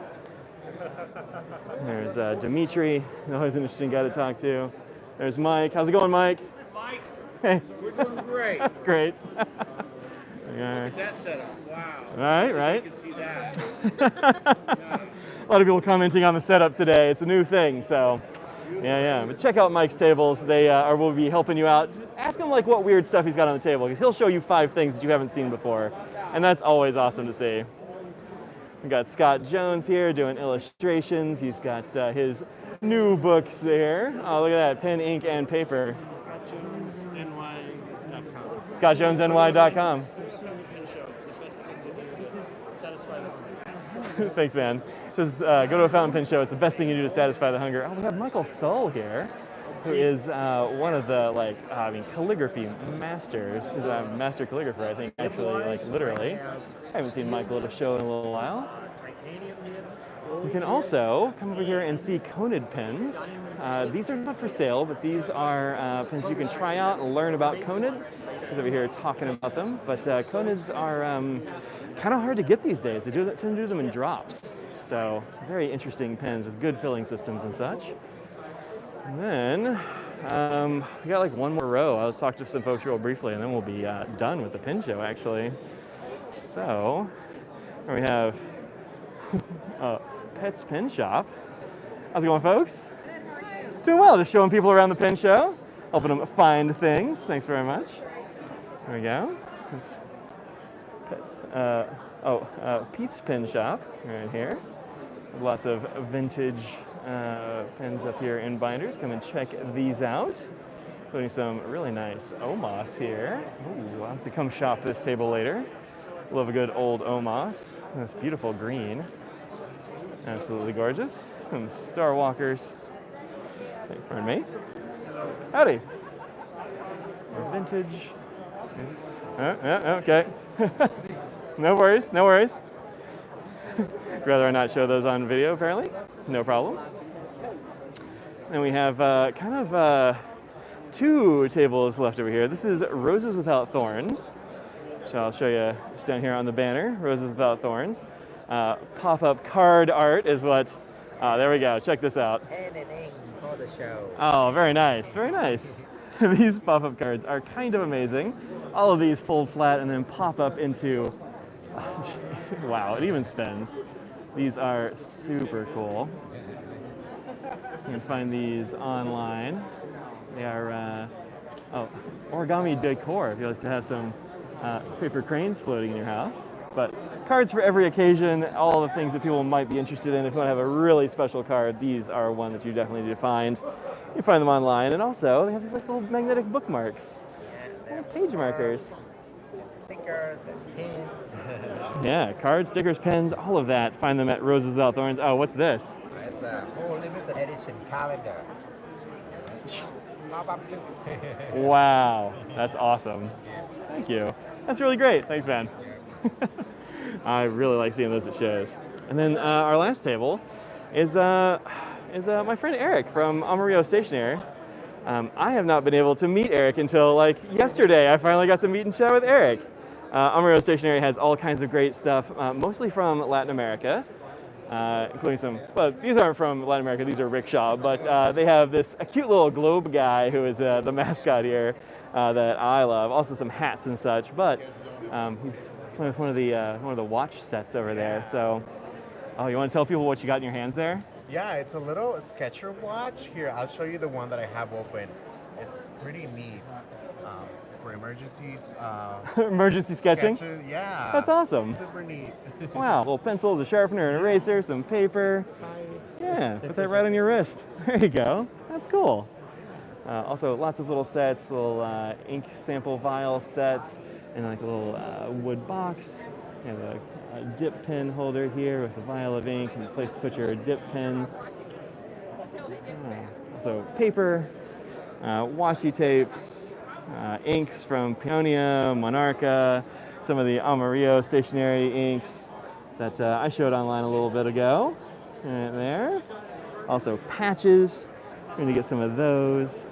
There's Dimitri, always an interesting guy to talk to. There's Mike. How's it going, Mike? Mike, Hey. we're doing great. Great. Look at that setup. Wow. Right. You can see that. A lot of people commenting on the setup today. It's a new thing, so yeah. But check out Mike's tables. They will be helping you out. Ask him like what weird stuff he's got on the table, because he'll show you 5 things that you haven't seen before, and that's always awesome to see. We got Scott Jones here doing illustrations. He's got his new books there. Oh, look at that, pen, ink, and paper. ScottJonesNY.com. ScottJonesNY.com. Thanks, man. It says, go to a fountain pen show. It's the best thing you do to satisfy the hunger. Oh, we have Michael Sull here, who is one of the calligraphy masters. He's a master calligrapher, I think, actually, like literally. I haven't seen Michael at a show in a little while. You can also come over here and see Conid pens. These are not for sale, but these are pens you can try out and learn about Conids. He's over here talking about them, but Conids are kind of hard to get these days. They tend to do them in drops. So very interesting pens with good filling systems and such. And then we got like one more row. I was talking to some folks real briefly, and then we'll be done with the pen show actually. So here we have Pet's Pen Shop. How's it going, folks? Good, how are you? Doing well, just showing people around the pen show, helping them find things. Thanks very much. There we go. That's Pet's, Pete's Pen Shop right here. Lots of vintage pens up here in binders. Come and check these out. Including some really nice Omos here. Ooh, I'll have to come shop this table later. Love a good old Omos. This beautiful green. Absolutely gorgeous. Some Star Walkers. Pardon me. Howdy. Vintage. Okay. No worries, no worries. Rather I not show those on video, apparently. No problem. Then we have kind of 2 tables left over here. This is Roses Without Thorns. So I'll show you just down here on the banner, Roses Without Thorns. Pop-up card art is what, there we go, check this out. Pen and ink for the show. Oh, very nice, very nice. These pop-up cards are kind of amazing. All of these fold flat and then pop up into, wow, it even spins. These are super cool. You can find these online. They are, origami decor if you like to have some paper cranes floating in your house. But cards for every occasion, all the things that people might be interested in. If you want to have a really special card, these are one that you definitely need to find. You can find them online, and also they have these like little magnetic bookmarks, page markers. Stickers and pins. Yeah, cards, stickers, pens, all of that. Find them at Roses Without Thorns. Oh, what's this? It's a whole limited edition calendar. Pop-up too. Wow, that's awesome. Thank you. That's really great. Thanks, man. I really like seeing those at shows. And then our last table is my friend Eric from Amarillo Stationery. I have not been able to meet Eric until like yesterday. I finally got to meet and chat with Eric. Amarillo Stationery has all kinds of great stuff, mostly from Latin America, including some, well, these aren't from Latin America, these are rickshaw, but they have this a cute little globe guy who is the mascot here that I love. Also some hats and such, but he's playing with one of the watch sets over there. So, oh, you want to tell people what you got in your hands there? Yeah, it's a little Sketcher watch. Here, I'll show you the one that I have open. It's pretty neat for emergencies. Emergency sketching? Sketches, yeah. That's awesome. Super neat. Wow, little pencils, a sharpener, an eraser, some paper. Yeah, put that right on your wrist. There you go. That's cool. Also, lots of little sets, little ink sample vial sets, and like a little wood box. You have a dip pen holder here with a vial of ink and a place to put your dip pens. Also, paper, washi tapes, inks from Peonia, Monarca, some of the Amarillo stationery inks that I showed online a little bit ago. Right there. Also patches. We're going to get some of those.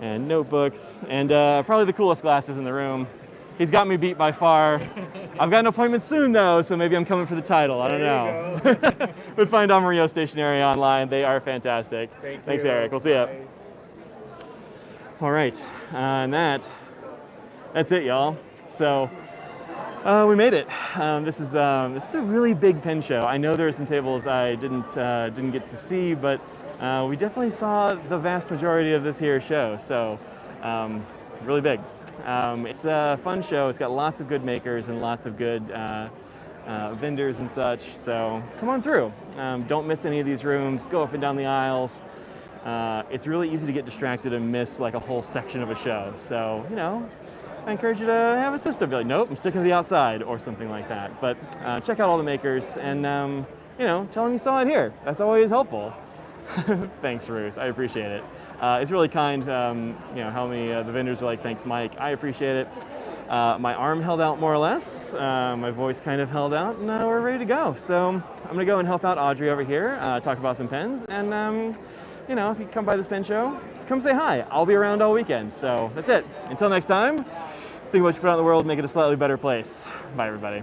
And notebooks. And probably the coolest glasses in the room. He's got me beat by far. I've got an appointment soon though, so maybe I'm coming for the title. I don't know. But find Amarillo stationery online. They are fantastic. Thanks, Eric. We'll see ya. All right, and that's it, y'all. So we made it. This is a really big pen show. I know there are some tables I didn't get to see, but we definitely saw the vast majority of this here show. So really big. It's a fun show. It's got lots of good makers and lots of good vendors and such. So come on through. Don't miss any of these rooms. Go up and down the aisles. It's really easy to get distracted and miss like a whole section of a show. So, you know, I encourage you to have a system. Be like, nope, I'm sticking to the outside or something like that. But check out all the makers and, you know, tell them you saw it here. That's always helpful. Thanks, Ruth. I appreciate it. It's really kind, you know, how many the vendors are like, thanks, Mike. I appreciate it. My arm held out more or less. My voice kind of held out, and we're ready to go. So I'm going to go and help out Audrey over here, talk about some pens. And, you know, if you come by this pen show, just come say hi. I'll be around all weekend. So that's it. Until next time, think about what you put out in the world, make it a slightly better place. Bye, everybody.